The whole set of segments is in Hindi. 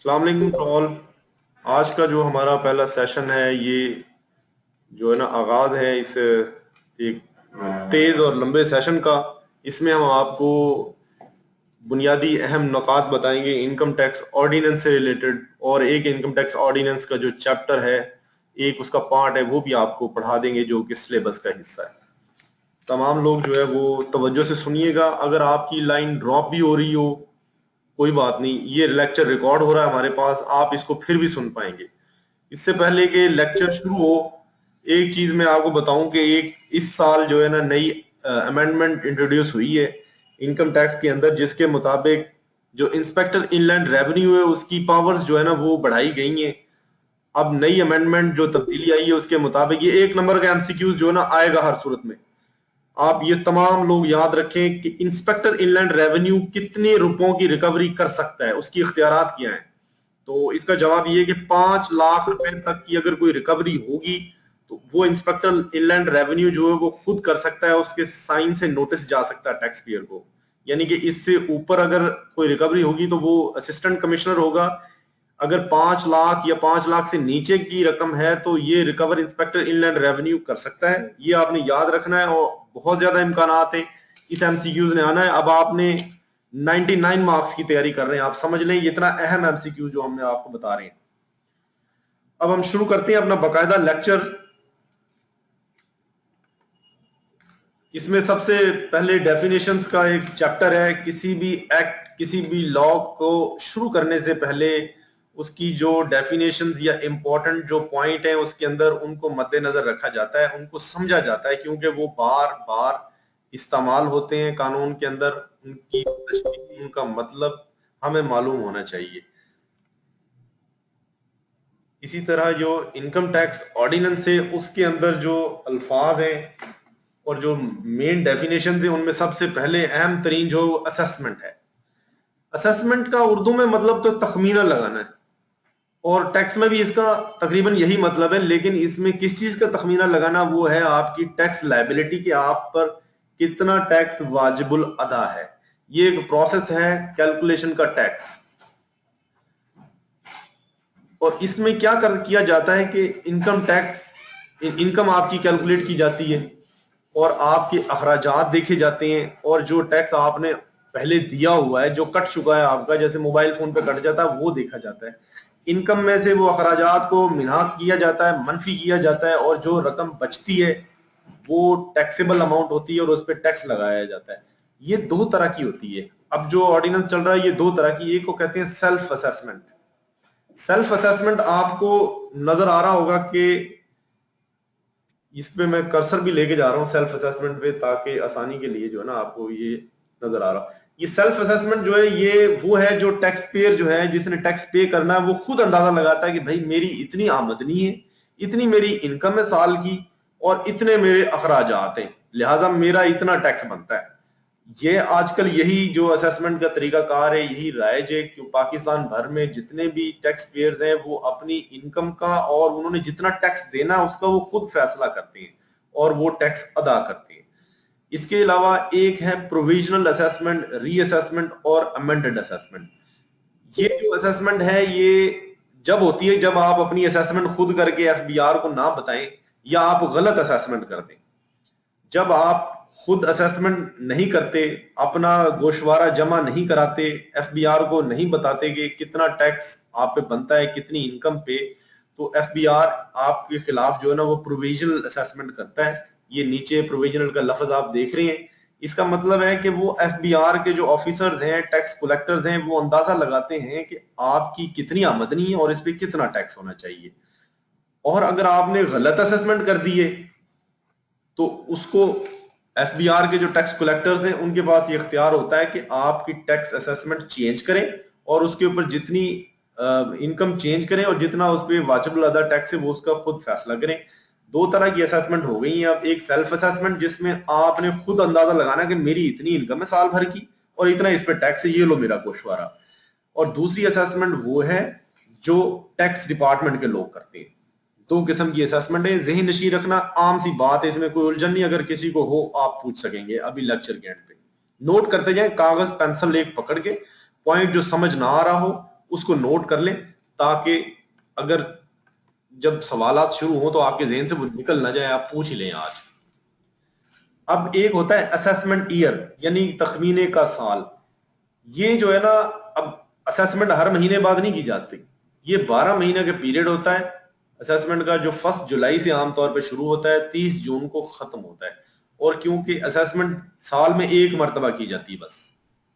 अस्सलाम वालेकुम टू ऑल। आज का जो हमारा पहला सेशन है ये जो है ना आगाज है इस एक तेज और लंबे सेशन का। इसमें हम आपको बुनियादी अहम नुकात बताएंगे इनकम टैक्स ऑर्डिनेंस से रिलेटेड, और एक इनकम टैक्स ऑर्डिनेंस का जो चैप्टर है, एक उसका पार्ट है, वो भी आपको पढ़ा देंगे जो कि सिलेबस का हिस्सा है। तमाम लोग जो है वो तवज्जो से सुनिएगा। अगर आपकी लाइन ड्रॉप भी हो रही हो कोई बात नहीं, ये लेक्चर रिकॉर्ड हो रहा है हमारे पास, आप इसको फिर भी सुन पाएंगे। इससे पहले कि लेक्चर शुरू हो, एक चीज मैं आपको बताऊं कि एक इस साल जो है ना नई अमेंडमेंट इंट्रोड्यूस हुई है इनकम टैक्स के अंदर, जिसके मुताबिक जो इंस्पेक्टर इनलैंड रेवेन्यू है उसकी पावर्स जो है ना वो बढ़ाई गई हैं। अब नई अमेंडमेंट जो तब्दीली आई है उसके मुताबिक ये 1 नंबर का एमसीक्यू जो है ना आएगा हर सूरत में। आप ये तमाम लोग याद रखें कि इंस्पेक्टर इनलैंड रेवेन्यू कितने रुपयों की रिकवरी कर सकता है, उसकी इख्तियारात क्या है। तो इसका जवाब ये है कि 5 लाख रुपए तक की अगर कोई रिकवरी होगी तो वो इंस्पेक्टर इनलैंड रेवेन्यू जो है वो खुद कर सकता है, उसके साइन से नोटिस जा सकता है टैक्स पेयर को। यानी कि इससे ऊपर अगर कोई रिकवरी होगी तो वो असिस्टेंट कमिश्नर होगा। अगर 5 लाख या 5 लाख से नीचे की रकम है तो ये रिकवर इंस्पेक्टर इनलैंड रेवेन्यू कर सकता है। ये आपने याद रखना है और बहुत ज्यादा इम्कानात है इस एमसीक्यूज ने आना है। अब आपने 99 मार्क्स की तैयारी कर रहे हैं, आप समझ लें ये इतना अहम एमसीक्यू जो हमने आपको बता रहे हैं। अब हम शुरू करते हैं अपना बाकायदा लेक्चर। इसमें सबसे पहले डेफिनेशंस का एक चैप्टर है। किसी भी एक्ट, किसी भी लॉ को शुरू करने से पहले उसकी जो डेफिनेशंस या इंपॉर्टेंट जो पॉइंट है उसके अंदर उनको मद्देनजर रखा जाता है, उनको समझा जाता है, क्योंकि वो बार बार इस्तेमाल होते हैं कानून के अंदर। उनकी तशरीह, उनका मतलब हमें मालूम होना चाहिए। इसी तरह जो इनकम टैक्स ऑर्डिनेंस है उसके अंदर जो अल्फाज हैं और जो मेन डेफिनेशन है उनमें सबसे पहले अहम तरीन जो असेसमेंट है। असेसमेंट का उर्दू में मतलब तो तखमीना लगाना है, और टैक्स में भी इसका तकरीबन यही मतलब है, लेकिन इसमें किस चीज का तखमीना लगाना, वो है आपकी टैक्स लायबिलिटी कि आप पर कितना टैक्स वाजिबुल अदा है। ये एक प्रोसेस है कैलकुलेशन का टैक्स। और इसमें क्या किया जाता है कि इनकम टैक्स, इनकम आपकी कैलकुलेट की जाती है और आपके अखराजात देखे जाते हैं, और जो टैक्स आपने पहले दिया हुआ है जो कट चुका है आपका, जैसे मोबाइल फोन पे कट जाता है, वो देखा जाता है। इनकम में से वो अखराजात को मिन्हा किया जाता है, मनफी किया जाता है, और जो रकम बचती है वो टैक्सेबल अमाउंट होती है और उस पर टैक्स लगाया जाता है। ये 2 तरह की होती है। अब जो ऑर्डिनेंस चल रहा है ये 2 तरह की, एक को कहते हैं सेल्फ असेसमेंट। सेल्फ असेसमेंट आपको नजर आ रहा होगा कि इस पे मैं कर्सर भी लेके जा रहा हूँ सेल्फ असेसमेंट पे, ताकि आसानी के लिए जो है ना आपको ये नजर आ रहा। ये सेल्फ असेसमेंट जो है ये वो है जो टैक्स पेयर जो है, जिसने टैक्स पे करना है, वो खुद अंदाजा लगाता है कि भाई मेरी इतनी आमदनी है, इतनी मेरी इनकम है साल की, और इतने मेरे अखराजात हैं, लिहाजा मेरा इतना टैक्स बनता है। ये आजकल यही जो असेसमेंट का तरीकाकार है, यही राइज है कि पाकिस्तान भर में जितने भी टैक्स पेयर्स हैं वो अपनी इनकम का और उन्होंने जितना टैक्स देना उसका वो खुद फैसला करते हैं और वो टैक्स अदा करते हैं। इसके अलावा एक है प्रोविजनल असेसमेंट, रीअसेसमेंट और अमेंडेड असेसमेंट। ये जो असेसमेंट है ये जब होती है जब आप अपनी असेसमेंट खुद करके एफबीआर को ना बताएं या आप गलत असेसमेंट कर दें। जब आप खुद असेसमेंट नहीं करते, अपना गोशवारा जमा नहीं कराते, एफबीआर को नहीं बताते कि कितना टैक्स आप पे बनता है, कितनी इनकम पे, तो एफबीआर आपके खिलाफ जो है ना वो प्रोविजनल असेसमेंट करता है। ये नीचे प्रोविजनल का लफ्ज आप देख रहे हैं। इसका मतलब है कि वो एफबीआर के जो ऑफिसर्स हैं, टैक्स कलेक्टर्स हैं, वो अंदाजा लगाते हैं कि आपकी कितनी आमदनी है और इस पे कितना टैक्स होना चाहिए। और अगर आपने गलत असेसमेंट कर दिए तो उसको एफबीआर के जो टैक्स कलेक्टर्स हैं उनके पास ये इख्तियार होता है कि आपकी टैक्स असेसमेंट चेंज करें और उसके ऊपर जितनी इनकम चेंज करें और जितना उस पर वाजिबुल अदा टैक्स है वो उसका खुद फैसला करें। 2 तरह की असेसमेंट हो गई है। अब एक सेल्फ असेसमेंट जिसमें आपने खुद अंदाजा लगाना कि मेरी इतनी इनकम है साल भर की और इतना इस पर टैक्स है, ये लो मेरा गोशवारा। और दूसरी असेसमेंट वो है जो टैक्स डिपार्टमेंट के लोग करते हैं। 2 किस्म की असेसमेंट है, ज़हन नशीं रखना, आम सी बात है, इसमें कोई उलझन नहीं। अगर किसी को हो आप पूछ सकेंगे अभी लेक्चर के एंड पे। नोट करते जाएं, कागज पेंसिल एक पकड़ के, पॉइंट जो समझ ना आ रहा हो उसको नोट कर लें, ताकि अगर जब सवालात शुरू हो तो आपके जहन से वो निकल ना जाए, आप पूछ ही लें आज। अब एक होता है असेसमेंट ईयर, यानी तखमीने का साल। ये जो है ना, अब असेसमेंट हर महीने बाद नहीं की जाती, ये 12 महीने का पीरियड होता है असेसमेंट का, जो 1 जुलाई से आमतौर पे शुरू होता है, 30 जून को खत्म होता है। और क्योंकि असेसमेंट साल में एक मरतबा की जाती है बस,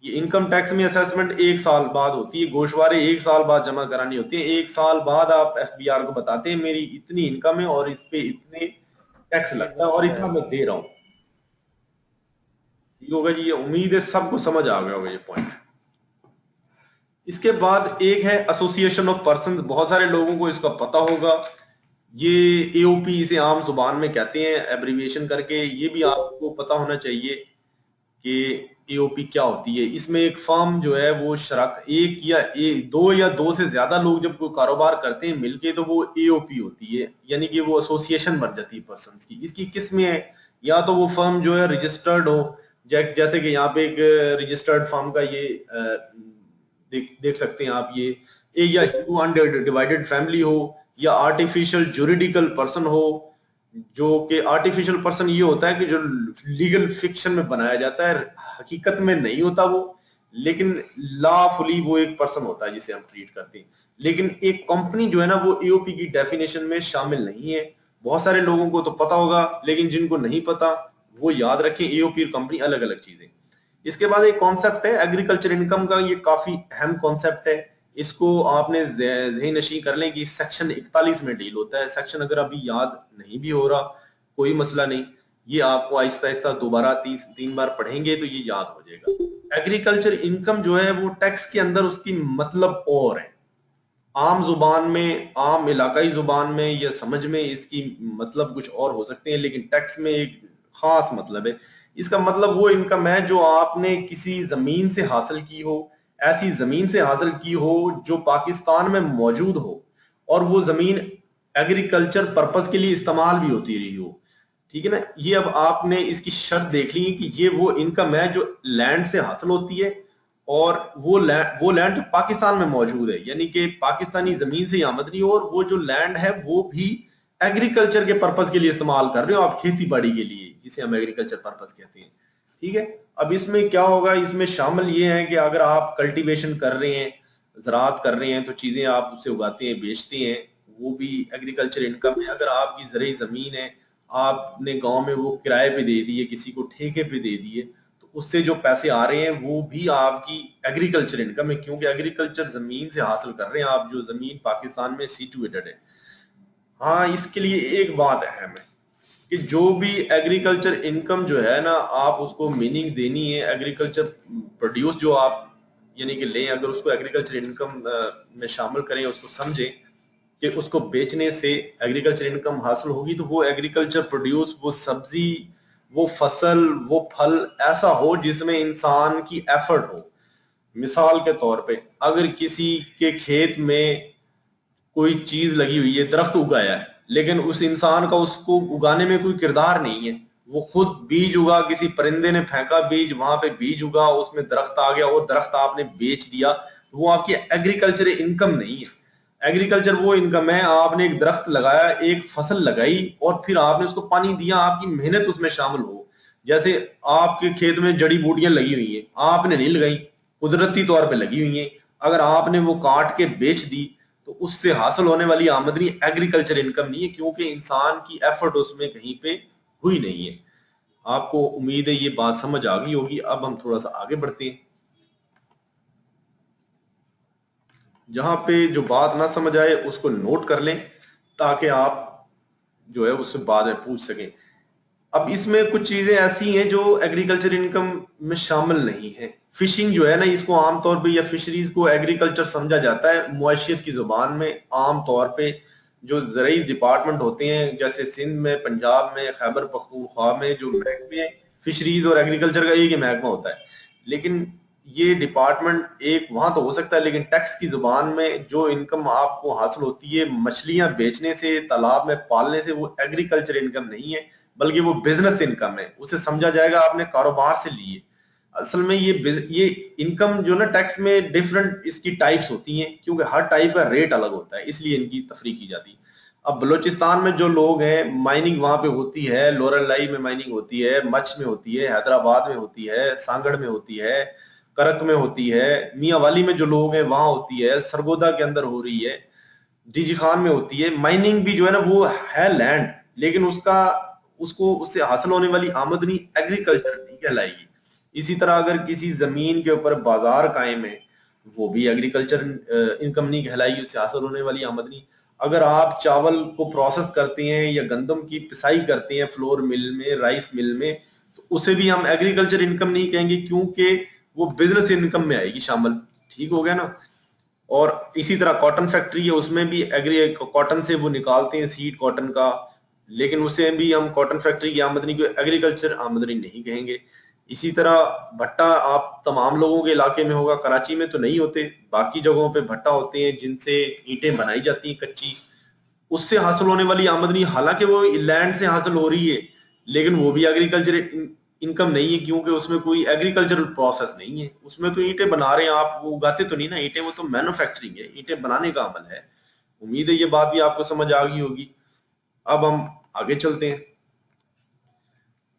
ये इनकम टैक्स में असेसमेंट 1 साल बाद होती है, गोशवारे 1 साल बाद जमा करानी होती है। 1 साल बाद आप एफबीआर को बताते हैं मेरी इतनी इनकम है और इस पे इतने टैक्स लगता है और इतना मैं दे रहा हूं। ठीक होगा जी, ये उम्मीद है सबको समझ आ गया होगा ये पॉइंट। इसके बाद एक है एसोसिएशन ऑफ पर्संस, बहुत सारे लोगों को इसका पता होगा, ये एओपी इसे आम जुबान में कहते हैं एब्रीविएशन करके। ये भी आपको पता होना चाहिए कि एओपी क्या होती है। इसमें एक फर्म जो है वो एक या दो या दो से ज्यादा लोग जब कोई कारोबार करते हैं मिलके, तो वो एओपी होती है, यानी कि वो एसोसिएशन बन जाती है पर्संस की। इसकी किस्में है, या तो वो फर्म जो है रजिस्टर्ड हो, जैसे कि यहाँ पे एक रजिस्टर्ड फर्म का ये देख सकते हैं आप, ये या अनडिवाइडेड फैमिली हो, या आर्टिफिशियल जुरिडिकल पर्सन हो। जो कि आर्टिफिशियल पर्सन ये होता है कि जो लीगल फिक्शन में बनाया जाता है, हकीकत में नहीं होता वो, लेकिन लॉफुली वो एक पर्सन होता है जिसे हम ट्रीट करते हैं। लेकिन एक कंपनी जो है ना, वो एओपी की डेफिनेशन में शामिल नहीं है। बहुत सारे लोगों को तो पता होगा, लेकिन जिनको नहीं पता वो याद रखें, एओपी और कंपनी अलग अलग चीजें। इसके बाद एक कॉन्सेप्ट है एग्रीकल्चर इनकम का, ये काफी अहम कॉन्सेप्ट है। इसको आपने ज़हन नशीं कर लें कि सेक्शन 41 में डील होता है। सेक्शन अगर अभी याद नहीं भी हो रहा, कोई मसला नहीं, ये आपको आहिस्ता आहिस्ता दोबारा 3 बार पढ़ेंगे तो ये याद हो जाएगा। एग्रीकल्चर इनकम जो है वो टैक्स के अंदर उसकी मतलब और है। आम जुबान में, आम इलाकाई जुबान में या समझ में इसकी मतलब कुछ और हो सकते हैं, लेकिन टैक्स में एक खास मतलब है। इसका मतलब वो इनकम है जो आपने किसी जमीन से हासिल की हो, ऐसी जमीन से हासिल की हो जो पाकिस्तान में मौजूद हो, और वो जमीन एग्रीकल्चर पर्पस के लिए इस्तेमाल भी होती रही हो। ठीक है ना, ये अब आपने इसकी शर्त देख ली कि ये वो इनकम है जो लैंड से हासिल होती है, और वो लैंड जो पाकिस्तान में मौजूद है, यानी कि पाकिस्तानी जमीन से आमदनी हो, और वो जो लैंड है वो भी एग्रीकल्चर के पर्पस के लिए इस्तेमाल कर रहे हो आप, खेती बाड़ी के लिए, जिसे हम एग्रीकल्चर पर्पस कहते हैं। ठीक है, अब इसमें क्या होगा, इसमें शामिल ये है कि अगर आप कल्टीवेशन कर रहे हैं, ज़राअत कर रहे हैं, तो चीजें आप उससे उगाते हैं, बेचते हैं, वो भी एग्रीकल्चर इनकम है। अगर आपकी ज़रूरी जमीन है, आपने गांव में वो किराए पे दे दी है, किसी को ठेके पे दे दी है, तो उससे जो पैसे आ रहे हैं वो भी आपकी एग्रीकल्चर इनकम है, क्योंकि एग्रीकल्चर जमीन से हासिल कर रहे हैं आप, जो जमीन पाकिस्तान में सिचुएटेड है। हाँ, इसके लिए एक बात अहम है कि जो भी एग्रीकल्चर इनकम जो है ना, आप उसको मीनिंग देनी है। एग्रीकल्चर प्रोड्यूस जो आप यानी कि लें, अगर उसको एग्रीकल्चर इनकम में शामिल करें, उसको समझें कि उसको बेचने से एग्रीकल्चर इनकम हासिल होगी, तो वो एग्रीकल्चर प्रोड्यूस, वो सब्जी, वो फसल, वो फल ऐसा हो जिसमें इंसान की एफर्ट हो। मिसाल के तौर पे, अगर किसी के खेत में कोई चीज लगी हुई है, दरख्त उगाया है, लेकिन उस इंसान का उसको उगाने में कोई किरदार नहीं है, वो खुद बीज उगा, किसी परिंदे ने फेंका बीज, वहां पे बीज उगा, उसमें दरख्त आ गया, वो दरख्त आपने बेच दिया, तो वो आपकी एग्रीकल्चर इनकम नहीं है। एग्रीकल्चर वो इनकम है, आपने एक दरख्त लगाया, एक फसल लगाई, और फिर आपने उसको पानी दिया, आपकी मेहनत उसमें शामिल हो। जैसे आपके खेत में जड़ी बूटियां लगी हुई है, आपने नहीं लगाई, कुदरती तौर पे लगी हुई है, अगर आपने वो काट के बेच दी, तो उससे हासिल होने वाली आमदनी एग्रीकल्चर इनकम नहीं है, क्योंकि इंसान की एफर्ट उसमें कहीं पे हुई नहीं है। आपको उम्मीद है ये बात समझ आ गई होगी। अब हम थोड़ा सा आगे बढ़ते हैं, जहां पे जो बात ना समझ आए उसको नोट कर लें, ताकि आप जो है उससे बाद में पूछ सकें। अब इसमें कुछ चीजें ऐसी हैं जो एग्रीकल्चर इनकम में शामिल नहीं है। फिशिंग जो है ना, इसको आमतौर पे, या फिशरीज को एग्रीकल्चर समझा जाता है मुआशियत की जुबान में। आम तौर पे जो ज़राई डिपार्टमेंट होते हैं, जैसे सिंध में, पंजाब में, खैबर पख्तूनख्वा में, जो महकमे फिशरीज और एग्रीकल्चर का एक ही महकमा होता है, लेकिन ये डिपार्टमेंट एक वहां तो हो सकता है, लेकिन टैक्स की जुबान में जो इनकम आपको हासिल होती है मछलियां बेचने से, तालाब में पालने से, वो एग्रीकल्चर इनकम नहीं है, बल्कि वो बिजनेस इनकम है। उसे समझा जाएगा आपने कारोबार से लिए। असल में ये इनकम जो ना टैक्स में डिफरेंट इसकी टाइप्स होती हैं, क्योंकि हर टाइप का रेट अलग होता है, इसलिए इनकी तफरीक की जाती है। अब बलूचिस्तान में जो लोग हैं, माइनिंग वहां पे होती है, लोरलाई में माइनिंग होती है, मच में होती है, हैदराबाद में होती है, सांगड़ में होती है, करक में होती है, मियावाली में जो लोग हैं वहां होती है, सरगोदा के अंदर हो रही है, डीजी खान में होती है। माइनिंग भी जो है ना वो है लैंड, लेकिन उसको उससे हासिल होने वाली आमदनी एग्रीकल्चर नहीं कहलाएगी। इसी तरह अगर किसी जमीन के ऊपर बाजार कायम है, वो भी एग्रीकल्चर इनकम नहीं कहलाएगी, उससे हासिल होने वाली आमदनी। अगर आप चावल को प्रोसेस करते हैं या गंदम की पिसाई करते हैं फ्लोर मिल में, राइस मिल में, तो उसे भी हम एग्रीकल्चर इनकम नहीं कहेंगे, क्योंकि वो बिजनेस इनकम में आएगी शामिल। ठीक हो गया ना। और इसी तरह कॉटन फैक्ट्री है, उसमें भी एग्री कॉटन से वो निकालते हैं सीड कॉटन का, लेकिन उसे भी हम कॉटन फैक्ट्री की आमदनी को एग्रीकल्चर आमदनी नहीं कहेंगे। इसी तरह भट्टा आप तमाम लोगों के इलाके में होगा, कराची में तो नहीं होते, बाकी जगहों पे भट्टा होते हैं जिनसे ईंटें बनाई जाती हैं कच्ची, उससे हासिल होने वाली आमदनी हालांकि वो लैंड से हासिल हो रही है, लेकिन वो भी एग्रीकल्चर इनकम नहीं है, क्योंकि उसमें कोई एग्रीकल्चरल प्रोसेस नहीं है। उसमें तो ईंटें बना रहे हैं आप, वो उगाते तो नहीं ना ईंटें, वो तो मैन्युफैक्चरिंग है, ईंटें बनाने का अमल है। उम्मीद है ये बात भी आपको समझ आ गई होगी। अब हम आगे चलते हैं।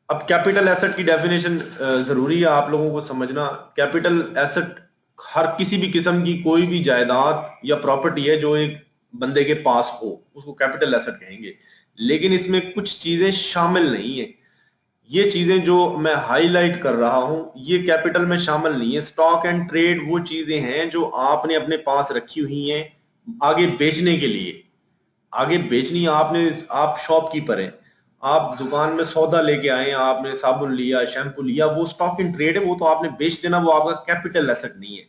अब कैपिटल एसेट की डेफिनेशन जरूरी है आप लोगों को समझना। कैपिटल एसेट हर किसी भी किस्म की कोई भी जायदाद या प्रॉपर्टी है जो एक बंदे के पास हो, उसको कैपिटल एसेट कहेंगे। लेकिन इसमें कुछ चीजें शामिल नहीं है। ये चीजें जो मैं हाईलाइट कर रहा हूं ये कैपिटल में शामिल नहीं है। स्टॉक एंड ट्रेड वो चीजें हैं जो आपने अपने पास रखी हुई हैं आगे बेचने के लिए। आगे बेचनी आपने, आप शॉपकीपर हैं, आप दुकान में सौदा लेके आए, आपने साबुन लिया, शैम्पू लिया, वो स्टॉक इन ट्रेड है, वो तो आपने बेच देना, वो आपका कैपिटल एसेट नहीं है।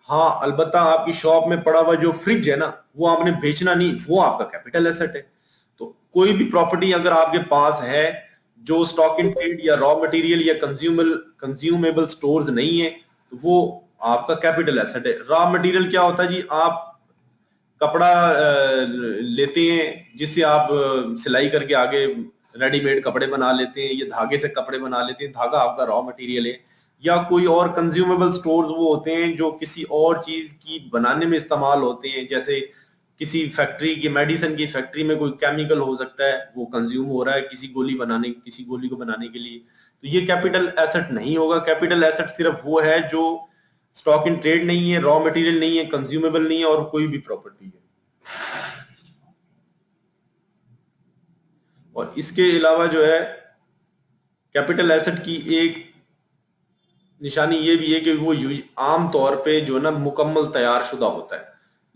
हाँ अलबत्ता आपकी शॉप में पड़ा हुआ जो फ्रिज है ना, वो आपने बेचना नहीं, वो आपका कैपिटल एसेट है। तो कोई भी प्रॉपर्टी अगर आपके पास है जो स्टॉक इन ट्रेड या रॉ मटेरियल या कंज्यूमेबल स्टोर्स नहीं है, तो वो आपका कैपिटल एसेट है। रॉ मटेरियल क्या होता है जी, आप कपड़ा लेते हैं जिससे आप सिलाई करके आगे रेडीमेड कपड़े बना लेते हैं, या धागे से कपड़े बना लेते हैं, धागा आपका रॉ मटेरियल है। या कोई और कंज्यूमेबल स्टोर्स वो होते हैं जो किसी और चीज की बनाने में इस्तेमाल होते हैं, जैसे किसी फैक्ट्री की, मेडिसिन की फैक्ट्री में कोई केमिकल हो सकता है, वो कंज्यूम हो रहा है किसी गोली को बनाने के लिए, तो ये कैपिटल एसेट नहीं होगा। कैपिटल एसेट सिर्फ वो है जो स्टॉक इन ट्रेड नहीं है, रॉ मटेरियल नहीं है, कंज्यूमेबल नहीं है, और कोई भी प्रॉपर्टी है। और इसके अलावा जो है कैपिटल एसेट की एक निशानी ये भी है कि वो आम तौर पे जो ना मुकम्मल तैयार शुदा होता है।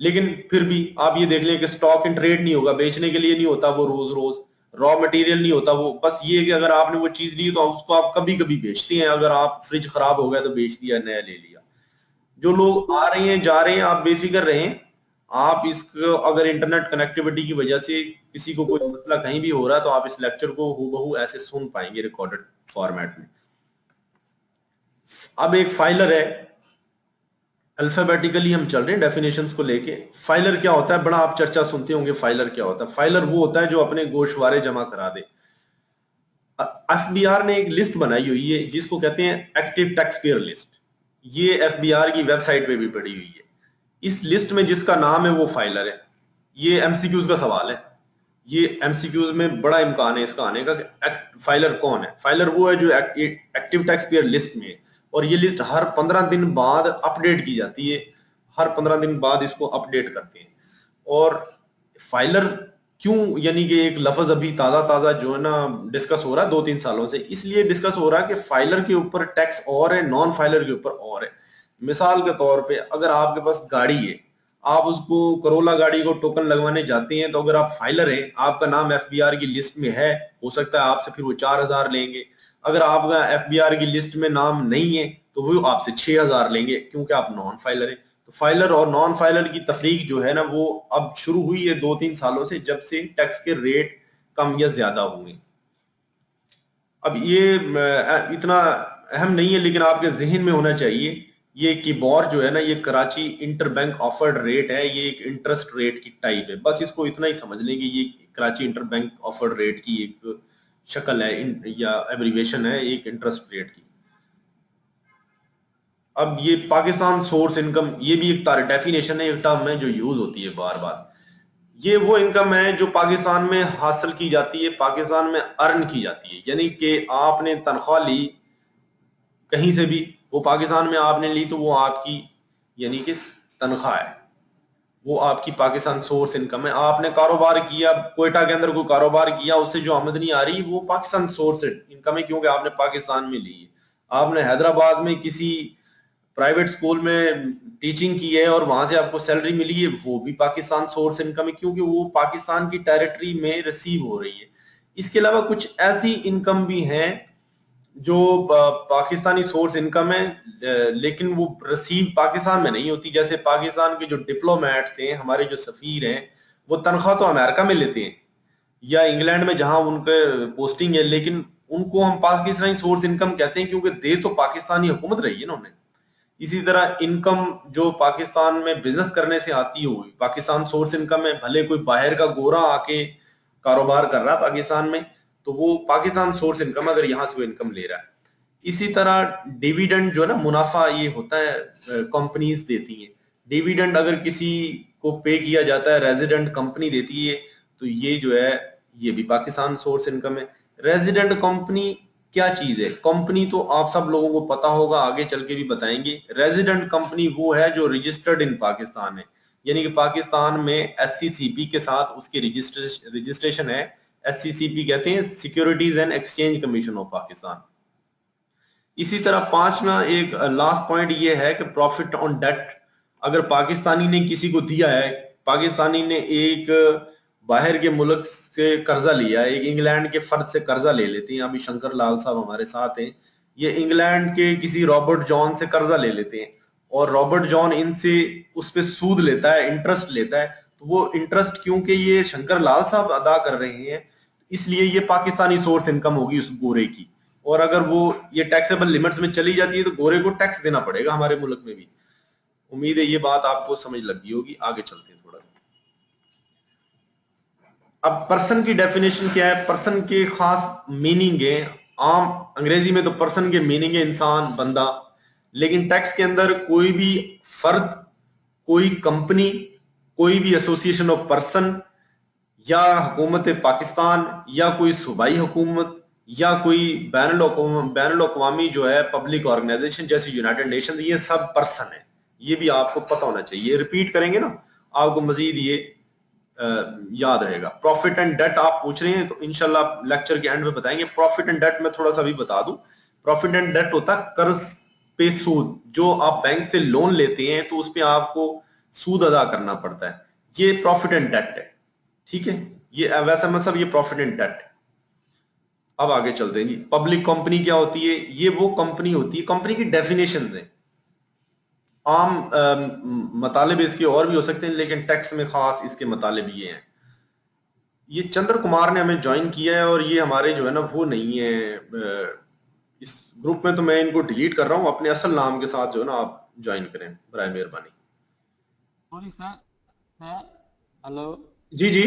लेकिन फिर भी आप ये देख लें कि स्टॉक इन ट्रेड नहीं होगा, बेचने के लिए नहीं होता वो रोज रोज, रॉ मटेरियल नहीं होता वो, बस ये कि अगर आपने वो चीज ली तो उसको आप कभी कभी बेचते हैं, अगर आप फ्रिज खराब हो गया तो बेच दिया, नया ले लिया। जो लोग आ रहे हैं जा रहे हैं, आप बेफिक्र रहें। आप इसको अगर इंटरनेट कनेक्टिविटी की वजह से किसी को कोई मसला कहीं भी हो रहा है तो आप इस लेक्चर को हूबहू ऐसे सुन पाएंगे रिकॉर्डेड फॉर्मेट में। अब एक फाइलर है, अल्फाबेटिकली हम चल रहे हैं डेफिनेशंस को लेके। फाइलर क्या होता है, बड़ा आप चर्चा सुनते होंगे फाइलर क्या होता है। फाइलर वो होता है जो अपने गोशवारे जमा करा दे। एफबीआर ने एक लिस्ट बनाई हुई है जिसको कहते हैं एक्टिव टैक्स पेयर लिस्ट। ये एफबीआर की वेबसाइट पे भी पड़ी हुई है। इस लिस्ट में जिसका नाम है वो फाइलर है। ये एमसीक्यूज का सवाल है, ये एमसीक्यूज में बड़ा इम्कान है इसका आने का। फाइलर कौन है? फाइलर वो है जो एक्टिव टैक्स पेयर लिस्ट में है, और ये लिस्ट हर 15 दिन बाद अपडेट की जाती है। हर 15 दिन बाद इसको अपडेट करते हैं। और फाइलर क्यों, यानी कि एक लफ्ज अभी ताजा ताजा जो है ना डिस्कस हो रहा है 2-3 सालों से, इसलिए डिस्कस हो रहा है कि फाइलर के ऊपर टैक्स और है, नॉन फाइलर के ऊपर और है। मिसाल के तौर पे अगर आपके पास गाड़ी है, आप उसको करोला गाड़ी को टोकन लगवाने जाते हैं, तो अगर आप फाइलर हैं, आपका नाम एफबीआर की लिस्ट में है, हो सकता है आपसे फिर वो 4000 लेंगे। अगर आपका एफबीआर की लिस्ट में नाम नहीं है तो वो आपसे 6000 लेंगे, क्योंकि आप नॉन फाइलर है। तो फाइलर और नॉन फाइलर की तफरीक जो है ना वो अब शुरू हुई है 2-3 सालों से, जब से टैक्स के रेट कम या ज्यादा हुए। अब ये इतना अहम नहीं है, लेकिन आपके जहन में होना चाहिए। ये कीबोर्ड जो है ना, ये कराची इंटरबैंक ऑफर्ड रेट है, ये एक इंटरेस्ट रेट की टाइप है। बस इसको इतना ही समझ लें कि ये कराची इंटरबैंक ऑफर्ड रेट की एक शक्ल है, या एब्रीवेशन है एक इंटरेस्ट रेट की। अब ये पाकिस्तान सोर्स इनकम, ये भी एक डेफिनेशन है, एक टर्म है जो यूज होती है बार बार। ये वो इनकम है जो पाकिस्तान में हासिल की जाती है, पाकिस्तान में अर्न की जाती है, यानी कि आपने तनख्वाह ली कहीं से भी, वो पाकिस्तान में आपने ली तो वो आपकी यानी कि तनख्वाह है, वो आपकी पाकिस्तान सोर्स इनकम है। आपने कारोबार किया, कोयटा के अंदर कोई कारोबार किया, उससे जो आमदनी आ रही वो पाकिस्तान सोर्स इनकम है, क्योंकि आपने पाकिस्तान में ली है। आपने हैदराबाद में किसी प्राइवेट स्कूल में टीचिंग की है और वहां से आपको सैलरी मिली है, वो भी पाकिस्तान सोर्स इनकम है, क्योंकि वो पाकिस्तान की टेरिटरी में रिसीव हो रही है। इसके अलावा कुछ ऐसी इनकम भी हैं जो पाकिस्तानी सोर्स इनकम है, लेकिन वो रिसीव पाकिस्तान में नहीं होती। जैसे पाकिस्तान के जो डिप्लोमेट्स हैं, हमारे जो सफीर हैं, वो तनख्वाह तो अमेरिका में लेते हैं या इंग्लैंड में जहां उनके पोस्टिंग है, लेकिन उनको हम पाकिस्तानी सोर्स इनकम कहते हैं, क्योंकि दे तो पाकिस्तानी हुकूमत रही है ना उन्हें। इसी तरह इनकम जो पाकिस्तान में बिजनेस करने से आती हो, पाकिस्तान सोर्स इनकम है। भले कोई बाहर का गोरा आके कारोबार कर रहा है पाकिस्तान में, तो वो पाकिस्तान सोर्स इनकम, अगर यहाँ से वो इनकम ले रहा है। इसी तरह डिविडेंड जो है ना, मुनाफा ये होता है, कंपनीज देती हैं डिविडेंड। अगर किसी को पे किया जाता है, रेजिडेंट कंपनी देती है, तो ये जो है ये भी पाकिस्तान सोर्स इनकम है। रेजिडेंट कंपनी क्या चीज है? कंपनी तो आप सब लोगों को पता होगा, आगे चल के भी बताएंगे। रेजिडेंट कंपनी वो है जो रजिस्टर्ड इन पाकिस्तान है, यानी कि पाकिस्तान में एससीसीपी के साथ उसकी रजिस्ट्रेशन है। एससीसीपी कहते हैं securities and exchange commission of Pakistan. इसी तरह पांचवा एक लास्ट पॉइंट ये है कि प्रॉफिट ऑन डेट। अगर पाकिस्तानी ने किसी को दिया है, पाकिस्तानी ने एक बाहर के मुल्क से कर्जा लिया है, एक इंग्लैंड के फर्द से कर्जा ले लेते हैं, अभी शंकर लाल साहब हमारे साथ हैं, ये इंग्लैंड के किसी रॉबर्ट जॉन से कर्जा ले लेते हैं, और रॉबर्ट जॉन इनसे उस पर सूद लेता है, इंटरेस्ट लेता है, तो वो इंटरेस्ट क्योंकि ये शंकर लाल साहब अदा कर रहे हैं, इसलिए ये पाकिस्तानी सोर्स इनकम होगी उस गोरे की। और अगर वो ये टैक्सेबल लिमिट्स में चली जाती है तो गोरे को टैक्स देना पड़ेगा हमारे मुल्क में भी। उम्मीद है ये बात आपको समझ लगी होगी। आगे चलते हैं थोड़ा। अब पर्सन की डेफिनेशन क्या है? पर्सन के खास मीनिंग है। आम अंग्रेजी में तो पर्सन के मीनिंग है इंसान, बंदा, लेकिन टैक्स के अंदर कोई भी फर्द, कोई कंपनी, कोई भी एसोसिएशन ऑफ पर्सन, या हुकूमत पाकिस्तान, या कोई सूबाई हुकूमत, या कोई बैनुल अक़वामी जो है पब्लिक ऑर्गेनाइजेशन जैसे यूनाइटेड नेशन, ये सब पर्सन है। ये भी आपको पता होना चाहिए, रिपीट करेंगे ना आपको मजीद ये याद रहेगा। प्रॉफिट एंड डेट आप पूछ रहे हैं तो इंशाल्लाह लेक्चर के एंड में बताएंगे। प्रॉफिट एंड डेट में थोड़ा सा भी बता दूं, प्रॉफिट एंड डेट होता है कर्ज पे सूद। जो आप बैंक से लोन लेते हैं तो उस पर आपको सूद अदा करना पड़ता है, ये प्रॉफिट एंड डेट है। ठीक है, ये वैसा मतलब ये प्रॉफिट एंड डेट है। अब आगे चलते हैं जी। पब्लिक कंपनी क्या होती है? ये वो कंपनी होती है, कंपनी की डेफिनेशन है, आम मतलब इसके और भी हो सकते हैं, लेकिन टैक्स में खास इसके मतलब ये हैं। ये चंद्र कुमार ने हमें ज्वाइन किया है और ये हमारे जो है ना वो नहीं है इस ग्रुप में, तो मैं इनको डिलीट कर रहा हूँ। अपने असल नाम के साथ जो है ना आप ज्वाइन करें बराए मेहरबानी। Sorry sir. Sir hello. जी जी।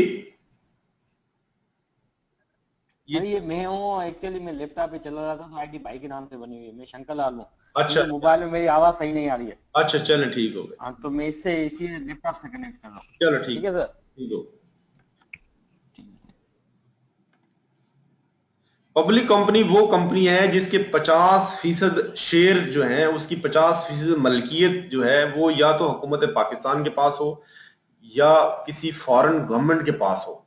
ये सर ये मैं हूँ, एक्चुअली मैं लैपटॉप पे चला रहा था तो आईडी भाई के नाम से बनी हुई है। मैं शंकर लाल हूँ, अच्छा क्योंकि मोबाइल में मेरी आवाज सही नहीं आ रही है। अच्छा, चलें ठीक हो गए। हाँ, तो मैं इससे इसी लैपटॉप से कनेक्ट कर रहा हूँ। चलो ठीक ठीक, है सर। ठीक हो। ठीक है। पब्लिक कंपनी वो कंपनी है जिसके 50% शेयर जो है, उसकी 50% मलकियत जो है वो या तो हुकूमत पाकिस्तान के पास हो, या किसी फॉरेन गवर्नमेंट के पास हो,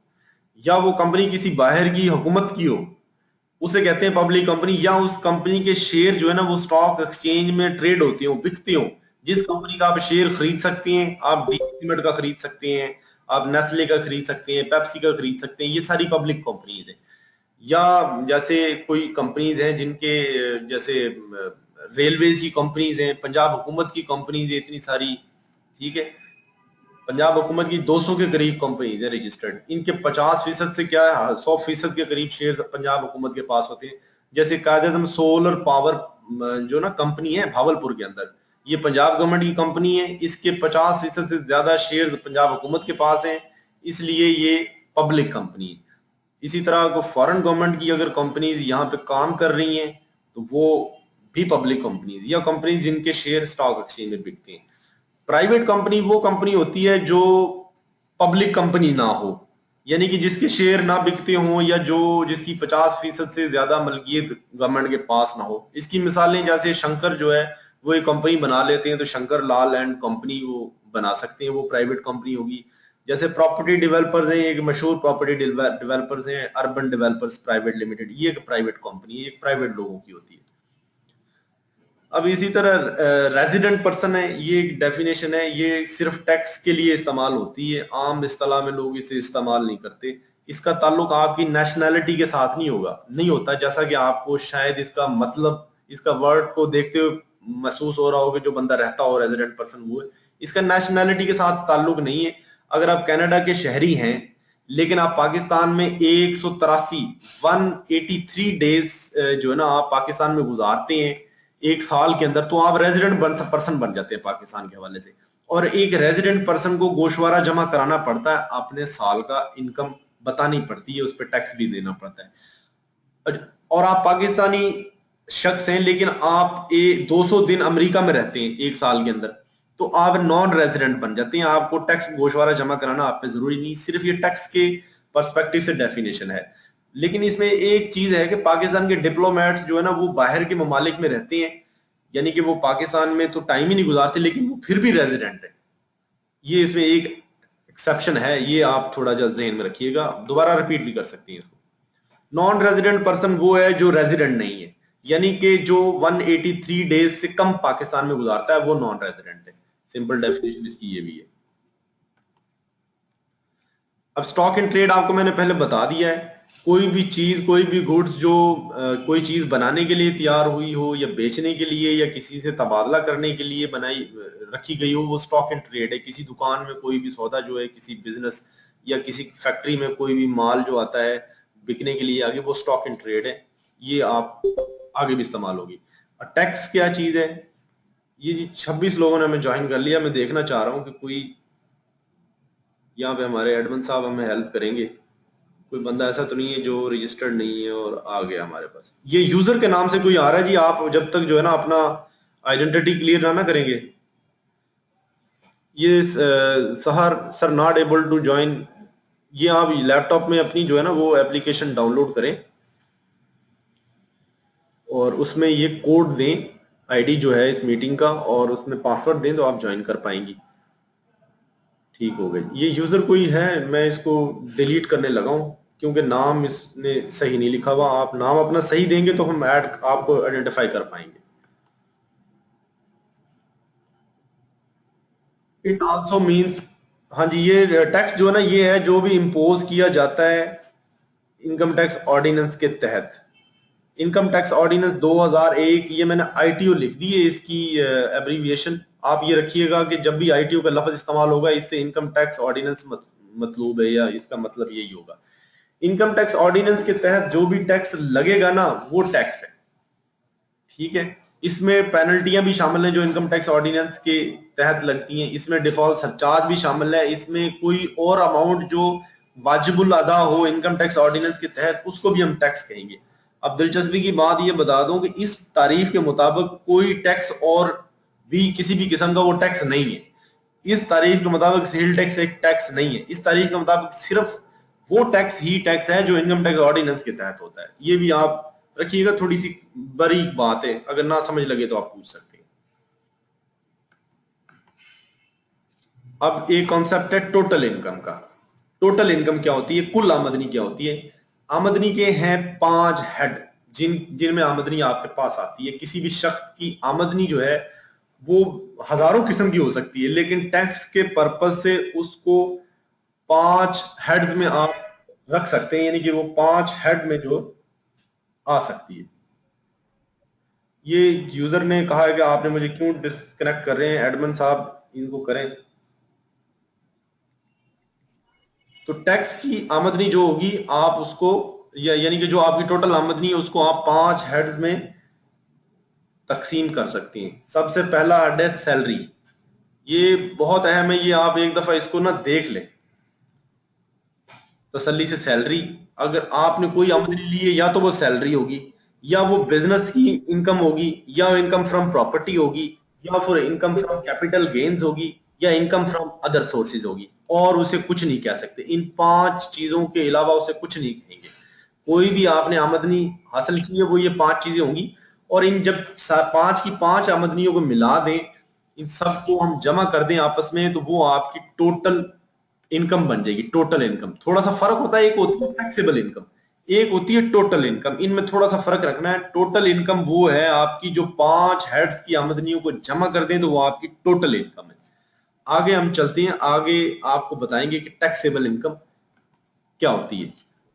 या वो कंपनी किसी बाहर की हुकूमत की हो, उसे कहते हैं पब्लिक कंपनी। या उस कंपनी के शेयर जो है ना वो स्टॉक एक्सचेंज में ट्रेड होते हो, बिकते हो। जिस कंपनी का आप शेयर खरीद सकते हैं, आप डीमेट का खरीद सकते हैं, आप नेस्ले का खरीद सकते हैं, पेप्सी का खरीद सकते हैं, ये सारी पब्लिक कंपनीज है। या जैसे कोई कंपनीज हैं जिनके जैसे रेलवेज की कंपनीज हैं, पंजाब हुकूमत की कंपनीज है इतनी सारी। ठीक है, पंजाब हुकूमत की 200 के करीब कंपनीज है रजिस्टर्ड, इनके 50% से क्या है 100% के करीब शेयर पंजाब हुकूमत के पास होते हैं। जैसे कायदे सोलर पावर जो ना कंपनी है भावलपुर के अंदर, ये पंजाब गवर्नमेंट की कंपनी है, इसके 50% से ज्यादा शेयर पंजाब हुकूमत के पास हैं, इसलिए ये पब्लिक कंपनी है। इसी तरह को फॉरेन गवर्नमेंट की अगर कंपनीज यहाँ पे काम कर रही हैं तो वो भी पब्लिक कंपनीज या कंपनीज जिनके शेयर स्टॉक एक्सचेंज में बिकते हैं। प्राइवेट कंपनी वो कंपनी होती है जो पब्लिक कंपनी ना हो, यानी कि जिसके शेयर ना बिकते हों या जो जिसकी 50% से ज्यादा मलकियत गवर्नमेंट के पास ना हो। इसकी मिसालें जैसे शंकर जो है वो एक कंपनी बना लेते हैं तो शंकर लाल एंड कंपनी वो बना सकते हैं, वो प्राइवेट कंपनी होगी। जैसे प्रॉपर्टी डेवलपर्स हैं, एक मशहूर प्रॉपर्टी डेवलपर्स हैं अर्बन डेवलपर्स प्राइवेट लिमिटेड, ये एक प्राइवेट कंपनी है, एक प्राइवेट लोगों की होती है। अब इसी तरह रेजिडेंट पर्सन है, ये एक डेफिनेशन है, ये सिर्फ टैक्स के लिए इस्तेमाल होती है, आम इस्तेलाह में लोग इसे इस्तेमाल नहीं करते। इसका ताल्लुक आपकी नेशनैलिटी के साथ नहीं होता, जैसा कि आपको शायद इसका मतलब, इसका वर्ड को देखते हुए महसूस हो रहा हो कि जो बंदा रहता हो रेजिडेंट पर्सन वो है। इसका नेशनैलिटी के साथ ताल्लुक नहीं है। अगर आप कनाडा के शहरी हैं लेकिन आप पाकिस्तान में 183 डेज जो है ना आप पाकिस्तान में गुजारते हैं एक साल के अंदर, तो आप रेजिडेंट पर्सन बन जाते हैं पाकिस्तान के हवाले से। और एक रेजिडेंट पर्सन को गोशवारा जमा कराना पड़ता है, अपने साल का इनकम बतानी पड़ती है, उस पर टैक्स भी देना पड़ता है। और आप पाकिस्तानी शख्स हैं लेकिन आप 200 दिन अमेरिका में रहते हैं एक साल के अंदर, तो आप नॉन रेजिडेंट बन जाते हैं, आपको टैक्स गोशवारा जमा कराना आप पे जरूरी नहीं। सिर्फ ये टैक्स के पर्सपेक्टिव से डेफिनेशन है। लेकिन इसमें एक चीज है कि पाकिस्तान के डिप्लोमेट्स जो है ना वो बाहर के ममालिक में रहते हैं, यानी कि वो पाकिस्तान में तो टाइम ही नहीं गुजारते लेकिन वो फिर भी रेजिडेंट है। ये इसमें एक एक्सेप्शन है, ये आप थोड़ा जा जहन में रखिएगा, दोबारा रिपीट भी कर सकती हैं इसको। नॉन रेजिडेंट पर्सन वो है जो रेजिडेंट नहीं है, यानी कि जो 183 डेज से कम पाकिस्तान में गुजारता है वो नॉन रेजिडेंट है। सिंपल डेफिनेशन इसकी ये भी है। अब स्टॉक इन ट्रेड आपको मैंने पहले बता दिया है, कोई भी चीज, कोई भी गुड्स जो कोई चीज बनाने के लिए तैयार हुई हो या बेचने के लिए या किसी से तबादला करने के लिए बनाई रखी गई हो, वो स्टॉक इन ट्रेड है। किसी दुकान में कोई भी सौदा जो है, किसी बिजनेस या किसी फैक्ट्री में कोई भी माल जो आता है बिकने के लिए आगे, वो स्टॉक इन ट्रेड है। ये आप आगे भी इस्तेमाल होगी। और टैक्स क्या चीज है, ये जी 26 लोगों ने हमें ज्वाइन कर लिया। मैं देखना चाह रहा हूँ कि कोई यहाँ पे हमारे एडमिन साहब हमें हेल्प करेंगे। कोई बंदा ऐसा तो नहीं है जो रजिस्टर्ड नहीं है और आ गया हमारे पास। ये यूजर के नाम से कोई आ रहा है जी, आप जब तक जो है ना अपना आइडेंटिटी क्लियर ना करेंगे, ये सहर sir not able to join, ये आप लैपटॉप में अपनी जो है ना वो एप्लीकेशन डाउनलोड करें और उसमें ये कोड दें, आईडी जो है इस मीटिंग का, और उसमें पासवर्ड दें तो आप ज्वाइन कर पाएंगी। ठीक हो गई। ये यूजर कोई है, मैं इसको डिलीट करने लगा हूं क्योंकि नाम इसने सही नहीं लिखा हुआ। आप नाम अपना सही देंगे तो हम ऐड आपको आइडेंटिफाई कर पाएंगे। इट आल्सो मींस, हाँ जी, ये टैक्स जो है ना ये है जो भी इम्पोज किया जाता है इनकम टैक्स ऑर्डिनेंस के तहत। इनकम टैक्स ऑर्डिनेंस 2001, ये मैंने आईटीओ लिख दी है इसकी एब्रीविएशन। आप ये रखिएगा कि जब भी आईटीओ का लफ्ज इस्तेमाल होगा इससे इनकम टैक्स ऑर्डिनेंस मतलूब है, या इसका मतलब यही होगा। इनकम टैक्स ऑर्डिनेंस के तहत जो भी टैक्स लगेगा ना वो टैक्स है, ठीक है। इसमें पेनल्टियां भी शामिल हैं जो इनकम टैक्स ऑर्डिनेंस के तहत लगती हैं, इसमें डिफॉल्ट सरचार्ज भी शामिल है, इसमें कोई और अमाउंट जो वाजिबुल अदा हो इनकम टैक्स ऑर्डिनेंस के तहत उसको भी हम टैक्स कहेंगे। अब दिलचस्पी की बात ये बता दूं कि इस तारीफ के मुताबिक कोई टैक्स और भी किसी भी किस्म का वो टैक्स नहीं है। इस तारीख के मुताबिक सेल टैक्स एक टैक्स नहीं है। इस तारीख के मुताबिक सिर्फ वो टैक्स ही टैक्स है जो इनकम टैक्स ऑर्डिनेंस के तहत होता है। ये भी आप रखिएगा, थोड़ी सी बारीक बात है, अगर ना समझ लगे तो आप पूछ सकते हैं। अब एक कॉन्सेप्ट है टोटल इनकम का। टोटल इनकम क्या होती है, कुल आमदनी क्या होती है। आमदनी के हैं 5 हेड जिनमें आमदनी आपके पास आती है। किसी भी शख्स की आमदनी जो है वो हजारों किस्म की हो सकती है, लेकिन टैक्स के पर्पज से उसको 5 हेड्स में आप रख सकते हैं, यानी कि वो 5 हेड में जो आ सकती है। ये यूजर ने कहा है कि आपने मुझे क्यों डिस्कनेक्ट कर रहे हैं, एडमिन साहब इनको करें। तो टैक्स की आमदनी जो होगी आप उसको, यानी कि जो आपकी टोटल आमदनी है उसको आप 5 हेड्स में तकसीम कर सकती हैं। सबसे पहला हेड है सैलरी। ये बहुत अहम है, ये आप एक दफा इसको ना देख लें तसल्ली से। सैलरी, अगर आपने कोई आमदनी ली है या तो वो सैलरी होगी, या वो बिजनेस की इनकम होगी, या इनकम फ्रॉम प्रॉपर्टी होगी, या फिर इनकम फ्रॉम कैपिटल गेन्स होगी, या इनकम फ्रॉम अदर सोर्सेज होगी, और उसे कुछ नहीं कह सकते। इन 5 चीजों के अलावा उसे कुछ नहीं कहेंगे। कोई भी आपने आमदनी हासिल की है वो ये 5 चीजें होंगी, और इन जब 5 की 5 आमदनियों को मिला दें, इन सबको हम जमा कर दें आपस में, तो वो आपकी टोटल इनकम बन जाएगी। टोटल इनकम, थोड़ा सा फर्क होता है, एक होती है टैक्सेबल इनकम, एक होती है टोटल इनकम। इनमें थोड़ा सा फर्क रखना है। टोटल इनकम वो है आपकी जो 5 हेड्स की आमदनियों को जमा कर दें तो वो आपकी टोटल इनकम है। आगे हम चलते हैं, आगे आपको बताएंगे कि टैक्सेबल इनकम क्या होती है।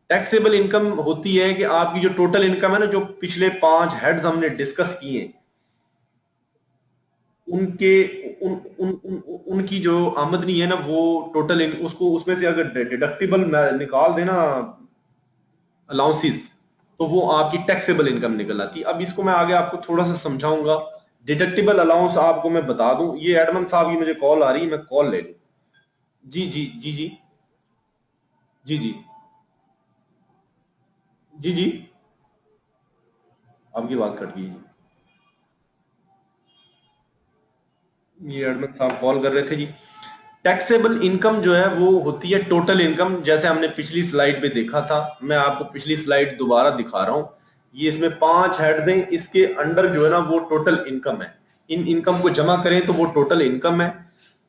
टैक्सेबल इनकम होती है कि आपकी जो टोटल इनकम है ना, जो पिछले 5 हेड्स हमने डिस्कस किए हैं, उनके उन, उन, उन, उनकी जो आमदनी है ना, वो टोटल उसको उसमें से अगर डिडक्टिबल निकाल देना अलाउंसेस, तो वो आपकी टैक्सेबल इनकम निकल आती है। अब इसको मैं आगे आपको थोड़ा सा समझाऊंगा। डिडक्टिबल अलाउंस आपको मैं बता दूं, ये एडमन साहब की मुझे कॉल आ रही है, मैं कॉल ले लूं। जी जी जी जी जी जी जी जी, आपकी आवाज कट गई। ये एडमन साहब कॉल कर रहे थे जी। टैक्सेबल इनकम जो है वो होती है टोटल इनकम, जैसे हमने पिछली स्लाइड पे देखा था। मैं आपको पिछली स्लाइड दोबारा दिखा रहा हूं। ये इसमें 5 हेड दें, इसके अंडर जो है ना वो टोटल इनकम है। इन इनकम को जमा करें तो वो टोटल इनकम है।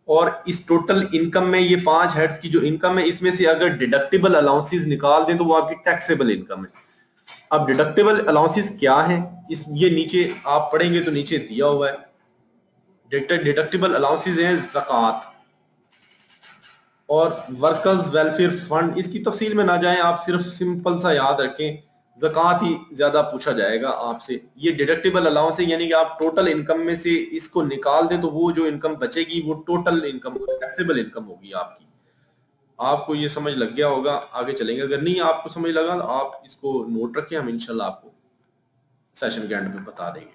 और इस टोटल इनकम में ये 5 हेड्स की जो इनकम है, इसमें से अगर डिडक्टिबल अलाउंसेस निकाल दें तो वो आपकी टैक्सेबल इनकम है। अब डिडक्टिबल अलाउंसेस क्या है, इस ये नीचे आप पढ़ेंगे तो नीचे दिया हुआ है। डिडक्टिबल अलाउंसेस हैं ज़कात और वर्कर्स वेलफेयर फंड। इसकी तफसील में ना जाएं, आप सिर्फ सिंपल सा याद रखें, ज़कात ही ज्यादा पूछा जाएगा आपसे। ये डिडक्टिबल अलाउंस है, यानी कि आप टोटल इनकम में से इसको निकाल दें तो वो जो इनकम बचेगी वो टोटल इनकम, टैक्सेबल इनकम होगी आपकी। आपको ये समझ लग गया होगा, आगे चलेंगे। अगर नहीं आपको समझ लगा तो आप इसको नोट रखें, हम इंशाल्लाह आपको सेशन के एंड में बता देंगे।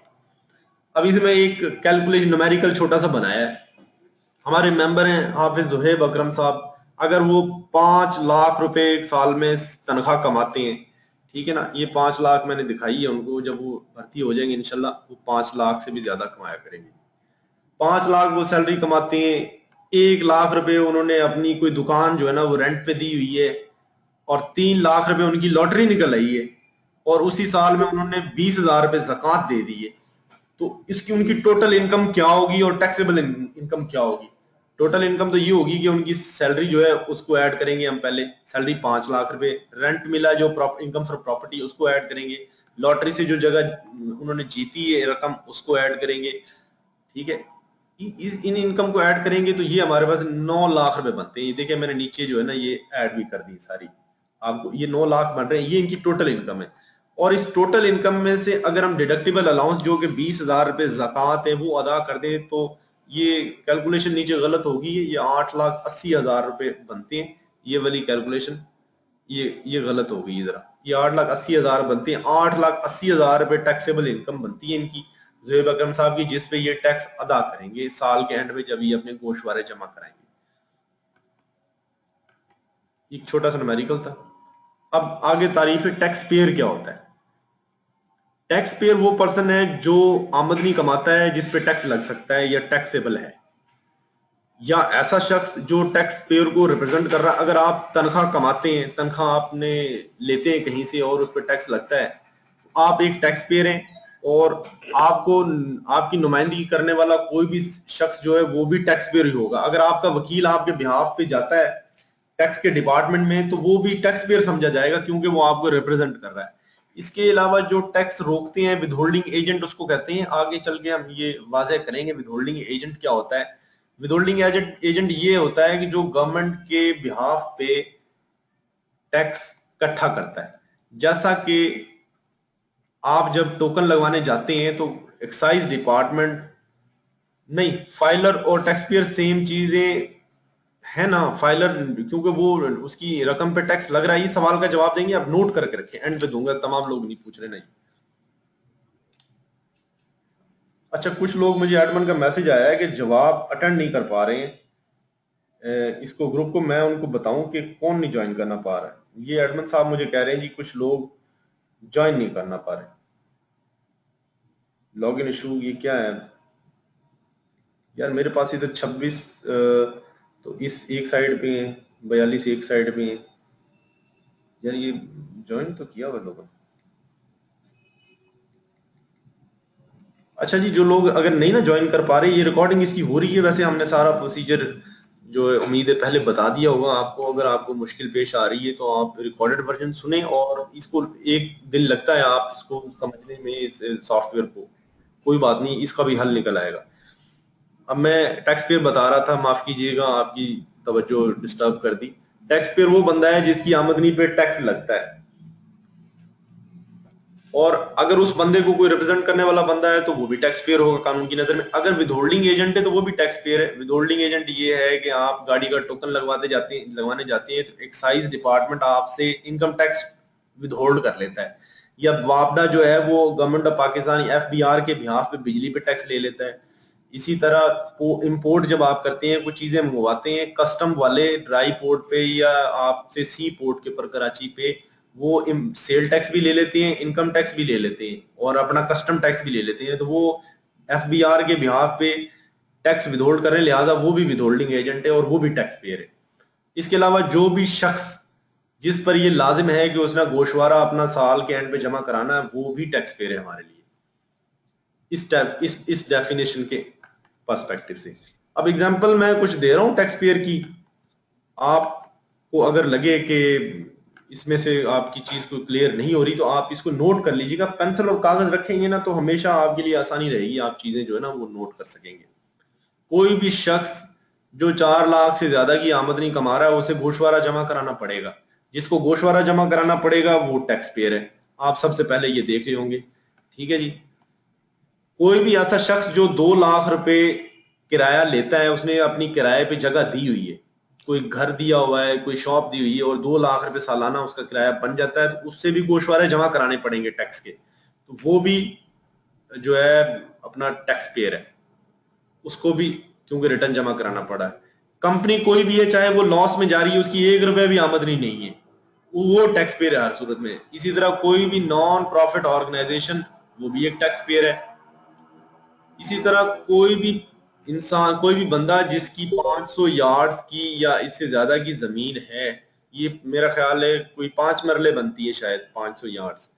अब इसमें एक कैलकुलेशन न्यूमेरिकल छोटा सा बनाया है। हमारे मेंबर हैं हाफिज जुहेब अकरम साहब। अगर वो 5 लाख रुपए एक साल में तनख्वाह कमाते हैं, ठीक है ना, ये 5 लाख मैंने दिखाई है उनको, जब वो भर्ती हो जाएंगे इंशाल्लाह वो 5 लाख से भी ज्यादा कमाया करेंगे। 5 लाख वो सैलरी कमाते हैं। 1 लाख रुपए उन्होंने अपनी कोई दुकान जो है ना वो रेंट पे दी हुई है, और 3 लाख रुपए उनकी लॉटरी निकल आई है, और उसी साल में उन्होंने 20,000 रुपए जक़ात दे दी है। तो इसकी उनकी टोटल इनकम क्या होगी और टैक्सेबल इनकम क्या होगी? टोटल इनकम तो ये होगी कि उनकी सैलरी जो है उसको ऐड करेंगे हम पहले। सैलरी 5 लाख रुपए, रेंट मिला जो इनकम फ्रॉम प्रॉपर्टी उसको ऐड करेंगे, लॉटरी से जो जगह उन्होंने जीती है रकम उसको ऐड करेंगे, ठीक है। इन इनकम को ऐड करेंगे तो ये हमारे पास 9 लाख रुपए बनते हैं। ये देखिए मैंने नीचे जो है ना ये ऐड भी कर दी सारी, आपको ये 9 लाख बन रहे हैं, ये इनकी टोटल इनकम है। और इस टोटल इनकम में से अगर हम डिडक्टिबल अलाउंस जो कि 20,000 रुपए ज़कात है वो अदा कर दें तो ये कैलकुलेशन नीचे गलत होगी, ये 8,80,000 रुपए बनते हैं। ये वाली कैलकुलेशन ये गलत हो गई जरा, ये 8,80,000 बनते हैं। 8,80,000 रुपए टैक्सेबल इनकम बनती है इनकी, ज़ुहैब अकरम साहब की, जिस पे ये टैक्स अदा करेंगे साल के एंड में जब ये अपने गोशवारे जमा कराएंगे। एक छोटा सा न्यूमेरिकल था। अब आगे तारीफ है टैक्स पेयर क्या होता है। टैक्स पेयर वो पर्सन है जो आमदनी कमाता है जिस पे टैक्स लग सकता है या टैक्सेबल है, या ऐसा शख्स जो टैक्स पेयर को रिप्रेजेंट कर रहा है। अगर आप तनख्वाह कमाते हैं, तनख्वाह आपने लेते हैं कहीं से और उस पर टैक्स लगता है, आप एक टैक्स पेयर हैं। और आपको आपकी नुमाइंदगी करने वाला कोई भी शख्स जो है वो भी टैक्स पेयर ही होगा। अगर आपका वकील आपके बिहाफ पे जाता है टैक्स के डिपार्टमेंट में तो वो भी टैक्स पेयर समझा जाएगा, क्योंकि वो आपको रिप्रेजेंट कर रहा है। इसके अलावा जो टैक्स रोकते हैं विदहोल्डिंग एजेंट उसको कहते हैं। आगे चल के हम ये वाज़ेह करेंगे विदहोल्डिंग एजेंट क्या होता है। विदहोल्डिंग एजेंट ये होता है कि जो गवर्नमेंट के बिहाफ पे टैक्स इकट्ठा करता है। जैसा कि आप जब टोकन लगवाने जाते हैं तो एक्साइज डिपार्टमेंट, नहीं, फाइलर और टैक्स पेयर सेम चीजें है ना। फाइलर क्योंकि वो उसकी रकम पे टैक्स लग रहा है। ये सवाल का जवाब देंगे, आप नोट करके रखें, एंड पे दूंगा, तमाम लोग नहीं पूछ रहे नहीं। अच्छा, कुछ लोग, मुझे एडमिन का मैसेज आया है कि जवाब अटेंड नहीं कर पा रहे हैं। इसको ग्रुप को मैं उनको बताऊं कि कौन नहीं ज्वाइन करना पा रहा है। ये एडमिन साहब मुझे कह रहे हैं जी कुछ लोग ज्वाइन नहीं करना पा रहे। लॉगिन इशू ये क्या है यार, मेरे पास इधर 26 तो इस एक साइड पे है, 42 एक साइड पे है यार। ये ज्वाइन तो किया हुआ लोगों ने। अच्छा जी, जो लोग अगर नहीं ना ज्वाइन कर पा रहे, ये रिकॉर्डिंग इसकी हो रही है वैसे, हमने सारा प्रोसीजर जो है उम्मीद है पहले बता दिया होगा आपको। अगर आपको मुश्किल पेश आ रही है तो आप रिकॉर्डेड वर्जन सुने, और इसको एक दिन लगता है आप इसको समझने में, इस सॉफ्टवेयर को, कोई बात नहीं, इसका भी हल निकल आएगा। अब मैं टैक्स पेयर बता रहा था, माफ कीजिएगा आपकी तवज्जो डिस्टर्ब कर दी। टैक्स पेयर वो बंदा है जिसकी आमदनी पे टैक्स लगता है, और अगर उस बंदे को कोई रिप्रेजेंट करने वाला बंदा है तो वो भी टैक्स पेयर होगा कानून की नजर में। अगर विदहोल्डिंग एजेंट है तो वो भी टैक्स पेयर है। विदहोल्डिंग एजेंट ये है कि आप गाड़ी का टोकन लगवाने जाते हैं तो एक्साइज डिपार्टमेंट आपसे इनकम टैक्स विदहोल्ड कर लेता है, या वापडा जो है वो गवर्नमेंट ऑफ पाकिस्तान FBR के बिहाफ पे बिजली पे टैक्स ले लेता है। इसी तरह इंपोर्ट जब आप करते हैं, कुछ चीजें मंगवाते हैं कस्टम वाले ड्राई पोर्ट पे या आपसे सी पोर्ट के ऊपर कराची पे, वो सेल टैक्स भी ले लेते हैं, इनकम टैक्स भी ले लेते हैं, और अपना कस्टम टैक्स भी ले लेते हैं। तो वो FBR के बिहाफ पे टैक्स विदहोल्ड कर रहे हैं, लिहाजा वो भी विदहोल्डिंग एजेंट है और वो भी टैक्स पेयर है। इसके अलावा जो भी शख्स जिस पर ये लाजिम है कि उसने गोशवारा अपना साल के एंड पे जमा कराना है, वो भी टैक्स पेयर है हमारे लिए, इस डेफिनेशन के पर्सपेक्टिव से। अब एग्जांपल मैं कुछ दे रहा हूं टैक्स पेयर की, आपको अगर लगे कि इसमें से आपकी चीज को क्लियर नहीं हो रही तो आप इसको नोट कर लीजिएगा। पेंसिल और कागज रखेंगे ना तो हमेशा आपके लिए आसानी रहेगी, आप चीजें जो है ना वो नोट कर सकेंगे। कोई भी शख्स जो 4 लाख से ज्यादा की आमदनी कमा रहा है उसे गोशवारा जमा कराना पड़ेगा। जिसको गोशवारा जमा कराना पड़ेगा वो टैक्स पेयर है, आप सबसे पहले ये देख रहे होंगे। ठीक है जी। कोई भी ऐसा शख्स जो 2 लाख रुपए किराया लेता है, उसने अपनी किराए पे जगह दी हुई है, कोई घर दिया हुआ है, कोई शॉप दी हुई है, और 2 लाख रुपए सालाना उसका किराया बन जाता है, तो उससे भी गोशवारे जमा कराने पड़ेंगे टैक्स के। तो वो भी जो है अपना टैक्स पेयर है, उसको भी क्योंकि रिटर्न जमा कराना पड़ा है। कंपनी कोई भी है, चाहे वो लॉस में जा रही है, उसकी 1 रुपए भी आमदनी नहीं है, वो टैक्स पेयर है हर सूरत में। इसी तरह कोई भी नॉन प्रॉफिट ऑर्गेनाइजेशन, वो भी एक टैक्स पेयर है। इसी तरह कोई भी इंसान, कोई भी बंदा जिसकी 500 यार्ड्स की या इससे ज्यादा की जमीन है, ये मेरा ख्याल है कोई 5 मरले बनती है शायद 500 यार्ड्स,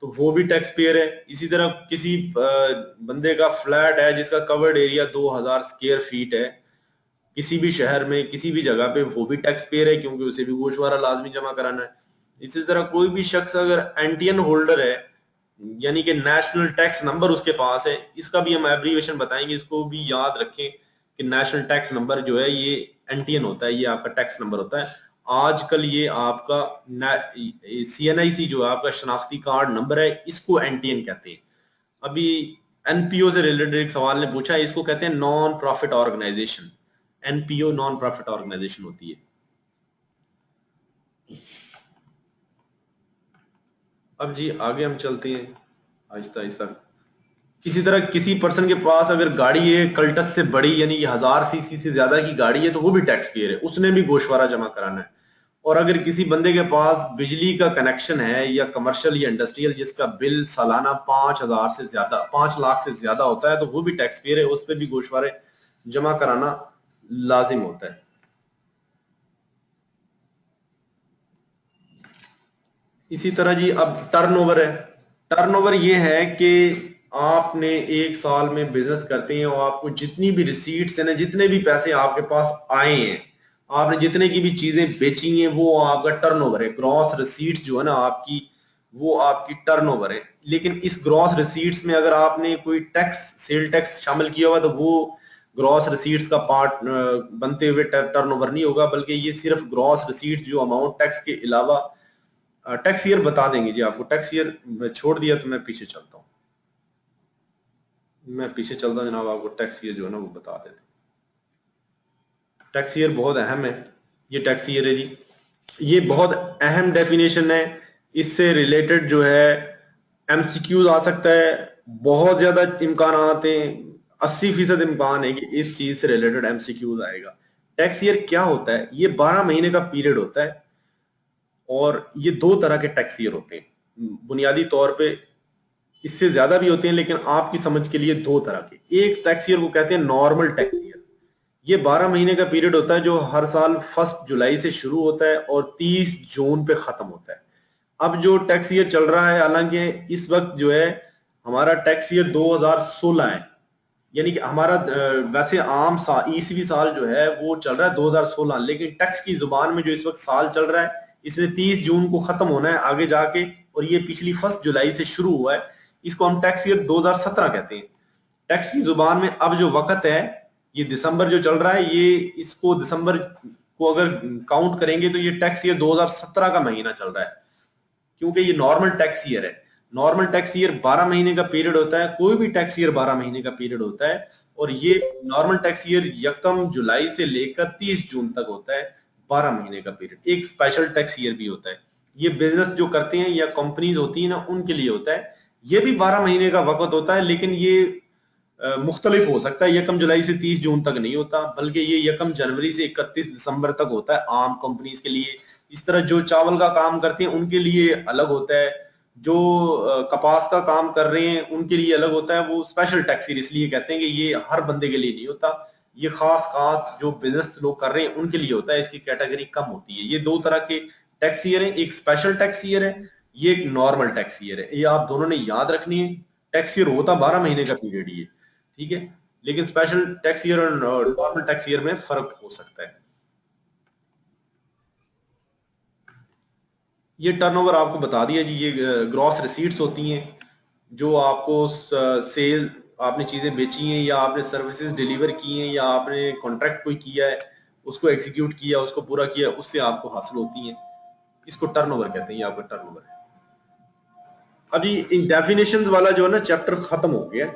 तो वो भी टैक्स पेयर है। इसी तरह किसी बंदे का फ्लैट है जिसका कवर्ड एरिया 2000 स्क्वायर फीट है किसी भी शहर में किसी भी जगह पे, वो भी टैक्स पेयर है क्योंकि उसे भी गोशवारा लाजमी जमा कराना है। इसी तरह कोई भी शख्स अगर एनटीएन होल्डर है, यानी कि नेशनल टैक्स नंबर उसके पास है, इसका भी हम एब्रीविएशन बताएंगे, इसको भी याद रखें कि नेशनल टैक्स नंबर जो है ये एनटीएन होता है, ये आपका टैक्स नंबर होता है। आजकल ये आपका CNIC जो है आपका शनाख्ती कार्ड नंबर है, इसको एनटीएन कहते हैं। अभी एनपीओ से रिलेटेड एक सवाल ने पूछा है, इसको कहते हैं non profit organisation. NPO non profit organisation होती है। अब जी आगे हम चलते हैं आहिस्ता आहिस्ता। इसी तरह किसी पर्सन के पास अगर गाड़ी है कल्टस से बड़ी, यानी कि 1000 सीसी से ज्यादा की गाड़ी है, तो वो भी टैक्स पेयर है, उसने भी गोशवारा जमा कराना है। और अगर किसी बंदे के पास बिजली का कनेक्शन है या कमर्शियल या इंडस्ट्रियल जिसका बिल सालाना 5000 से ज्यादा 5 लाख से ज्यादा होता है, तो वो भी टैक्स पेयर है, उस पर भी गोशवारे जमा कराना लाजिम होता है। इसी तरह जी अब टर्नओवर है। टर्नओवर ये है कि आपने एक साल में बिजनेस करते हैं और आपको जितनी भी रिसीट्स है ना, जितने भी पैसे आपके पास आए हैं, आपने जितने की भी चीजें बेची हैं, वो आपका टर्नओवर है। ग्रॉस रिसीट्स जो है ना आपकी, वो आपकी टर्नओवर है। लेकिन इस ग्रॉस रिसीट्स में अगर आपने कोई टैक्स, सेल टैक्स शामिल किया हुआ, तो वो ग्रॉस रिसीट्स का पार्ट बनते हुए टर्नओवर नहीं होगा, बल्कि ये सिर्फ ग्रॉस रिसीट्स जो अमाउंट टैक्स के अलावा, टैक्स ईयर बता देंगे जी आपको। टैक्स ईयर छोड़ दिया तो मैं पीछे चलता हूँ, मैं पीछे चलता हूँ जनाब, आपको टैक्स ईयर जो है ना वो बता देते। टैक्स ईयर बहुत अहम है। ये टैक्स ईयर है जी, ये बहुत अहम डेफिनेशन है। इससे रिलेटेड जो है एमसीक्यूज आ सकता है, बहुत ज्यादा इम्कान आते हैं, 80% इम्कान है कि इस चीज से रिलेटेड एमसीक्यूज आएगा। टैक्स ईयर क्या होता है? ये 12 महीने का पीरियड होता है, और ये 2 तरह के टैक्स ईयर होते हैं बुनियादी तौर पे। इससे ज्यादा भी होते हैं, लेकिन आपकी समझ के लिए दो तरह के। एक टैक्स ईयर को कहते हैं नॉर्मल टैक्स ईयर। ये 12 महीने का पीरियड होता है जो हर साल 1 जुलाई से शुरू होता है और 30 जून पे खत्म होता है। अब जो टैक्स ईयर चल रहा है, हालांकि इस वक्त जो है हमारा टैक्स ईयर 2016 है, यानी कि हमारा वैसे आम ईसवी साल जो है वो चल रहा है 2016, लेकिन टैक्स की जुबान में जो इस वक्त साल चल रहा है इसने 30 जून को खत्म होना है आगे जाके, और ये पिछली 1 जुलाई से शुरू हुआ है। इसको हम टैक्स ईयर 2017 कहते हैं। टैक्स की जुबान में अब जो वक्त है, ये दिसंबर जो चल रहा है, ये इसको दिसंबर को अगर काउंट करेंगे तो ये टैक्स ईयर 2017 का महीना चल रहा है, क्योंकि ये नॉर्मल टैक्स ईयर है। नॉर्मल टैक्स ईयर 12 महीने का पीरियड होता है, कोई भी टैक्स ईयर 12 महीने का पीरियड होता है, और ये नॉर्मल टैक्स ईयर 1 जुलाई से लेकर 30 जून तक होता है, 12 महीने का पीरियड। एक स्पेशल टैक्स ईयर भी होता है, ये बिजनेस जो करते हैं या कंपनीज होती है ना उनके लिए होता है। ये भी 12 महीने का वक्त होता है, लेकिन ये मुख्तलिफ हो सकता है, 1 जुलाई से 30 जून तक नहीं होता, बल्कि ये 1 जनवरी से 31 दिसंबर तक होता है आम कंपनीज के लिए। इस तरह जो चावल का काम करते हैं उनके लिए अलग होता है, जो कपास का काम कर रहे हैं उनके लिए अलग होता है। वो स्पेशल टैक्स ईयर इसलिए कहते हैं कि ये हर बंदे के लिए नहीं होता, ये खास खास जो बिजनेस लोग कर रहे हैं उनके लिए होता है, इसकी कैटेगरी कम होती है। ये दो तरह के टैक्स ईयर है, एक स्पेशल टैक्स ईयर है, ये एक नॉर्मल टैक्स ईयर है। ये आप दोनों ने याद रखनी है। टैक्स ईयर होता 12 महीने का पीरियड ही है, ठीक है, लेकिन स्पेशल टैक्स ईयर और नॉर्मल टैक्स ईयर में फर्क हो सकता है। ये टर्नओवर आपको बता दिया जी। ये ग्रॉस रिसीट्स होती हैं, जो आपको सेल, आपने चीजें बेची हैं या आपने सर्विसेज डिलीवर की हैं या आपने कॉन्ट्रैक्ट कोई किया है, उसको एग्जीक्यूट किया, उसको पूरा किया, उससे आपको हासिल होती हैं। इसको टर्नओवर कहते हैं, ये आपका टर्नओवर है। अभी इन डेफिनेशंस वाला जो है ना चैप्टर खत्म हो गया।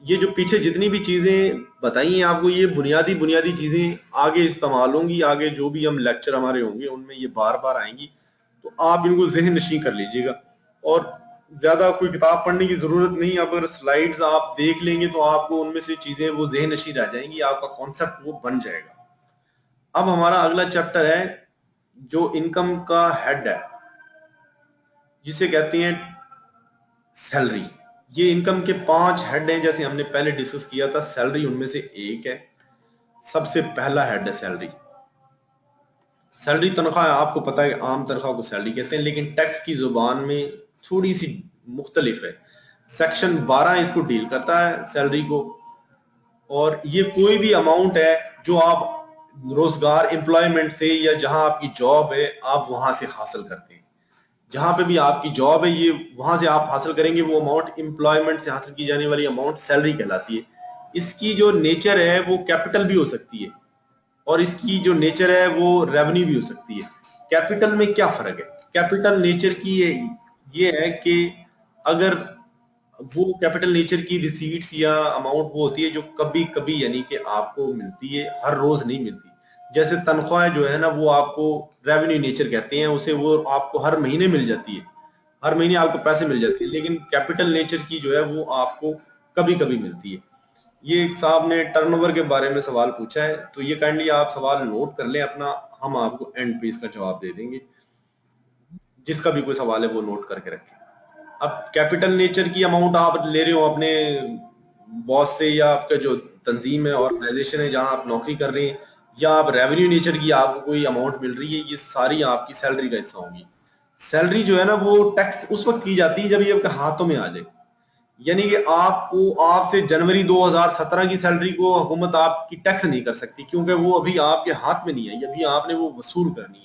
ये जो पीछे जितनी भी चीजें बताई हैं आपको, ये बुनियादी बुनियादी चीजें आगे इस्तेमाल होंगी, आगे जो भी हम लेक्चर हमारे होंगे उनमें ये बार बार आएंगी, तो आप इनको जहन नशीं कर लीजिएगा। और ज्यादा कोई किताब पढ़ने की जरूरत नहीं, अगर स्लाइड्स आप देख लेंगे तो आपको उनमें से चीजें वो जहन नशीं रह जाएंगी, आपका कॉन्सेप्ट वो बन जाएगा। अब हमारा अगला चैप्टर है जो इनकम का हेड है, जिसे कहते हैं सैलरी। ये इनकम के 5 हेड हैं, जैसे हमने पहले डिस्कस किया था, सैलरी उनमें से एक है। सबसे पहला हेड है सैलरी। सैलरी तनख्वाह, आपको पता है आम तनख्वाह को सैलरी कहते हैं, लेकिन टैक्स की जुबान में थोड़ी सी मुख्तलिफ है। सेक्शन 12 इसको डील करता है सैलरी को, और ये कोई भी अमाउंट है जो आप रोजगार, एम्प्लॉयमेंट से या जहां आपकी जॉब है आप वहां से हासिल करते हैं। जहां पे भी आपकी जॉब है ये वहां से आप हासिल करेंगे, वो अमाउंट एम्प्लॉयमेंट से हासिल की जाने वाली अमाउंट सैलरी कहलाती है। इसकी जो नेचर है वो कैपिटल भी हो सकती है, और इसकी जो नेचर है वो रेवेन्यू भी हो सकती है। कैपिटल में क्या फर्क है? कैपिटल नेचर की ये है कि अगर वो कैपिटल नेचर की रिसीट्स या अमाउंट वो होती है जो कभी कभी यानी कि आपको मिलती है, हर रोज नहीं मिलती। जैसे तनख्वाह जो है ना वो आपको रेवेन्यू नेचर कहते हैं उसे, वो आपको हर महीने मिल जाती है, हर महीने आपको पैसे मिल जाते हैं। लेकिन कैपिटल नेचर की जो है वो आपको कभी कभी मिलती है। ये एक साहब ने टर्नओवर के बारे में सवाल पूछा है, तो ये काइंडली आप सवाल नोट कर लें अपना, हम आपको एंड पे इसका जवाब दे देंगे। जिसका भी कोई सवाल है वो नोट करके रखें। अब कैपिटल नेचर की अमाउंट आप ले रहे हो अपने बॉस से, या आपका जो तंजीम है, ऑर्गेनाइजेशन है जहां आप नौकरी कर रहे हैं, या आप रेवेन्यू नेचर की आपको कोई अमाउंट मिल रही है, ये सारी आपकी सैलरी का हिस्सा होगी। सैलरी जो है ना वो टैक्स उस वक्त की जाती है जब ये आपके हाथों में आ जाए, यानी कि आपको, आपसे जनवरी 2017 की सैलरी को हुकूमत आपकी टैक्स नहीं कर सकती, क्योंकि वो अभी आपके हाथ में नहीं है, अभी आपने वो वसूल करनी है।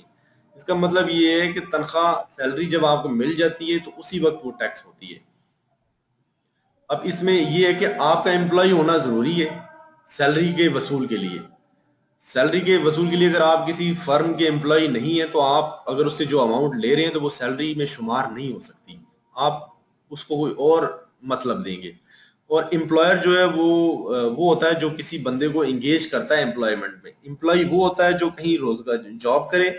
इसका मतलब ये है कि तनख्वाह, सैलरी जब आपको मिल जाती है तो उसी वक्त वो टैक्स होती है। अब इसमें ये है कि आपका एम्प्लॉय होना जरूरी है सैलरी के वसूल के लिए। सैलरी के वसूल के लिए अगर आप किसी फर्म के एम्प्लॉय नहीं है तो आप अगर उससे जो अमाउंट ले रहे हैं तो वो सैलरी में शुमार नहीं हो सकती, आप उसको कोई और मतलब देंगे। और एम्प्लॉयर जो है वो होता है जो किसी बंदे को एंगेज करता है एम्प्लॉयमेंट में। एम्प्लॉय वो होता है जो कहीं रोजगार जॉब करे,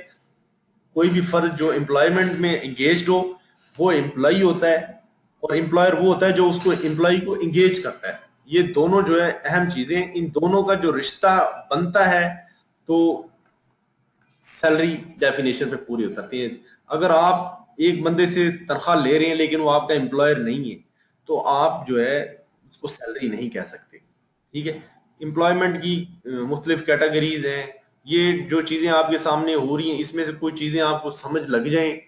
कोई भी फर्द जो एम्प्लॉयमेंट में एंगेज हो वो एम्प्लॉय होता है, और एम्प्लॉयर वो होता है जो उसको एम्प्लॉय को एंगेज करता है। ये दोनों जो है अहम चीजें, इन दोनों का जो रिश्ता बनता है तो सैलरी डेफिनेशन पे पूरी उतरती है। अगर आप एक बंदे से तनख्वाह ले रहे हैं लेकिन वो आपका एम्प्लॉयर नहीं है, तो आप जो है उसको सैलरी नहीं कह सकते। ठीक है, एम्प्लॉयमेंट की मुख्तलिफ कैटेगरीज हैं। ये जो चीजें आपके सामने हो रही हैं, इसमें से कोई चीजें आपको समझ लग जाएं,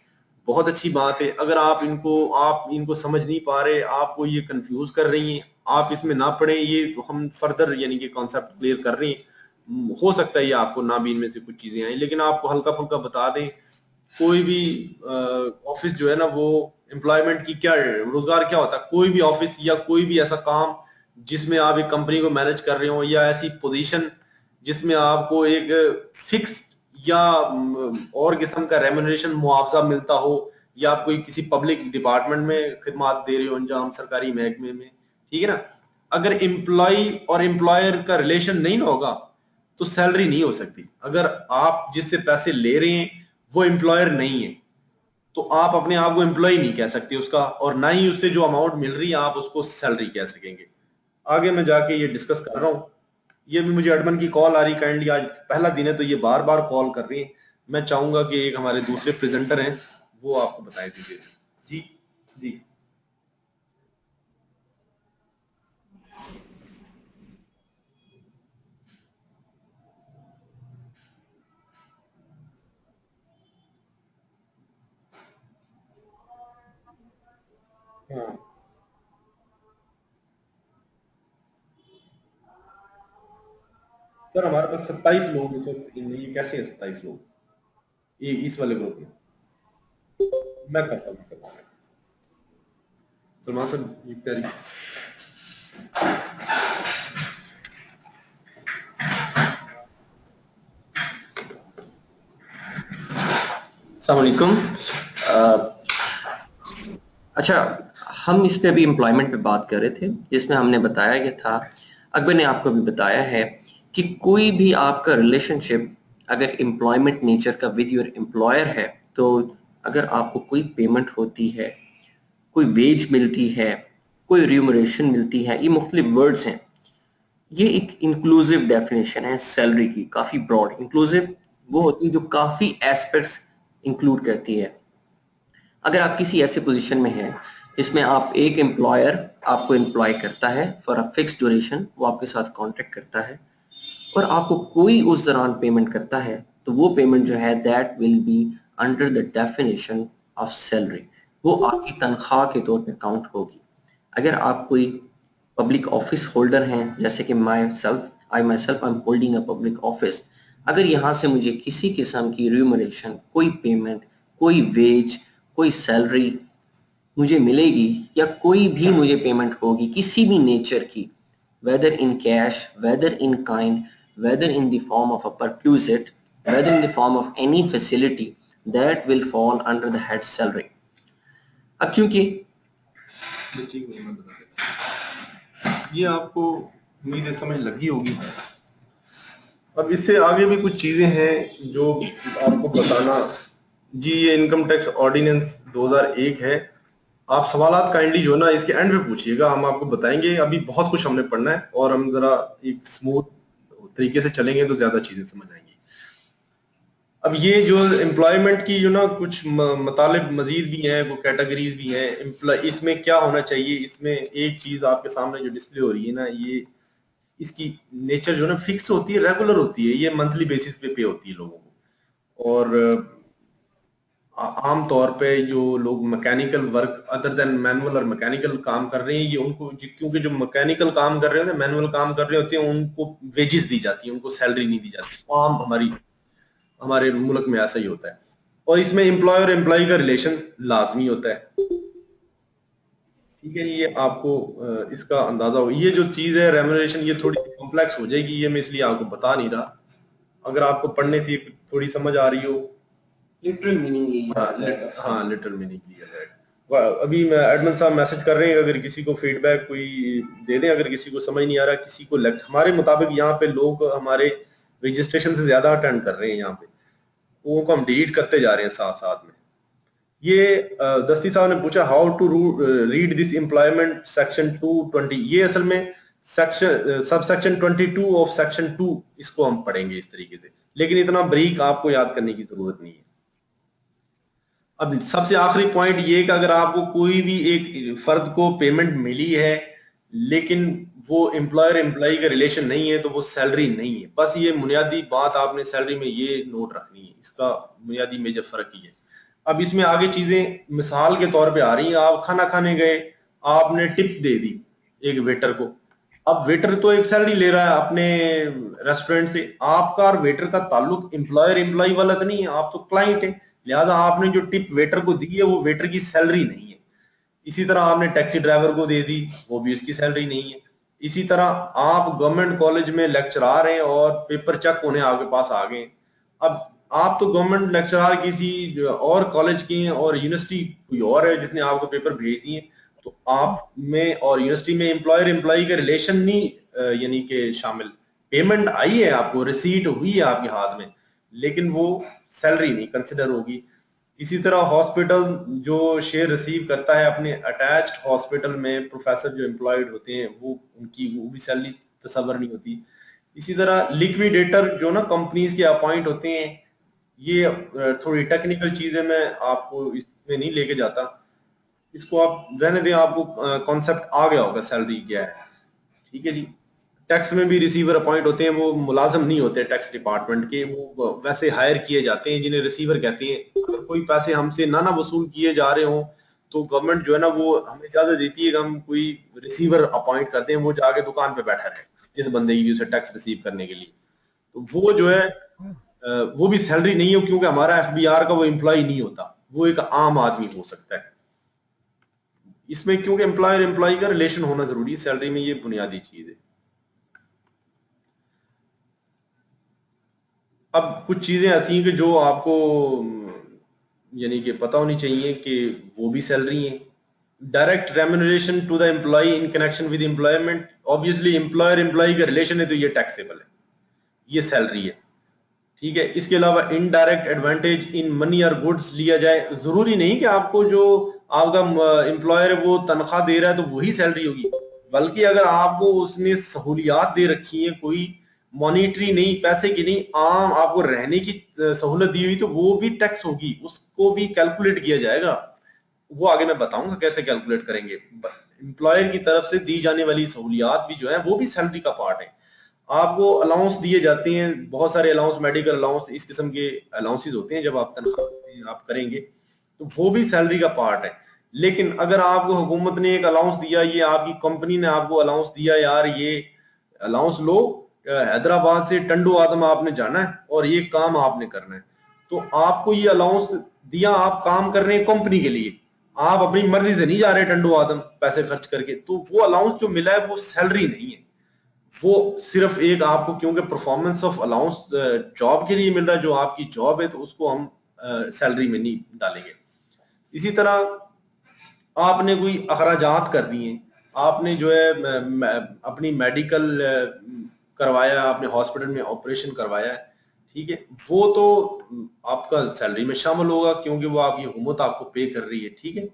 बहुत अच्छी बात है। अगर आप इनको समझ नहीं पा रहे, आपको ये कंफ्यूज कर रही हैं, आप इसमें ना पढ़ें, ये हम फर्दर यानी कि कॉन्सेप्ट क्लियर कर रहे हैं। हो सकता है ये आपको ना भी इनमें से कुछ चीजें आए, लेकिन आपको हल्का फुल्का बता दें। कोई भी ऑफिस जो है ना, वो एम्प्लॉयमेंट की क्या, रोजगार क्या होता है, कोई भी ऑफिस या कोई भी ऐसा काम जिसमें आप एक कंपनी को मैनेज कर रहे हो, या ऐसी पोजीशन जिसमें आपको एक फिक्स या और किस्म का रेम्यूनरेशन मुआवजा मिलता हो, या आप कोई किसी पब्लिक डिपार्टमेंट में खिदमात दे रहे हो अंजाम, सरकारी महकमे में। ठीक है ना, अगर एम्प्लॉय और एम्प्लॉयर का रिलेशन नहीं ना होगा तो सैलरी नहीं हो सकती। अगर आप जिससे पैसे ले रहे हैं वो एम्प्लॉयर नहीं है, तो आप अपने आप को एम्प्लॉय नहीं कह सकते उसका, और ना ही उससे जो अमाउंट मिल रही है आप उसको सैलरी कह सकेंगे। आगे मैं जाके ये डिस्कस कर रहा हूँ। ये भी मुझे एडमिन की कॉल आ रही, काइंडली आज पहला दिन है तो ये बार बार कॉल कर रही है। मैं चाहूंगा कि एक हमारे दूसरे प्रेजेंटर हैं वो आपको बताए दीजिए। जी जी। हाँ सर, हमारे पास 27 लोग इस वक्त ये कैसे हैं 27 लोग ये इस वाले ग्रुप में? मैं करता हूँ सलमान सर, ये तैयारी। अस्सलाम वालेकुम। अच्छा, हम इस पे अभी एम्प्लॉयमेंट पे बात कर रहे थे, जिसमें हमने बताया गया था, अकबर ने आपको भी बताया है कि कोई भी आपका रिलेशनशिप अगर एम्प्लॉयमेंट नेचर का विद योर एम्प्लॉयर है, तो अगर आपको कोई पेमेंट होती है, कोई वेज मिलती है, कोई रिम्यूनरेशन मिलती है, ये मुख्तलिफ वर्ड्स हैं। ये एक इंक्लूसिव डेफिनेशन है सैलरी की, काफी ब्रॉड। इंक्लूसिव वो होती है जो काफी एस्पेक्ट्स इंक्लूड करती है। अगर आप किसी ऐसे पोजीशन में हैं जिसमें आप एक एम्प्लॉयर आपको एम्प्लॉय करता है फॉर अ फिक्स ड्यूरेशन, वो आपके साथ कॉन्ट्रैक्ट करता है और आपको कोई उस दौरान पेमेंट करता है, तो वो पेमेंट जो है that will be under the definition of salary. वो आपकी तनख्वाह के तौर पे काउंट होगी। अगर आप कोई पब्लिक ऑफिस होल्डर हैं, जैसे कि I myself I am holding a public office, अगर यहाँ से मुझे किसी किस्म की रिम्यूनरेशन, कोई पेमेंट, कोई वेज, कोई सैलरी मुझे मिलेगी, या कोई भी मुझे पेमेंट होगी किसी भी नेचर की, whether in cash, whether in kind, whether in the form of a perquisite, whether in the form of any facility, that will fall under the head salary. अब चूंकि ये आपको उम्मीद है समझ लगी होगी। अब इससे आगे भी कुछ चीजें हैं जो आपको बताना। जी, ये इनकम टैक्स ऑर्डिनेंस 2001 है। आप सवालात काइंडली जो ना इसके एंड में पूछिएगा, हम आपको बताएंगे। अभी बहुत कुछ हमने पढ़ना है और हम जरा एक स्मूथ तरीके से चलेंगे तो ज्यादा चीजें समझ आएंगी। अब ये जो एम्प्लॉयमेंट की जो ना कुछ मतलब मजीद भी हैं, वो कैटेगरीज भी हैं। इसमें क्या होना चाहिए, इसमें एक चीज आपके सामने जो डिस्प्ले हो रही है ना, ये इसकी नेचर जो ना फिक्स होती है, रेगुलर होती है। ये मंथली बेसिस पे होती है लोगों को। और आम तौर पे जो लोग mechanical work other than manual और मैकेनिकल काम कर रहे हैं, ये उनको क्योंकि जो मैकेनिकल काम कर रहे होते हैं, मैनुअल काम कर रहे होते हैं, उनको वेजेस दी जाती है, उनको सैलरी नहीं दी जाती। आम हमारे मुल्क में ऐसा ही होता है। और इसमें एम्प्लॉय और एम्प्लॉय का रिलेशन लाजमी होता है। ठीक है, ये आपको इसका अंदाजा हो। ये जो चीज है रेम्यूनरेशन, ये थोड़ी कॉम्प्लेक्स हो जाएगी, ये मैं इसलिए आपको बता नहीं रहा। अगर आपको पढ़ने से थोड़ी समझ आ रही हो, लिटरल मीनिंग लिया जाएगा। हाँ लिटरल मीनिंग लिया जाएगा। अभी मैं एडमिन साहब मैसेज कर रहे हैं, अगर किसी को फीडबैक कोई दे दें, अगर किसी को समझ नहीं आ रहा, किसी को हमारे मुताबिक यहाँ पे लोग हमारे रजिस्ट्रेशन से ज्यादा अटेंड कर रहे हैं यहाँ पे, वो को हम डिलीट करते जा रहे हैं साथ साथ में। ये दस्ती साहब ने पूछा how to read this employment section 220। ये असल में section sub section 22 of section 2, इसको हम पढ़ेंगे इस तरीके से, लेकिन इतना ब्रीक आपको याद करने की जरूरत नहीं है। अब सबसे आखिरी पॉइंट ये कि अगर आपको कोई भी एक फर्द को पेमेंट मिली है लेकिन वो एम्प्लॉयर एम्प्लॉई का रिलेशन नहीं है तो वो सैलरी नहीं है। बस ये बुनियादी बात आपने सैलरी में ये नोट रखनी है, इसका बुनियादी मेजर फर्क ही है। अब इसमें आगे चीजें मिसाल के तौर पे आ रही हैं, आप खाना खाने गए, आपने टिप दे दी एक वेटर को। अब वेटर तो एक सैलरी ले रहा है अपने रेस्टोरेंट से, आपका और वेटर का ताल्लुक एम्प्लॉयर एम्प्लॉई वाला तो नहीं है, आप तो क्लाइंट है, लिहाजा आपने जो टिप वेटर को दी है वो वेटर की सैलरी नहीं है। इसी तरह आपने टैक्सी ड्राइवर को दे दी, वो भी उसकी सैलरी नहीं है। इसी तरह आप गवर्नमेंट कॉलेज में लेक्चरार हैं और पेपर चेक होने आपके पास आ गए। अब आप तो गवर्नमेंट लेक्चरार किसी और कॉलेज के हैं और यूनिवर्सिटी कोई और है जिसने आपको पेपर भेज दिए, तो आप में और यूनिवर्सिटी में एम्प्लॉयर एम्प्लॉई के रिलेशन नहीं यानी कि शामिल। पेमेंट आई है आपको, रिसीट हुई है आपके हाथ में, लेकिन वो सैलरी नहीं कंसिडर होगी। इसी तरह हॉस्पिटल जो शेयर रिसीव करता है अपने अटैच्ड हॉस्पिटल में, प्रोफेसर जो एम्प्लॉयड होते हैं वो भी सैलरी तस्वर नहीं होती। इसी तरह लिक्विडेटर जो ना कंपनीज के अपॉइंट होते हैं, ये थोड़ी टेक्निकल चीजें मैं आपको इसमें नहीं लेके जाता, इसको आप रहने दें, आपको कॉन्सेप्ट आ गया होगा सैलरी क्या है। ठीक है जी। टैक्स में भी रिसीवर अपॉइंट होते हैं, वो मुलाजम नहीं होते टैक्स डिपार्टमेंट के, वो वैसे हायर किए जाते हैं जिन्हें रिसीवर कहते हैं। अगर कोई पैसे हमसे ना वसूल किए जा रहे हो तो गवर्नमेंट जो है ना वो हमें इजाजत देती है कि हम कोई रिसीवर अपॉइंट करते हैं, वो जाके दुकान पे बैठा रहे इस बंदे की उसे टैक्स रिसीव करने के लिए। तो वो जो है वो भी सैलरी नहीं हो, क्योंकि हमारा एफबीआर का वो एम्प्लॉय नहीं होता, वो एक आम आदमी हो सकता है। इसमें क्योंकि एम्प्लॉयर एम्प्लॉय का रिलेशन होना जरूरी है सैलरी में, ये बुनियादी चीज है। अब कुछ चीजें ऐसी हैं कि जो आपको यानी कि पता होनी चाहिए कि वो भी सैलरी है। Direct remuneration to the employee in connection with employment, obviously employer employee का रिलेशन है तो ये टैक्सेबल है, ये सैलरी है। ठीक है। इसके अलावा इनडायरेक्ट एडवांटेज इन मनी और गुड्स लिया जाए, जरूरी नहीं कि आपको जो आपका एम्प्लॉयर है वो तनख्वाह दे रहा है तो वही सैलरी होगी, बल्कि अगर आपको उसने सहूलियात दे रखी है, कोई मॉनिटरी नहीं, पैसे की नहीं, आम आपको रहने की सहूलत दी हुई, तो वो भी टैक्स होगी, उसको भी कैलकुलेट किया जाएगा। वो आगे मैं बताऊंगा कैसे कैलकुलेट करेंगे। एम्प्लॉयर की तरफ से दी जाने वाली सहूलियात भी जो है वो भी सैलरी का पार्ट है। आपको अलाउंस दिए जाते हैं, बहुत सारे अलाउंस, मेडिकल अलाउंस, इस किस्म के अलाउंसेस होते हैं जब आप तनख्वाह आप करेंगे, तो वो भी सैलरी का पार्ट है। लेकिन अगर आपको हुकूमत ने एक अलाउंस दिया, ये आपकी कंपनी ने आपको अलाउंस दिया, यार ये अलाउंस लो, हैदराबाद से टंडू आदम आपने जाना है और ये काम आपने करना है, तो आपको ये अलाउंस दिया, आप काम कर रहे हैं कंपनी के लिए, आप अपनी मर्जी से नहीं जा रहे टंडू आदम पैसे खर्च करके, तो वो अलाउंस जो मिला है वो सैलरी नहीं है, वो सिर्फ एक आपको क्योंकि परफॉर्मेंस ऑफ अलाउंस जॉब के लिए मिल रहा है, जो आपकी जॉब है, तो उसको हम सैलरी में नहीं डालेंगे। इसी तरह आपने कोई अखराजात कर दिए, आपने जो है अपनी मेडिकल करवाया, आपने हॉस्पिटल में ऑपरेशन करवाया है, ठीक है, वो तो आपका सैलरी में शामिल होगा क्योंकि वो आपकी हुकूमत आपको पे कर रही है। ठीक है।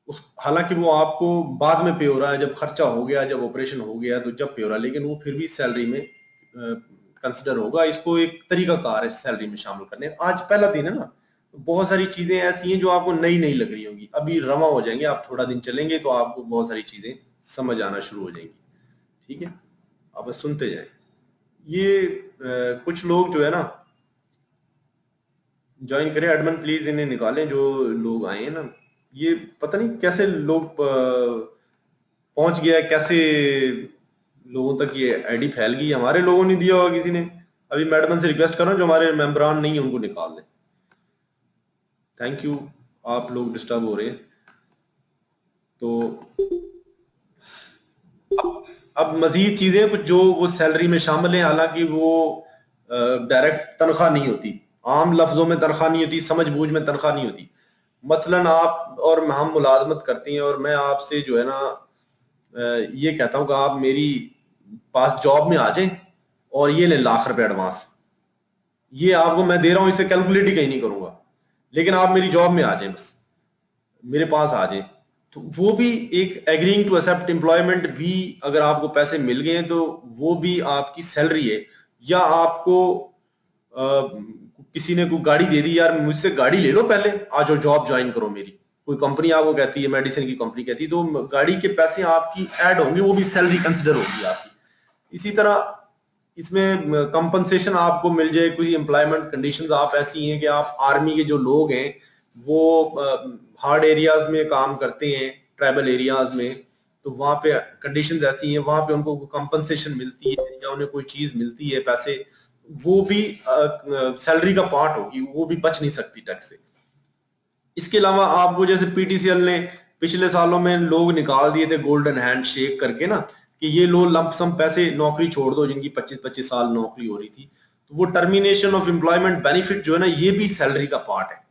उस हालांकि वो आपको बाद में पे हो रहा है, जब खर्चा हो गया, जब ऑपरेशन हो गया तो जब पे हो रहा है, लेकिन वो फिर भी सैलरी में कंसिडर होगा। इसको एक तरीका कार है सैलरी में शामिल करने। आज पहला दिन है ना, तो बहुत सारी चीजें ऐसी हैं जो आपको नई नई लग रही होंगी, अभी रवा हो जाएंगे, आप थोड़ा दिन चलेंगे तो आपको बहुत सारी चीजें समझ आना शुरू हो जाएंगी। ठीक है। आप सुनते जाए। ये कुछ लोग जो है ना ज्वाइन करें, एडमिन प्लीज इन्हें निकालें जो लोग आए हैं ना, ये पता नहीं कैसे लोग पहुंच गया, कैसे लोगों तक ये आईडी फैल गई, हमारे लोगों ने दिया होगा किसी ने। अभी मैडम से रिक्वेस्ट कर रहा हूं जो हमारे मेंबरान नहीं है उनको निकाल दें। Thank you. आप लोग डिस्टर्ब हो रहे हैं तो अब मजीद चीजें कुछ जो वो सैलरी में शामिल है, हालांकि वो डायरेक्ट तनख्वाह नहीं होती, आम लफ्जों में तनख्वाह नहीं होती, समझ बूझ में तनख्वाह नहीं होती। मसलन आप और हम मुलाजमत करती हैं और मैं आपसे जो है ना ये कहता हूं कि आप मेरी पास जॉब में आ जाएं और ये ले ₹1,00,000 एडवांस, ये आपको मैं दे रहा हूं, इसे कैलकुलेट ही कहीं नहीं करूंगा, लेकिन आप मेरी जॉब में आ जाएं, बस मेरे पास आ जाएं, तो वो भी एक एग्रीइंग टू एक्सेप्ट एम्प्लॉयमेंट भी, अगर आपको पैसे मिल गए हैं तो वो भी आपकी सैलरी है। या आपको किसी ने कोई गाड़ी दे दी, यार मुझसे गाड़ी ले लो पहले, आ जाओ जॉब ज्वाइन करो मेरी, कोई कंपनी आपको कहती है, मेडिसिन की कंपनी कहती है, तो गाड़ी के पैसे आपकी ऐड होंगे, वो भी सैलरी कंसिडर होगी आपकी। इसी तरह इसमें कंपनसेशन आपको मिल जाए, कोई एम्प्लॉयमेंट कंडीशंस आप ऐसी हैं कि आप आर्मी के जो लोग हैं वो हार्ड एरियाज में काम करते हैं, ट्राइबल एरियाज में, तो वहां पे कंडीशंस ऐसी हैं, वहां पे उनको कंपनसेशन मिलती है या उन्हें कोई चीज मिलती है, पैसे, वो भी सैलरी का पार्ट होगी, वो भी बच नहीं सकती टैक्स से। इसके अलावा आपको जैसे पीटीसीएल ने पिछले सालों में लोग निकाल दिए थे गोल्डन हैंड शेक करके ना, कि ये लोग लंप सम पैसे नौकरी छोड़ दो, जिनकी 25-25 साल नौकरी हो रही थी, तो वो टर्मिनेशन ऑफ एम्प्लॉयमेंट बेनिफिट जो है ना, ये भी सैलरी का पार्ट है।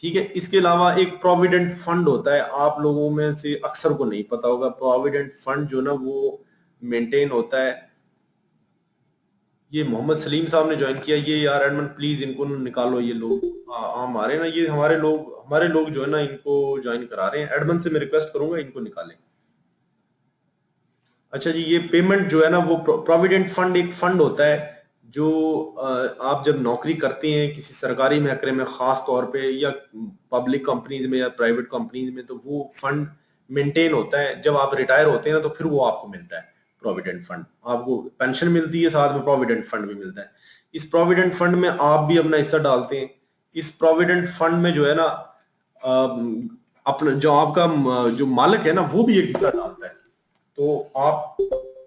ठीक है। इसके अलावा एक प्रोविडेंट फंड होता है, आप लोगों में से अक्सर को नहीं पता होगा, प्रोविडेंट फंड जो ना वो मेंटेन होता है, ये मोहम्मद सलीम साहब ने ज्वाइन किया, ये यार एडमंड प्लीज इनको निकालो, ये लोग हमारे ना, ये हमारे लोग जो है ना इनको ज्वाइन करा रहे हैं, एडमंड से मैं रिक्वेस्ट करूंगा इनको निकालें। अच्छा जी, ये पेमेंट जो है ना, वो प्रोविडेंट फंड एक फंड होता है जो आप जब नौकरी करते हैं किसी सरकारी महकमे में खास तौर पे, या पब्लिक कंपनीज में या प्राइवेट कंपनीज में, तो वो फंड मेंटेन होता है, जब आप रिटायर होते हैं ना तो फिर वो आपको मिलता है। प्रोविडेंट फंड, आपको पेंशन मिलती है, साथ में प्रोविडेंट फंड भी मिलता है। इस प्रोविडेंट फंड में आप भी अपना हिस्सा डालते हैं। इस प्रोविडेंट फंड में जो है ना अपना जो आपका जो मालिक है ना, वो भी एक हिस्सा डालता है। तो आप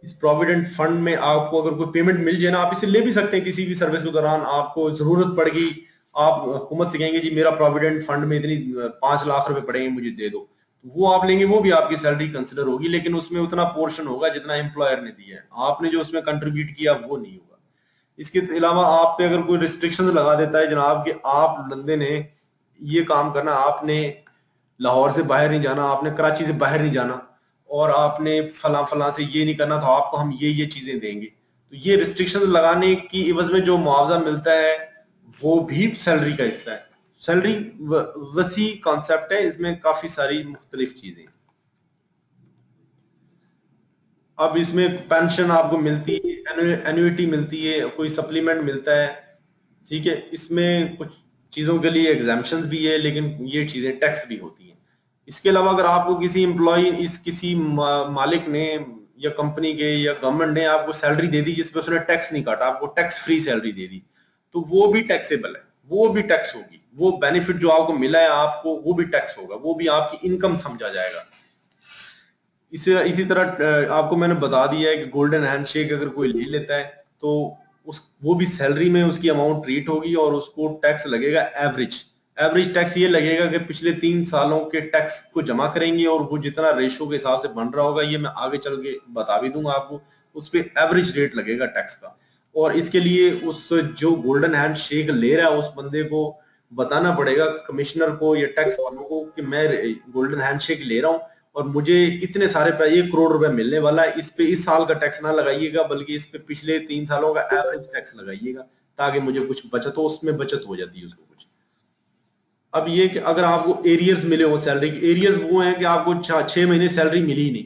इस प्रोविडेंट फंड में आपको अगर कोई पेमेंट मिल जाए ना, आप इसे ले भी सकते हैं किसी भी सर्विस के दौरान, आपको जरूरत पड़ गई, आप हुकूमत से कहेंगे जी मेरा प्रोविडेंट फंड में इतनी 5 लाख रुपए पड़ेंगे, मुझे दे दो, तो वो आप लेंगे, वो भी आपकी सैलरी कंसिडर होगी, लेकिन उसमें उतना पोर्शन होगा जितना एम्प्लॉयर ने दिया है, आपने जो उसमें कंट्रीब्यूट किया वो नहीं होगा। इसके अलावा आप पे अगर कोई रिस्ट्रिक्शंस लगा देता है जनाब कि आप बंदे ने ये काम करना, आपने लाहौर से बाहर नहीं जाना, आपने कराची से बाहर नहीं जाना, और आपने फला फला से ये नहीं करना, तो आपको हम ये चीजें देंगे, तो ये रिस्ट्रिक्शंस लगाने की इवज में जो मुआवजा मिलता है वो भी सैलरी का हिस्सा है। सैलरी वसी कॉन्सेप्ट है, इसमें काफी सारी मुख्तलिफ चीजें। अब इसमें पेंशन आपको मिलती है, एन्युइटी मिलती है, कोई सप्लीमेंट मिलता है। ठीक है। इसमें कुछ चीजों के लिए एग्जाम्पशंस भी है, लेकिन ये चीजें टैक्स भी होती हैं। इसके अलावा अगर आपको किसी एम्प्लॉय किसी मालिक ने या कंपनी के या गवर्नमेंट ने आपको सैलरी दे दी जिसपे उसने टैक्स नहीं काटा, आपको टैक्स फ्री सैलरी दे दी, तो वो भी टैक्सेबल है, वो भी टैक्स होगी, वो बेनिफिट जो आपको मिला है आपको, वो भी टैक्स होगा, वो भी आपकी इनकम समझा जाएगा। इसी तरह आपको मैंने बता दिया है कि गोल्डन हैंडशेक अगर कोई ले लेता है तो वो भी सैलरी में उसकी अमाउंट ट्रीट होगी, और उसको टैक्स लगेगा एवरेज टैक्स ये लगेगा कि पिछले 3 सालों के टैक्स को जमा करेंगे, और वो जितना रेशो के हिसाब से बन रहा होगा, ये मैं आगे चल के बता भी दूंगा आपको, उस पर एवरेज रेट लगेगा टैक्स का। और इसके लिए उस जो गोल्डन हैंड शेक ले रहा है उस बंदे को बताना पड़ेगा, कमिश्नर को या टैक्स वालों को, कि मैं गोल्डन हैंड शेक ले रहा हूँ और मुझे इतने सारे 1 करोड़ रुपए मिलने वाला है, इस पे इस साल का टैक्स ना लगाइएगा, बल्कि इस पे पिछले 3 सालों का एवरेज टैक्स लगाइएगा, ताकि मुझे कुछ बचत हो, उसमें बचत हो जाती है उसको कुछ। अब ये कि अगर आपको एरियर्स मिले हो सैलरी के, एरियर्स वो हैं कि आपको 6 महीने सैलरी मिली ही नहीं,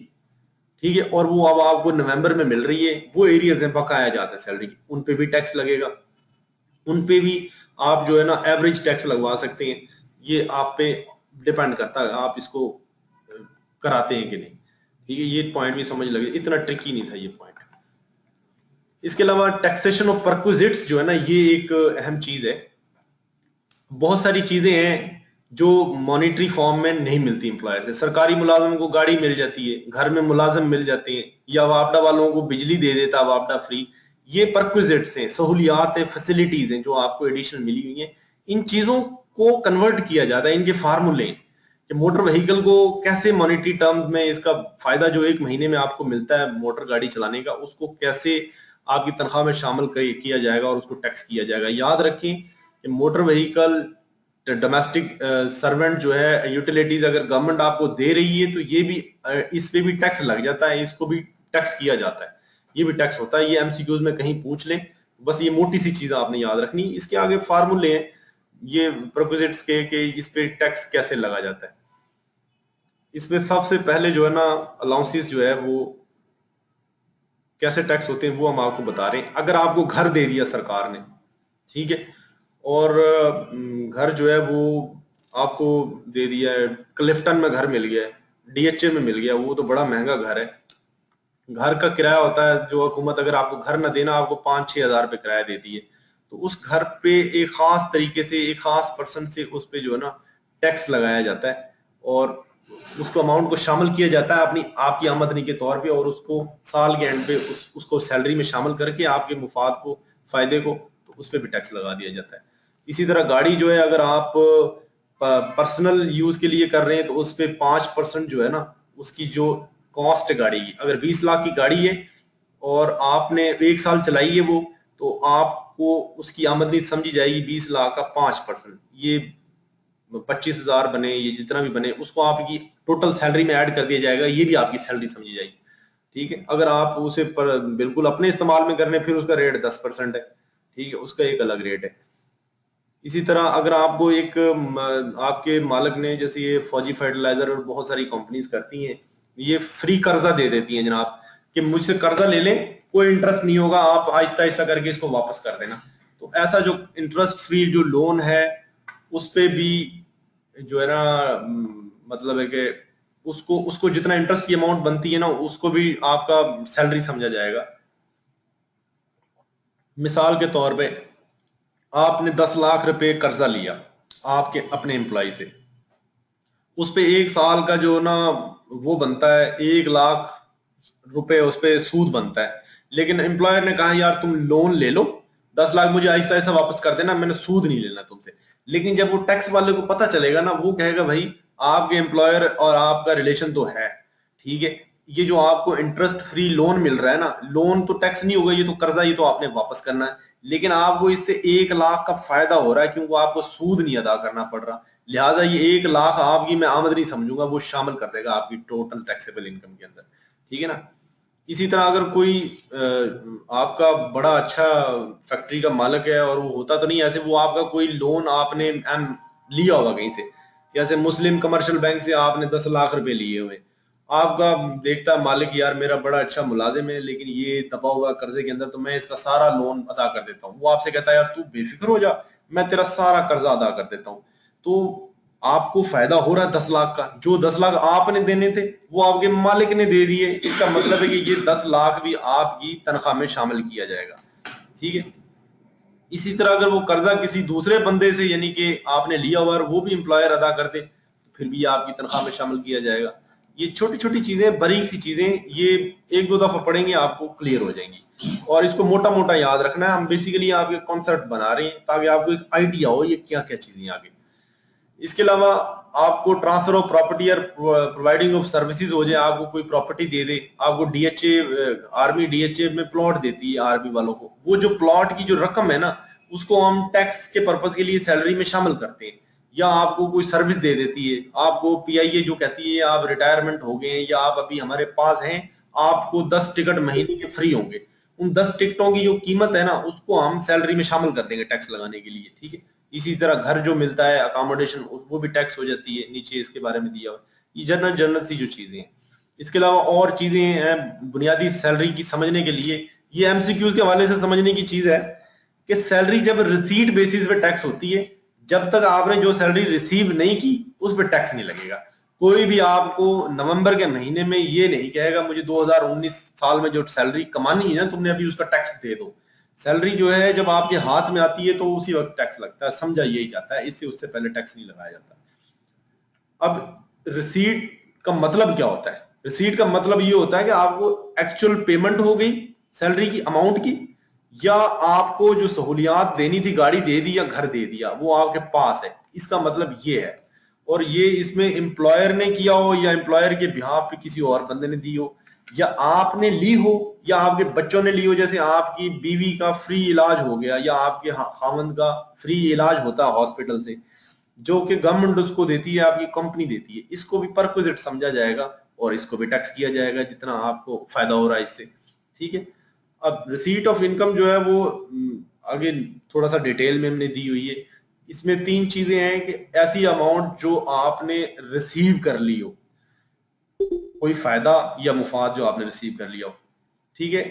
ठीक है, और वो अब आपको नवंबर में मिल रही है, वो एरियर्स हैं, बकाया जाता है सैलरी, उन पे भी टैक्स लगेगा, उन पे भी आप जो है ना एवरेज टैक्स लगवा सकते हैं। ये आप पे डिपेंड करता है आप इसको कराते हैं कि नहीं। ठीक है, ये पॉइंट भी समझ लगे, इतना ट्रिकी नहीं था ये पॉइंट। इसके अलावा टैक्सेशन ऑफ परक्विजिट्स जो है ना, ये एक अहम चीज है। बहुत सारी चीजें हैं जो मॉनिटरी फॉर्म में नहीं मिलती एम्प्लॉयर से। सरकारी मुलाजिम को गाड़ी मिल जाती है, घर में मुलाजिम मिल जाते हैं, या वापडा वालों को बिजली दे देता है वापडा फ्री। ये परक्विजिट्स हैं, सहूलियात है, फैसिलिटीज हैं जो आपको एडिशनल मिली हुई हैं। इन चीजों को कन्वर्ट किया जाता है, इनके फार्मूले कि मोटर व्हीकल को कैसे मॉनिटरी टर्म्स में इसका फायदा जो 1 महीने में आपको मिलता है मोटर गाड़ी चलाने का, उसको कैसे आपकी तनख्वाह में शामिल किया जाएगा और उसको टैक्स किया जाएगा। याद रखें कि मोटर व्हीकल डोमेस्टिक सर्वेंट जो है, यूटिलिटीज अगर गवर्नमेंट आपको दे रही है तो ये भी इस पे भी टैक्स लग जाता है, इसको भी टैक्स किया जाता है, ये भी टैक्स होता है। ये एमसीक्यूज में कहीं पूछ लें, बस ये मोटी सी चीज आपने याद रखनी। इसके आगे फार्मूले हैं ये प्रोपोजिट्स के इस पे टैक्स कैसे लगा जाता है। इसमें सबसे पहले जो है ना अलाउंसेस जो है वो कैसे टैक्स होते हैं वो हम आपको बता रहे हैं। अगर आपको घर दे दिया सरकार ने, ठीक है, और घर जो है वो आपको दे दिया है, क्लिफ्टन में घर मिल गया है, डीएचए में मिल गया, वो तो बड़ा महंगा घर है। घर का किराया होता है जो हुकूमत अगर आपको घर ना देना आपको 5-6 हजार रुपये किराया देती है, तो उस घर पे एक खास तरीके से एक खास पर्सन से उस पे जो है ना टैक्स लगाया जाता है और उसको अमाउंट को शामिल किया जाता है अपनी आपकी आमदनी के तौर पे, और उसको साल के एंड पे उसको सैलरी में शामिल करके आपके मुफाद को, फायदे को, तो उस पर भी टैक्स लगा दिया जाता है। इसी तरह गाड़ी जो है अगर आप पर्सनल यूज के लिए कर रहे हैं तो उस पर 5% जो है ना उसकी जो कॉस्ट गाड़ी की, अगर 20 लाख की गाड़ी है और आपने 1 साल चलाई है वो, तो आपको उसकी आमदनी समझी जाएगी 20 लाख का 5%, ये 25,000 बने, ये जितना भी बने उसको आपकी टोटल सैलरी में ऐड कर दिया जाएगा, ये भी आपकी सैलरी समझी जाएगी। ठीक है, अगर आप उसे बिल्कुल अपने इस्तेमाल में करने फिर उसका रेट 10% है। ठीक है, उसका एक अलग रेट है। इसी तरह अगर आपको एक आपके मालिक ने, जैसे ये फौजी फर्टिलाइजर और बहुत सारी कंपनीज करती हैं, ये फ्री कर्जा दे देती हैं जनाब कि मुझसे कर्जा ले लें, कोई इंटरेस्ट नहीं होगा, आप आहिस्ता आहिस्ता करके इसको वापस कर देना। तो ऐसा जो इंटरेस्ट फ्री जो लोन है उस पे भी जो है ना मतलब है कि उसको उसको जितना इंटरेस्ट की अमाउंट बनती है ना उसको भी आपका सैलरी समझा जाएगा। मिसाल के तौर पे आपने 10 लाख रुपए कर्जा लिया आपके अपने एम्प्लॉय से, उस पे 1 साल का जो ना वो बनता है 1 लाख रुपए उस पे सूद बनता है, लेकिन एम्प्लॉयर ने कहा यार तुम लोन ले लो 10 लाख मुझे आहिस्ता आहिस्ता वापस कर देना, मैंने सूद नहीं लेना तुमसे। लेकिन जब वो टैक्स वाले को पता चलेगा ना वो कहेगा भाई आपके एम्प्लॉयर और आपका रिलेशन तो है, ठीक है, ये जो आपको इंटरेस्ट फ्री लोन मिल रहा है ना, लोन तो टैक्स नहीं होगा, ये तो कर्जा, ये तो आपने वापस करना है, लेकिन आपको इससे 1 लाख का फायदा हो रहा है क्योंकि आपको सूद नहीं अदा करना पड़ रहा, लिहाजा ये 1 लाख आपकी मैं आमदनी समझूंगा, वो शामिल कर देगा आपकी टोटल टैक्सेबल इनकम के अंदर। ठीक है ना। इसी तरह अगर कोई आपका बड़ा अच्छा फैक्ट्री का मालिक है, और वो होता तो नहीं ऐसे, वो आपका कोई लोन आपने लिया होगा कहीं से, जैसे मुस्लिम कमर्शियल बैंक से आपने 10 लाख रुपए लिए हुए, आपका देखता है मालिक यार मेरा बड़ा अच्छा मुलाजिम है लेकिन ये दबा हुआ कर्जे के अंदर, तो मैं इसका सारा लोन अदा कर देता हूँ। वो आपसे कहता है यार तू बेफिक्र हो जा, मैं तेरा सारा कर्जा अदा कर देता हूँ। तो आपको फायदा हो रहा है 10 लाख का, जो 10 लाख आपने देने थे वो आपके मालिक ने दे दिए, इसका मतलब है कि ये 10 लाख भी आपकी तनख्वाह में शामिल किया जाएगा। ठीक है। इसी तरह अगर वो कर्जा किसी दूसरे बंदे से यानी कि आपने लिया हुआ और वो भी एम्प्लॉयर अदा करते तो फिर भी आपकी तनख्वाह में शामिल किया जाएगा। ये छोटी छोटी चीजें, बारीक सी चीजें, ये 1-2 दफा पढ़ेंगे आपको क्लियर हो जाएंगी, और इसको मोटा मोटा याद रखना है। हम बेसिकली आपके कॉन्सेप्ट बना रहे हैं ताकि आपको एक आइडिया हो ये क्या क्या चीजें आगे। इसके अलावा आपको ट्रांसफर ऑफ प्रॉपर्टी और प्रोवाइडिंग ऑफ सर्विसेज हो जाए, आपको कोई प्रॉपर्टी दे दे, आपको डीएचए, आर्मी डीएचए में प्लॉट देती है आर्मी वालों को, वो जो प्लॉट की जो रकम है ना उसको हम टैक्स के पर्पज के लिए सैलरी में शामिल करते हैं। या आपको कोई सर्विस दे देती है, आपको पीआईए जो कहती है आप रिटायरमेंट हो गए या आप अभी हमारे पास हैं, आपको 10 टिकट महीने के फ्री होंगे, उन 10 टिकटों की जो कीमत है ना उसको हम सैलरी में शामिल कर देंगे टैक्स लगाने के लिए। ठीक है। इसी तरह घर जो मिलता है अकोमोडेशन, वो भी टैक्स हो जाती है, नीचे इसके बारे में दिया हुआ। ये जनरल जनरल सी जो चीजें हैं। इसके अलावा और चीजें हैं बुनियादी सैलरी की समझने के लिए, ये एमसीक्यूज के हवाले से समझने की चीज है कि सैलरी जब रिसीट बेसिस पे टैक्स होती है, जब तक आपने जो सैलरी रिसीव नहीं की उस पर टैक्स नहीं लगेगा। कोई भी आपको नवंबर के महीने में ये नहीं कहेगा मुझे 2019 साल में जो सैलरी कमानी है ना तुमने अभी उसका टैक्स दे दो। सैलरी जो है जब आपके हाथ में आती है तो उसी वक्त टैक्स लगता है, समझा यही जाता है, इससे उससे पहले टैक्स नहीं लगाया जाता। अब रिसीट का मतलब क्या होता है? रिसीट का मतलब ये होता है कि आपको एक्चुअल पेमेंट हो गई सैलरी की अमाउंट की, या आपको जो सहूलियात देनी थी, गाड़ी दे दी या घर दे दिया, वो आपके पास है, इसका मतलब ये है। और ये इसमें एम्प्लॉयर ने किया हो या एम्प्लॉयर के बिहाफ पे किसी और बंदे ने दी हो, या आपने ली हो या आपके बच्चों ने ली हो, जैसे आपकी बीवी का फ्री इलाज हो गया या आपके खावंद का फ्री इलाज होता है हॉस्पिटल से, जो कि गवर्नमेंट उसको देती है, आपकी कंपनी देती है, इसको भी परक्विजिट समझा जाएगा और इसको भी टैक्स किया जाएगा जितना आपको फायदा हो रहा है इससे। ठीक है। अब रिसीट ऑफ इनकम जो है वो आगे थोड़ा सा डिटेल में हमने दी हुई है। इसमें 3 चीजें हैं कि ऐसी अमाउंट जो आपने रिसीव कर ली हो, कोई फायदा या मुफाद जो आपने रिसीव कर लिया हो, ठीक है,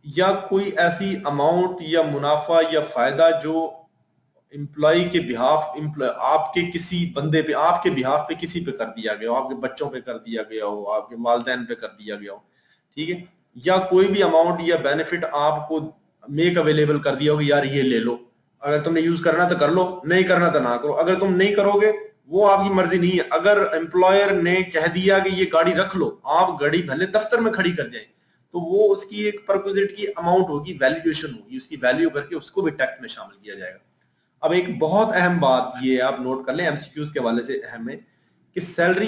या कोई ऐसी अमाउंट या मुनाफा या फायदा जो एम्प्लॉय के बिहाफ आपके किसी बंदे पे, आपके बिहाफ पे किसी पे कर दिया गया हो, आपके बच्चों पे कर दिया गया हो, आपके वालिदैन पे कर दिया गया हो, ठीक है, या कोई भी अमाउंट या बेनिफिट आपको मेक अवेलेबल कर दिया हो कि यार ये ले लो, अगर तुमने यूज करना तो कर लो, नहीं करना तो ना करो। अगर तुम नहीं करोगे वो आपकी मर्जी नहीं है। अगर एम्प्लॉयर ने कह दिया कि ये गाड़ी रख लो, आप गाड़ी भले दफ्तर में खड़ी कर जाए, तो वो उसकी एक परक्विजिट की अमाउंट होगी, वैल्यूएशन होगी, उसकी वैल्यू करके उसको भी टैक्स में शामिल किया जाएगा। अब एक बहुत अहम बात ये आप नोट कर लें, एमसीक्यूज के हवाले से अहम है कि सैलरी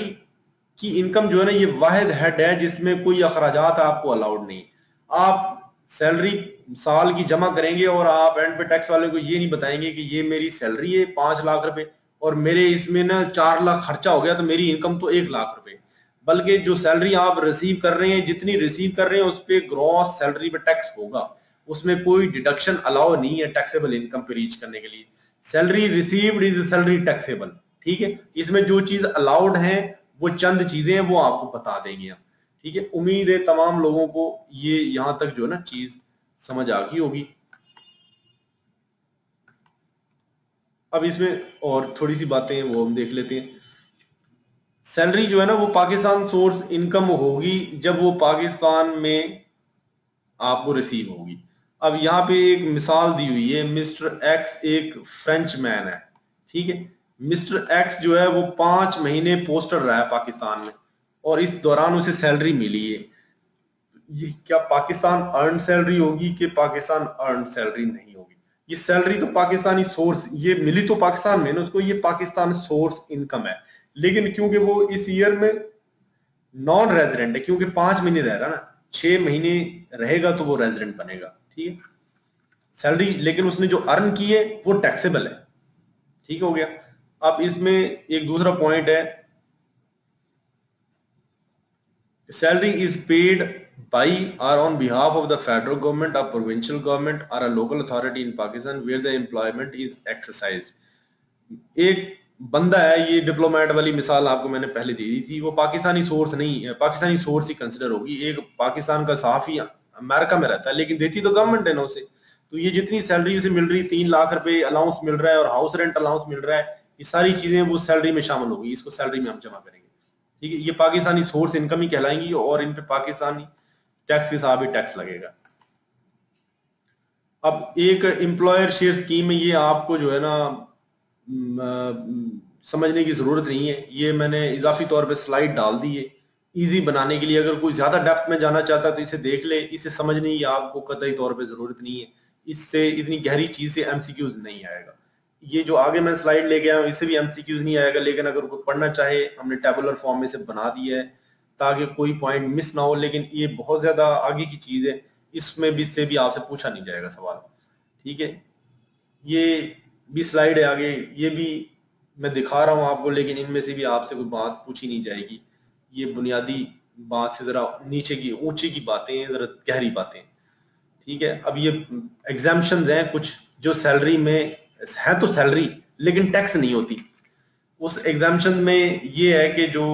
की इनकम जो है ना, ये वाहिद हेड है जिसमें कोई अखराजात आपको अलाउड नहीं। आप सैलरी साल की जमा करेंगे और आप एंड पे टैक्स वाले को ये नहीं बताएंगे कि ये मेरी सैलरी है 5 लाख रुपए और मेरे इसमें ना 4 लाख खर्चा हो गया तो मेरी इनकम तो 1 लाख रुपए। बल्कि जो सैलरी आप रिसीव कर रहे हैं, जितनी रिसीव कर रहे हैं उस पर ग्रॉस सैलरी पे टैक्स होगा, उसमें कोई डिडक्शन अलाउ नहीं है टैक्सेबल इनकम पे रीच करने के लिए। Salary received is salary taxable, ठीक है। इसमें जो चीज अलाउड है वो चंद चीजें हैं, वो आपको बता देंगे हम, ठीक है। उम्मीद है तमाम लोगों को ये यहां तक जो है ना चीज समझ आ गई होगी। अब इसमें और थोड़ी सी बातें हैं वो हम देख लेते हैं। सैलरी जो है ना वो पाकिस्तान सोर्स इनकम होगी जब वो पाकिस्तान में आपको रिसीव होगी। अब यहाँ पे एक मिसाल दी हुई है, मिस्टर एक्स एक फ्रेंच मैन है, ठीक है। मिस्टर एक्स जो है वो 5 महीने पोस्टर रहा है पाकिस्तान में और इस दौरान उसे सैलरी मिली है। ये क्या पाकिस्तान अर्न सैलरी होगी कि पाकिस्तान अर्न सैलरी नहीं होगी? ये सैलरी तो पाकिस्तानी सोर्स, ये मिली तो पाकिस्तान में ना उसको, ये पाकिस्तान सोर्स इनकम है। लेकिन क्योंकि वो इस ईयर में नॉन रेजिडेंट है, क्योंकि 5 महीने रह रहा ना, 6 महीने रहेगा तो वो रेजिडेंट बनेगा, ठीक है। सैलरी लेकिन उसने जो अर्न की है वो टैक्सेबल है, ठीक हो गया। अब इसमें एक दूसरा पॉइंट है, salary is paid by or on behalf of the federal government or provincial government or a local authority in Pakistan where the employment is exercised। एक बंदा है, ये डिप्लोमेट वाली मिसाल आपको मैंने पहले दे दी थी, वो पाकिस्तानी सोर्स नहीं है, पाकिस्तानी सोर्स ही कंसिडर होगी। एक पाकिस्तान का सहाफी अमेरिका में रहता है लेकिन देती तो गवर्नमेंट है ना उसे, तो ये जितनी सैलरी उसे मिल रही, 3 लाख रुपए अलाउंस मिल रहा है और हाउस रेंट अलाउंस मिल रहा है, ये सारी चीजें वो सैलरी में शामिल होगी, इसको सैलरी में हम जमा करेंगे, ठीक है। ये पाकिस्तानी सोर्स इनकम ही कहलाएंगी और इन पे पाकिस्तानी टैक्स के साथ भी टैक्स लगेगा। अब एक एम्प्लॉयर शेयर स्कीम में ये आपको जो है ना समझने की जरूरत नहीं है, ये मैंने इजाफी तौर पे स्लाइड डाल दी है इजी बनाने के लिए। अगर कोई ज्यादा डेप्थ में जाना चाहता है तो इसे देख ले, इसे समझने की आपको कतई तौर पे जरूरत नहीं है, इससे इतनी गहरी चीज से एमसीक्यूज नहीं आएगा। ये जो आगे मैं स्लाइड ले गया हूँ इससे भी एमसीक्यूज नहीं आएगा, लेकिन अगर कोई पढ़ना चाहे हमने टेबुलर फॉर्म में से बना दिया है ताकि कोई पॉइंट मिस ना हो। लेकिन ये बहुत ज्यादा आगे की चीज है, इसमें भी से भी आपसे पूछा नहीं जाएगा सवाल, ठीक है। ये भी स्लाइड है आगे, ये भी मैं दिखा रहा हूं आपको, लेकिन इनमें से भी आपसे कोई बात पूछी नहीं जाएगी। ये बुनियादी बात से जरा नीचे की ऊंची की बातें हैं, जरा गहरी बातें, ठीक है। अब ये एग्जाम्पशंस हैं कुछ जो सैलरी में है, तो सैलरी लेकिन टैक्स नहीं होती। उस एग्जाम्पशन में ये है कि जो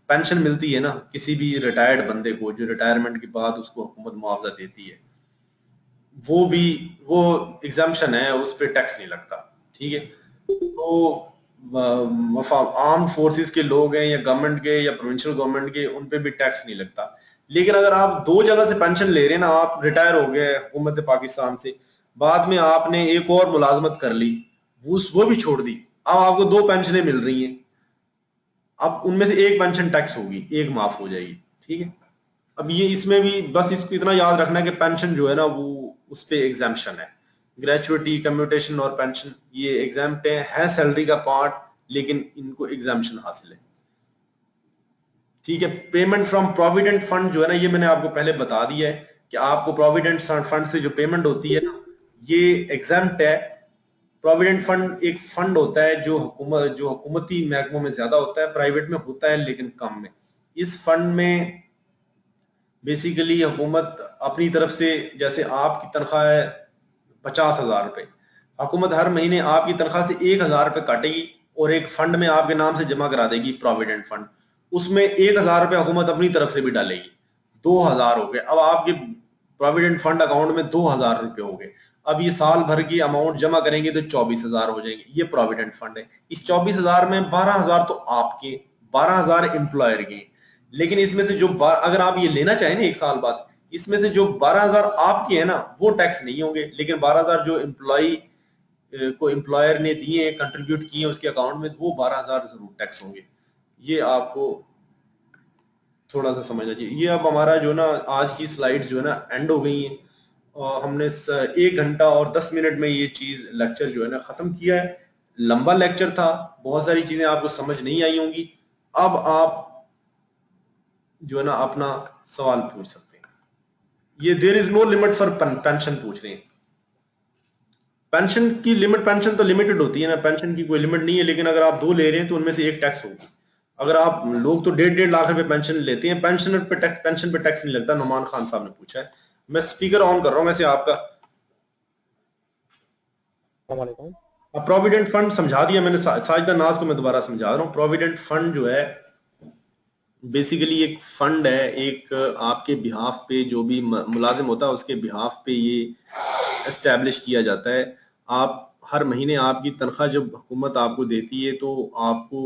पेंशन मिलती है ना किसी भी रिटायर्ड बंदे को, जो रिटायरमेंट के बाद उसको हुकूमत मुआवजा देती है, वो एग्जाम्पशन है, उस पर टैक्स नहीं लगता, ठीक है। तो आर्म फोर्सेस के लोग हैं या गवर्नमेंट के या प्रोविंशियल गवर्नमेंट के, उन पे भी टैक्स नहीं लगता। लेकिन अगर आप 2 जगह से पेंशन ले रहे हैं ना, आप रिटायर हो गए हुकूमत पाकिस्तान से, बाद में आपने एक और मुलाजमत कर ली, वो भी छोड़ दी, अब आपको 2 पेंशनें मिल रही हैं, अब उनमें से एक पेंशन टैक्स होगी, एक माफ हो जाएगी, ठीक है। अब ये इसमें भी बस इसको इतना याद रखना है कि पेंशन जो है ना वो उस पे एग्जाम्पशन है, ग्रेचुइटी, कम्यूटेशन और पेंशन ये एग्जाम्प्ट है सैलरी का पार्ट, लेकिन इनको एग्जाम्पशन हासिल है, ठीक है। पेमेंट फ्रॉम प्रोविडेंट फंड जो है ना, ये मैंने आपको पहले बता दिया है कि आपको प्रोविडेंट फंड से जो पेमेंट होती है ना, ये एग्जाम्प्ट है। प्रोविडेंट फंड एक फंड होता है जो हुकूमती महकमों में ज्यादा होता है, प्राइवेट में होता है लेकिन कम में। इस फंड में बेसिकली हुकूमत अपनी तरफ से, जैसे आपकी तनख्वाह है 50,000 रुपए, हुकूमत हर महीने आपकी तनख्वाह से 1,000 रुपए काटेगी और एक फंड में आपके नाम से जमा करा देगी, प्रोविडेंट फंड। उसमें 1,000 रुपए हुकूमत अपनी तरफ से भी डालेगी, 2,000 हो गए। अब आपके प्रोविडेंट फंड अकाउंट में 2,000 रुपए हो गए। अब ये साल भर की अमाउंट जमा करेंगे तो 24,000 हो जाएंगे, ये प्रोविडेंट फंड है। इस 24,000 में 12,000 तो आपके, 12,000 एम्प्लॉयर के। लेकिन इसमें से जो अगर आप ये लेना चाहें ना 1 साल बाद, इसमें से जो 12,000 आपके है ना वो टैक्स नहीं होंगे, लेकिन 12,000 जो एम्प्लॉय को एम्प्लॉयर ने दिए हैं, कंट्रीब्यूट किए हैं उसके अकाउंट में, वो 12,000 जरूर टैक्स होंगे। ये आपको थोड़ा सा समझना चाहिए। ये अब हमारा जो ना आज की स्लाइड जो है ना एंड हो गई है, और हमने 1 घंटा और 10 मिनट में ये चीज लेक्चर जो है ना खत्म किया है। लंबा लेक्चर था, बहुत सारी चीजें आपको समझ नहीं आई होंगी। अब आप जो है ना अपना सवाल पूछ सकते हैं। ये there is no limit for pension पूछ रहे हैं। पेंशन की लिमिट, पेंशन तो लिमिटेड होती है ना, पेंशन की कोई लिमिट नहीं है, लेकिन अगर आप 2 ले रहे हैं तो उनमें से एक टैक्स होगी। अगर आप लोग तो 1.5 लाख रुपए पेंशन लेते हैं, पेंशन पे टैक्स नहीं लगता। नुमान खान साहब ने पूछा है। मैं स्पीकर ऑन कर रहा हूं वैसे आपका। प्रोविडेंट फंड समझा दिया मैंने साजिदा नाज को, मैं दोबारा समझा रहा हूँ। प्रोविडेंट फंड जो है बेसिकली एक फंड है, एक आपके बिहाफ पे जो भी मुलाजिम होता है उसके बिहाफ पे ये एस्टेब्लिश किया जाता है। आप हर महीने आपकी तनख्वाह जब हुकूमत आपको देती है तो आपको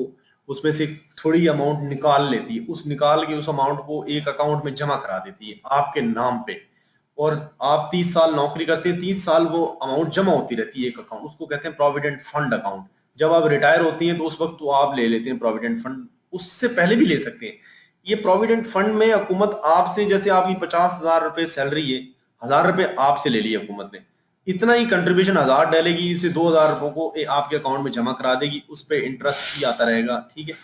उसमें से थोड़ी अमाउंट निकाल लेती है, निकाल के उस अमाउंट को एक अकाउंट में जमा करा देती है आपके नाम पे। और आप 30 साल नौकरी करते हैं, 30 साल वो अमाउंट जमा होती रहती है एक अकाउंट, उसको कहते हैं प्रोविडेंट फंड अकाउंट। जब आप रिटायर होती हैं तो उस वक्त तो आप ले लेते हैं प्रोविडेंट फंड, उससे पहले भी ले सकते हैं। ये प्रोविडेंट फंड में हुकूमत आपसे, जैसे आपकी 50,000 रुपए सैलरी है, 1,000 रुपए आपसे ले लिए हुकूमत ने, इतना ही कंट्रीब्यूशन 1,000 डालेगी, इसे 2,000 रुपए को आपके अकाउंट में जमा करा देगी, उस पर इंटरेस्ट भी आता रहेगा। ठीक है,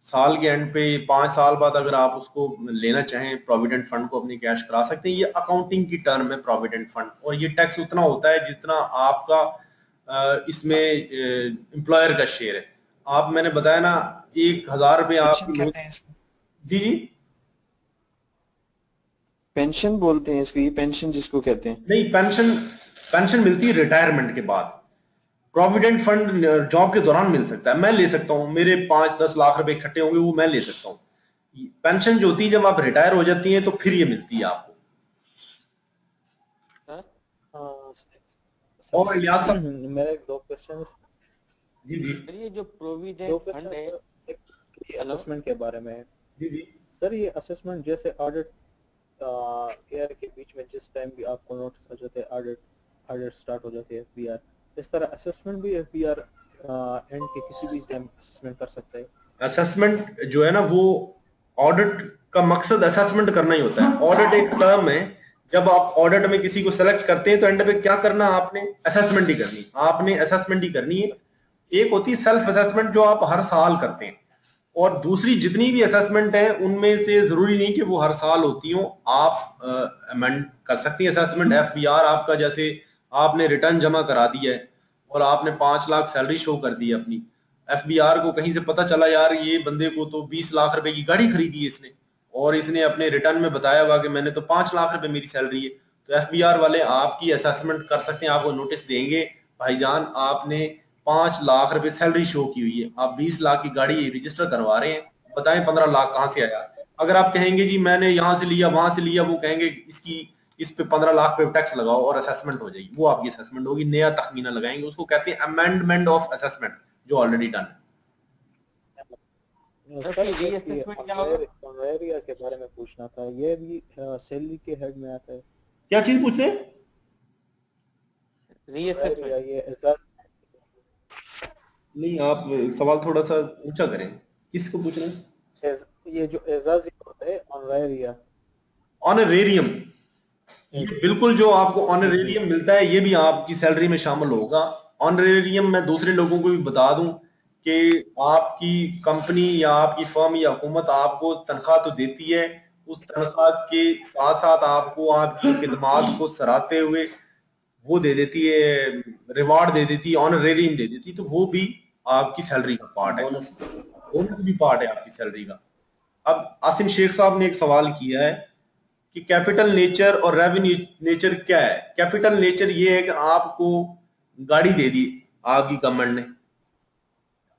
साल के एंड पे 5 साल बाद अगर आप उसको लेना चाहें प्रोविडेंट फंड को अपनी कैश करा सकते हैं। ये अकाउंटिंग की टर्म है प्रोविडेंट फंड, और ये टैक्स उतना होता है जितना आपका इसमें एम्प्लॉयर का शेयर है। आप, मैंने बताया ना 1,000 रुपए आप जी जी पेंशन बोलते हैं इसको, ये पेंशन जिसको कहते हैं। नहीं, पेंशन मिलती है रिटायरमेंट के बाद। प्रोविडेंट फंड जॉब के दौरान मिल सकता है, मैं ले सकता हूँ, मेरे 5-10 लाख रुपए इकट्ठे होंगे वो मैं ले सकता हूँ। पेंशन जो होती है जब आप रिटायर हो जाती हैं तो फिर ये मिलती है आपको। और इलियास साहब, मेरे 2 क्वेश्चन जी जी ये जो प्रोविडेंट फंड है, असेसमेंट के बारे में। जी जी सर ये असेसमेंट जैसे ऑडिट ईयर के बीच में जिस टाइम भी आपको नोटिस आ जाते हैं, ऑडिट स्टार्ट हो जाती है एफबीआर, इस तरह असेसमेंट भी एफबीआर एंड के किसी भी टाइम असेसमेंट कर सकता है। असेसमेंट जो है ना वो, ऑडिट का मकसद असेसमेंट करना ही होता है। ऑडिट एक टर्म है, जब आप ऑडिट में किसी को सेलेक्ट करते हैं तो एंड पे क्या करना, आपने असेसमेंट ही करनी, आपने असेसमेंट ही करनी है। एक होती है सेल्फ असेसमेंट जो आप हर साल करते हैं, और दूसरी जितनी भी असेसमेंट है उनमें से जरूरी नहीं कि वो हर साल होती हो, आप अमेंड कर सकती हैं असेसमेंट। एफबीआर आपका, जैसे आपने रिटर्न जमा करा दिया है और आपने 5 लाख सैलरी शो कर दी है अपनी, एफबीआर को कहीं से पता चला यार ये बंदे को तो 20 लाख रुपए की गाड़ी खरीदी है इसने, और इसने अपने रिटर्न में बताया हुआ कि मैंने तो 5 लाख रुपए मेरी सैलरी है, तो एफबीआर वाले आपकी असेसमेंट कर सकते हैं। आपको नोटिस देंगे, भाईजान आपने 5 लाख रुपए सैलरी शो की हुई है, आप 20 लाख की गाड़ी रजिस्टर करवा रहे हैं, बताएं 15 लाख कहां से आया। अगर आप कहेंगे जी मैंने यहां से लिया वहां से लिया, वो कहेंगे इस पे 15 लाख पे टैक्स लगाओ और असेसमेंट हो जाएगी, वो आपकी असेसमेंट होगी, नया तखमीना लगाएंगे, उसको कहते हैं अमेंडमेंट ऑफ असेसमेंट जो ऑलरेडी डन है। एरिया के बारे में पूछना था, ये भी सैलरी के हेड में आता है। क्या चीज पूछ रहे हैं? नहीं, आप सवाल थोड़ा सा ऊंचा करें, किसको पूछ रहे हैं? ये जो एजाज होता है ऑनरेरिया, ऑनरेरियम, ये बिल्कुल जो आपको ऑनरेरियम मिलता है ये भी आपकी सैलरी में शामिल होगा। ऑनरेरियम मैं दूसरे लोगों को भी बता दूं कि आपकी कंपनी या आपकी फर्म या हुकूमत आपको तनख्वाह तो देती है, उस तनख्वाह के साथ साथ आपको आपकी खिदमात को सराहते हुए वो दे देती है, रिवार्ड दे देती है, ऑनरेरियम दे देती है, तो वो भी आपकी सैलरी का पार्ट है, बोनस भी पार्ट है आपकी सैलरी का। अब आसिम शेख साहब ने एक सवाल किया है कि कैपिटल नेचर और रेवेन्यू नेचर क्या है। कैपिटल नेचर ये है कि आपको गाड़ी दे दी आपकी गवर्नमेंट ने,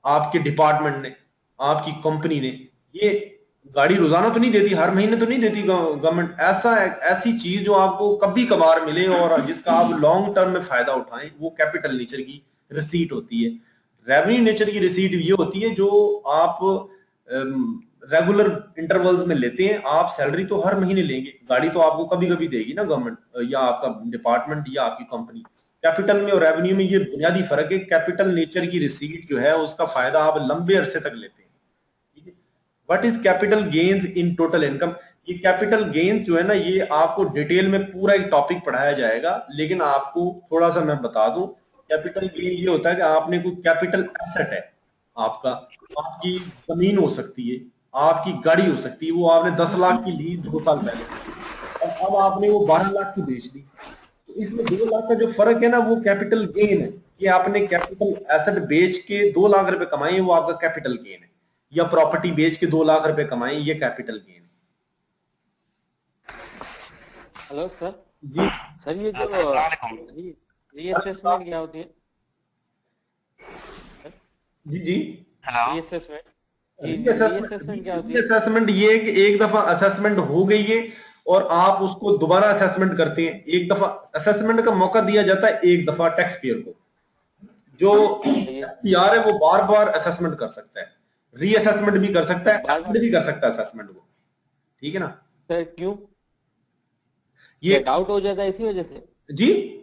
आपके डिपार्टमेंट ने, आपकी कंपनी ने, ये गाड़ी रोजाना तो नहीं देती, हर महीने तो नहीं देती गवर्नमेंट। ऐसी चीज जो आपको कभी कभार मिले और जिसका आप लॉन्ग टर्म में फायदा उठाएं, वो कैपिटल नेचर की रिसीट होती है। रेवेन्यू नेचर की रिसीट ये होती है जो आप रेगुलर इंटरवल्स में लेते हैं। आप सैलरी तो हर महीने लेंगे, गाड़ी तो आपको कभी कभी देगी ना गवर्नमेंट या आपका डिपार्टमेंट या आपकी कंपनी। कैपिटल में और रेवेन्यू में ये बुनियादी फर्क है। कैपिटल नेचर की रिसीट जो है उसका फायदा आप लंबे अरसे तक लेते हैं। ठीक है। What is capital gains in total income? ये कैपिटल गेन्स जो है ना, ये आपको डिटेल में पूरा एक टॉपिक पढ़ाया जाएगा, लेकिन आपको थोड़ा सा मैं बता दूं। कैपिटल गेन ये होता है कि आपने कोई कैपिटल एसेट है आपका, आपकी जमीन हो सकती है, आपकी गाड़ी हो सकती है, वो आपने 10 लाख की ली 2 साल पहले, और अब आपने वो 12 लाख की बेच दी। तो इसमें 2 लाख का जो फर्क है ना, वो कैपिटल गेन है। कि आपने कैपिटल एसेट बेच के 2 लाख रुपए कमाए, वो आपका कैपिटल गेन है। या प्रॉपर्टी बेच के 2 लाख रुपए कमाए, ये कैपिटल गेन है। Hello sir. जी सर ये जो रीअसेसमेंट क्या होती है? जी जी रीअसेसमेंट क्या होती है? असेसमेंट ये है कि एक दफा असेसमेंट हो गई है और आप उसको दोबारा असेसमेंट करते हैं। एक दफा असेसमेंट का मौका दिया जाता है, एक दफा टैक्स पेयर को। जो यार है वो बार बार असेसमेंट कर सकता है, रीअसेसमेंट भी कर सकता है, असेसमेंट भी कर सकता है असेसमेंट को। ठीक है ना सर? क्यों? ये डाउट हो जाता है इसी वजह से? जी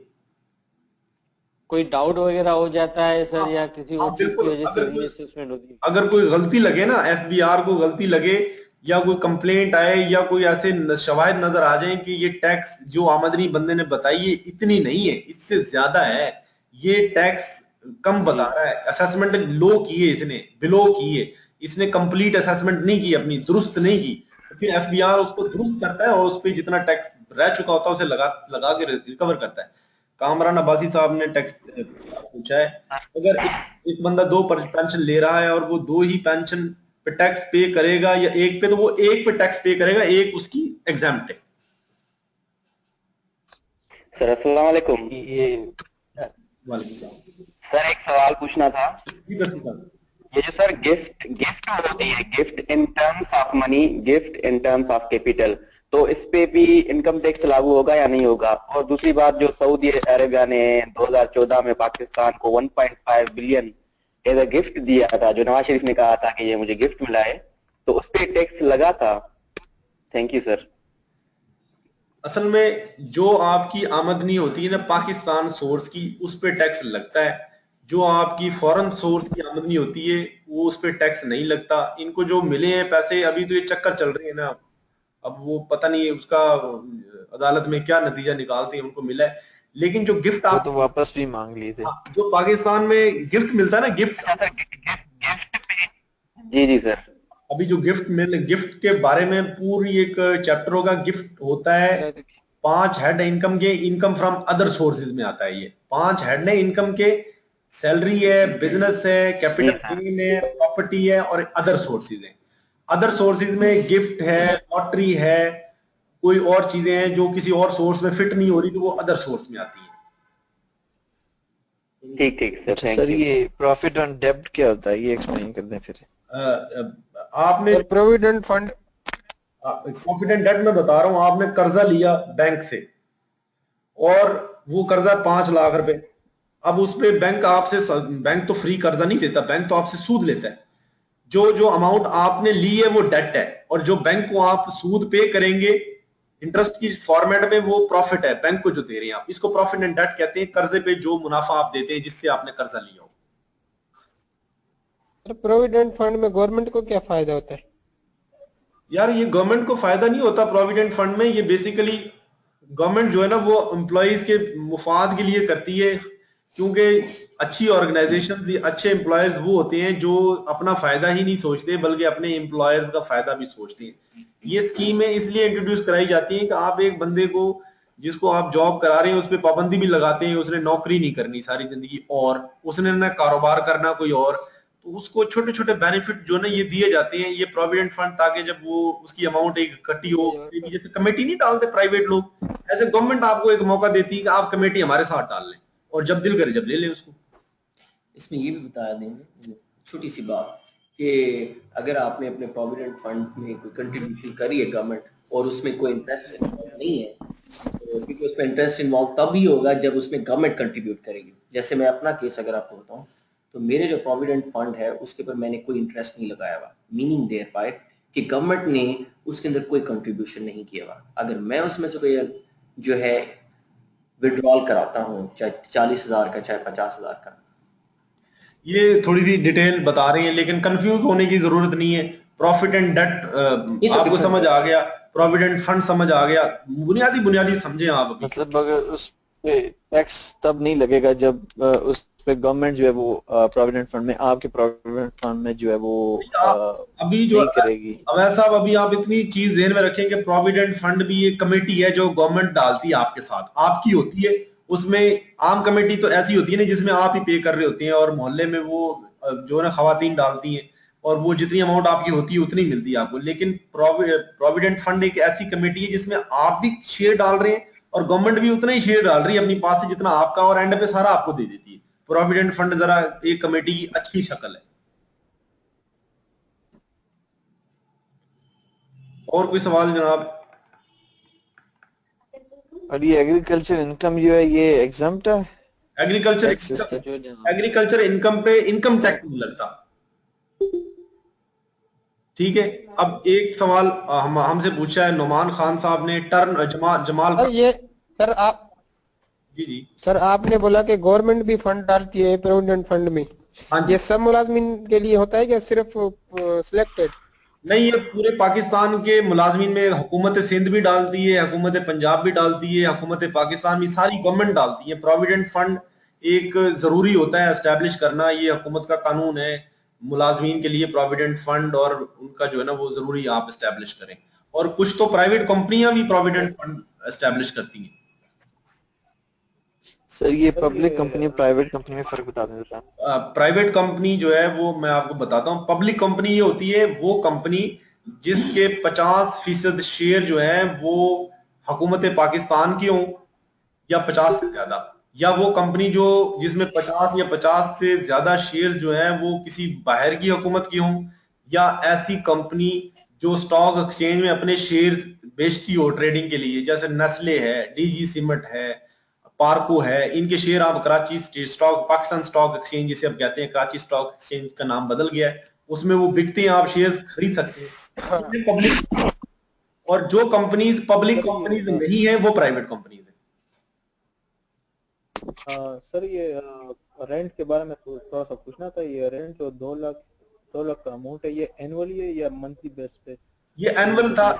कोई डाउट वगैरह हो जाता है सर, या किसी और चीज की बिल्कुल। वजह से रीअसेसमेंट होती है? अगर कोई गलती लगे ना, एफबीआर को गलती लगे या कोई कंप्लेंट आए या कोई ऐसे शवाहिद नजर आ जाए कि ये टैक्स जो आमदनी बंदे ने बताई है इतनी नहीं है, इससे ज्यादा है, ये टैक्स कम बता रहा है, असेसमेंट लो की है, इसने बिलो की है, इसने कंप्लीट असेसमेंट नहीं की, अपनी दुरुस्त नहीं की, तो फिर एफबीआर उसको दुरुस्त करता है और उस पर जितना टैक्स रह चुका होता है उसे लगा के रिकवर करता है। कामरान अब्बासी साहब ने टैक्स पूछा है, अगर एक बंदा 2 पेंशन ले रहा है और वो 2 ही पेंशन पे टैक्स पे करेगा या एक पे, तो वो एक पे टैक्स पे करेगा, एक उसकी एग्जाम्प्ट है। सर अस्सलाम वालेकुम। सर एक सवाल पूछना था। ये जो सर गिफ्ट होती है, gift in terms of money, gift in terms of capital, तो इस पे भी इनकम टैक्स लागू होगा या नहीं होगा? और दूसरी बात, जो सऊदी अरेबिया ने 2014 में पाकिस्तान को 1.5 बिलियन एज अ गिफ्ट दिया था, जो नवाज शरीफ ने कहा था कि ये मुझे गिफ्ट मिला है, तो उस पे टैक्स लगा था? Thank you sir. असल में जो आपकी आमदनी होती है ना पाकिस्तान सोर्स की, उस पे टैक्स लगता है। जो आपकी फॉरेन सोर्स की आमदनी होती है वो उस पे टैक्स नहीं लगता। इनको जो मिले हैं पैसे, अभी तो ये चक्कर चल रहे हैं ना, अब वो पता नहीं है उसका अदालत में क्या नतीजा निकालते हैं, उनको मिला है। लेकिन जो गिफ्ट आप तो वापस भी मांग लिए थे। जो पाकिस्तान में गिफ्ट मिलता है ना, गिफ्ट जी जी सर। अभी जो गिफ्ट के बारे में पूरी एक चैप्टर होगा। गिफ्ट होता है 5 हेड इनकम के, इनकम फ्रॉम अदर सोर्सेज में आता है। ये 5 हेड है इनकम के, सैलरी है, बिजनेस है, कैपिटल गेन है, प्रॉपर्टी है और अदर सोर्सेज है। अदर सोर्सेज में गिफ्ट है, लॉटरी है, कोई और चीजें हैं जो किसी और सोर्स में फिट नहीं हो रही, तो वो अदर सोर्स में आती है। ठीक ठीक सर। अच्छा सर, ये प्रॉफिट ऑन डेब्ट क्या होता है, ये एक्सप्लेन कर दें फिर। आपने प्रोविडेंट फंड, कॉन्फिडेंट डेट में बता रहा हूं, आपने कर्जा लिया बैंक से और वो कर्जा 5 लाख रुपए। अब उस पे बैंक तो फ्री कर्जा नहीं देता, बैंक तो आपसे सूद लेता है। जो अमाउंट आपने ली है वो डेट है, और जो बैंक को आप सूद पे करेंगे इंटरेस्ट की फॉर्मेट में, वो प्रॉफिट है बैंक को जो दे रहे हैं आप। इसको प्रॉफिट एंड डेट कहते हैं, कर्जे पे जो मुनाफा आप देते हैं जिससे आपने कर्जा लिया हो। प्रोविडेंट फंड में गवर्नमेंट को क्या फायदा होता है? यार ये गवर्नमेंट को फायदा नहीं होता प्रोविडेंट फंड में। ये बेसिकली गवर्नमेंट जो है ना वो एम्प्लॉइज के मुफाद के लिए करती है, क्योंकि अच्छी ऑर्गेनाइजेशन, अच्छे एम्प्लॉयज वो होते हैं जो अपना फायदा ही नहीं सोचते बल्कि अपने एम्प्लॉयर्स का फायदा भी सोचते हैं। ये स्कीमें इसलिए इंट्रोड्यूस कराई जाती हैं कि आप एक बंदे को जिसको आप जॉब करा रहे हैं उस पर पाबंदी भी लगाते हैं, उसने नौकरी नहीं करनी सारी जिंदगी और उसने ना कारोबार करना कोई और, तो उसको छोटे छोटे बेनिफिट जो ना ये दिए जाते हैं ये प्रोविडेंट फंड, ताकि जब वो उसकी अमाउंट एक इकट्ठी हो, जैसे कमेटी नहीं डालते प्राइवेट लोग, ऐसे गवर्नमेंट आपको एक मौका देती है कि आप कमेटी हमारे साथ डाल लें और जब दिल करे जब ले लें उसको। इसमें ये भी बता देंगे छोटी सी बात कि अगर आपने अपने प्रोविडेंट फंड में कोई कंट्रीब्यूशन करी है गवर्नमेंट और उसमें कोई इंटरेस्ट नहीं है, तो क्योंकि उसमें इंटरेस्ट इन्वॉल्व तब ही होगा जब उसमें गवर्नमेंट कंट्रीब्यूट करेगी। जैसे मैं अपना केस अगर आपको बताऊं, तो मेरे जो प्रोविडेंट फंड है उसके ऊपर मैंने कोई इंटरेस्ट नहीं लगाया हुआ, मीनिंग देयर बाय कि गवर्नमेंट ने उसके अंदर कोई कंट्रीब्यूशन नहीं किया हुआ। अगर मैं उसमें से कोई जो है विड्रॉल कराता हूँ, चाहे 40,000 का चाहे 50,000 का, ये थोड़ी सी डिटेल बता रही है, लेकिन कंफ्यूज होने की जरूरत नहीं है। प्रॉफिट एंड डेट आपको समझ आ गया, प्रोविडेंट फंड समझ आ गया, बुनियादी समझे आप अभी। मतलब अगर उस पे टैक्स तब नहीं लगेगा जब उस पे गवर्नमेंट जो है वो प्रोविडेंट फंड में, आपके प्रोविडेंट फंड में जो है वो अभी जो नहीं करेगी। अवैध साहब, अभी आप इतनी चीज ध्यान में रखें कि प्रोविडेंट फंड भी एक कमेटी है जो गवर्नमेंट डालती है आपके साथ, आपकी होती है। उसमें आम कमेटी तो ऐसी होती है ना जिसमें आप ही पे कर रहे होते हैं, और मोहल्ले में वो जो है ना खवातीन डालती हैं, और वो जितनी अमाउंट आपकी होती है उतनी मिलती है आपको। लेकिन प्रोविडेंट फंड एक ऐसी कमेटी है जिसमें आप भी शेयर डाल रहे हैं और गवर्नमेंट भी उतना ही शेयर डाल रही है अपनी पास से जितना आपका, और एंड पे सारा आपको दे देती है। प्रोविडेंट फंड जरा एक कमेटी की अच्छी शक्ल है। और कोई सवाल जनाब? और ये एग्रीकल्चर इनकम जो है ये एग्जम्प्ट है? एग्रीकल्चर इनकम पे इनकम टैक्स नहीं लगता, ठीक है। अब एक सवाल हमसे पूछा है नुमान खान साहब ने, टर्न जमाल सर ये सर आप जी सर आपने बोला कि गवर्नमेंट भी फंड डालती है प्रोविडेंट फंड में, हाँ जी। ये सब मुलाजमीन के लिए होता है क्या सिर्फ सिलेक्टेड? नहीं, ये पूरे पाकिस्तान के मुलाजमीन में हुकूमत सिंध भी डालती है, हुकूमत पंजाब भी डालती है, हुकूमत पाकिस्तान भी, सारी गवर्नमेंट डालती है। प्रोविडेंट फंड एक जरूरी होता है एस्टेब्लिश करना, ये हुकूमत का कानून है मुलाजमीन के लिए प्रोविडेंट फंड, और उनका जो है ना वो जरूरी आप एस्टेब्लिश करें। और कुछ तो प्राइवेट कंपनियां भी प्रोविडेंट फंड एस्टेब्लिश करती हैं। सर ये पब्लिक कंपनी प्राइवेट कंपनी में फर्क बता दें जरा। प्राइवेट कंपनी जो है वो मैं आपको बताता हूँ। पब्लिक कंपनी ये होती है वो कंपनी जिसके 50% शेयर जो है वो हुकूमत पाकिस्तान की हो, या 50 से ज्यादा, या वो कंपनी जो जिसमें 50 या 50 से ज्यादा शेयर जो है वो किसी बाहर की हुकूमत की हो, या ऐसी कंपनी जो स्टॉक एक्सचेंज में अपने शेयर बेचती हो ट्रेडिंग के लिए, जैसे नेस्ले है, डीजी सीमेंट है, पार्को है। इनके शेयर आप Karachi stock, Pakistan stock exchange जिसे आप कहते हैं, कराची स्टॉक एक्सचेंज का नाम बदल गया है, उसमें वो बिकते हैं, आप शेयर खरीद सकते हैं। पब्लिक, और जो कंपनीज पब्लिक कंपनीज नहीं है वो प्राइवेट कंपनीज है। सर ये रेंट के बारे में थोड़ा सा पूछना था। ये रेंट जो 2 लाख का अमाउंट है, ये एनुअली है या मंथली बेस पे? ये एनुअल था।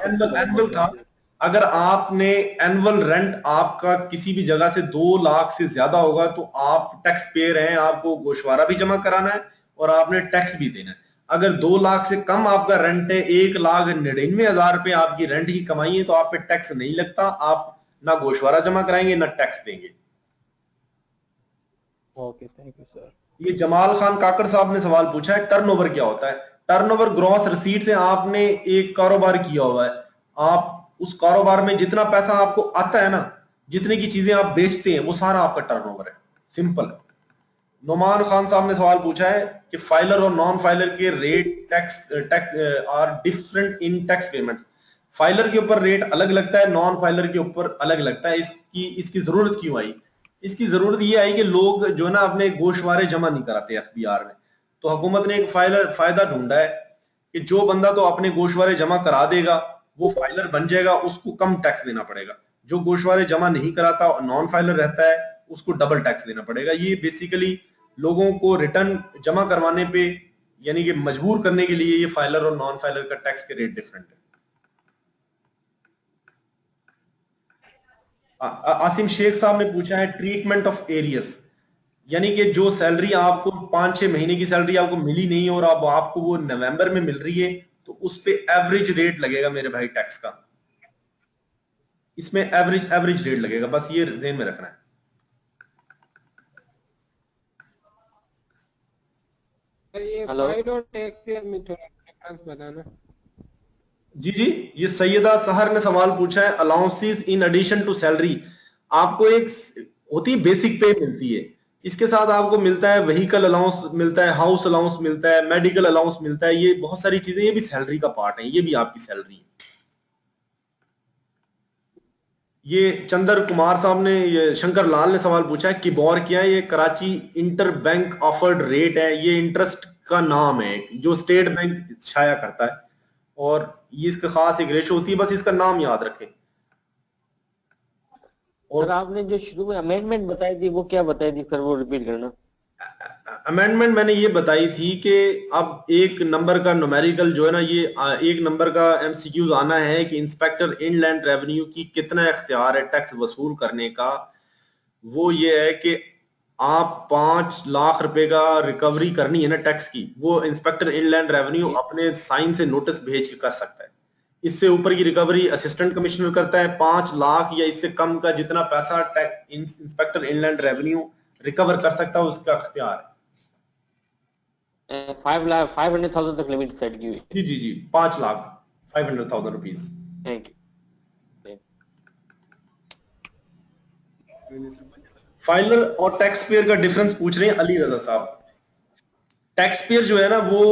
अगर आपने एनुअल रेंट आपका किसी भी जगह से 2 लाख से ज्यादा होगा तो आप टैक्स पेयर हैं, आपको गोशवारा भी जमा कराना है और आपने टैक्स भी देना है। अगर 2 लाख से कम आपका रेंट है, 1,99,000 रुपए आपकी रेंट की कमाई है, तो आप पे टैक्स नहीं लगता, आप ना गोशवारा जमा कराएंगे ना टैक्स देंगे। Okay, thank you sir. ये जमाल खान काकड़ साहब ने सवाल पूछा है, टर्नओवर क्या होता है? टर्नओवर ग्रॉस रिसीट से आपने एक कारोबार किया हुआ है, आप उस कारोबार में जितना पैसा आपको आता है ना, जितने की चीजें आप बेचते हैं, वो सारा आपका टर्नओवर है। सिंपल। नुमान खान साहब ने सवाल पूछा है कि फाइलर और नॉन फाइलर के rate tax are different in tax payments. Filer के ऊपर रेट अलग लगता है, नॉन फाइलर के ऊपर अलग लगता है। इसकी जरूरत क्यों आई? इसकी जरूरत ये आई कि लोग जो है ना अपने गोशवारे जमा नहीं कराते एफबीआर में, तो हुकूमत ने एक फायदा ढूंढा है कि जो बंदा तो अपने गोशवारे जमा करा देगा वो फाइलर बन जाएगा, उसको कम टैक्स देना पड़ेगा। जो गोशवारे जमा नहीं कराता, नॉन फाइलर रहता है, उसको डबल टैक्स देना पड़ेगा। ये बेसिकली लोगों को रिटर्न जमा करवाने पे, यानी कि मजबूर करने के लिए, ये फाइलर और नॉन फाइलर का टैक्स के रेट डिफरेंट है। आसिम शेख साहब ने पूछा है ट्रीटमेंट ऑफ एरियर्स, यानी कि जो सैलरी आपको 5-6 महीने की सैलरी आपको मिली नहीं और अब आपको वो नवंबर में मिल रही है, तो उस पे एवरेज रेट लगेगा मेरे भाई टैक्स का। इसमें एवरेज रेट लगेगा, बस ये ध्यान में रखना है। ये फाइल और टैक्स में थोड़ा डिफरेंस बताना। जी, ये सैयदा सहर ने सवाल पूछा है, allowances in addition to salary. आपको एक होती बेसिक पे मिलती है, इसके साथ आपको मिलता है व्हीकल अलाउंस मिलता है, हाउस अलाउंस मिलता है, मेडिकल अलाउंस मिलता है, ये बहुत सारी चीजें, ये भी सैलरी का पार्ट है, ये भी आपकी सैलरी है। ये चंदर कुमार साहब ने, ये शंकर लाल ने सवाल पूछा है किबोर क्या है? ये Karachi inter bank offered rate है, ये इंटरेस्ट का नाम है जो स्टेट बैंक शाया करता है, और ये इसका खास एक रेशो होती है, बस इसका नाम याद रखें। और सर आपने जो शुरू में अमेंडमेंट बताई थी वो क्या बताई थी सर, वो रिपीट करना। अमेंडमेंट मैंने ये बताई थी कि अब एक नंबर का न्यूमेरिकल जो है ना, ये एक नंबर का एमसीक्यूज आना है कि इंस्पेक्टर इनलैंड रेवेन्यू की कितना इख्तियार है टैक्स वसूल करने का। वो ये है कि आप 5 लाख रुपए का रिकवरी करनी है ना टैक्स की, वो इंस्पेक्टर इनलैंड रेवेन्यू अपने साइन से नोटिस भेज के कर सकता है। इससे ऊपर की रिकवरी असिस्टेंट कमिश्नर करता है। 5 लाख या इससे कम का जितना पैसा इंस्पेक्टर इनलैंड रेवेन्यू रिकवर कर सकता है उसका इख्तियार है। 500,000 तक लिमिट सेट की हुई। जी जी जी, 5 lakh 500,000 rupees. Thank you. Filer और टैक्स पेयर का डिफरेंस पूछ रहे हैं अली रजा साहब। टैक्स पेयर जो है ना वो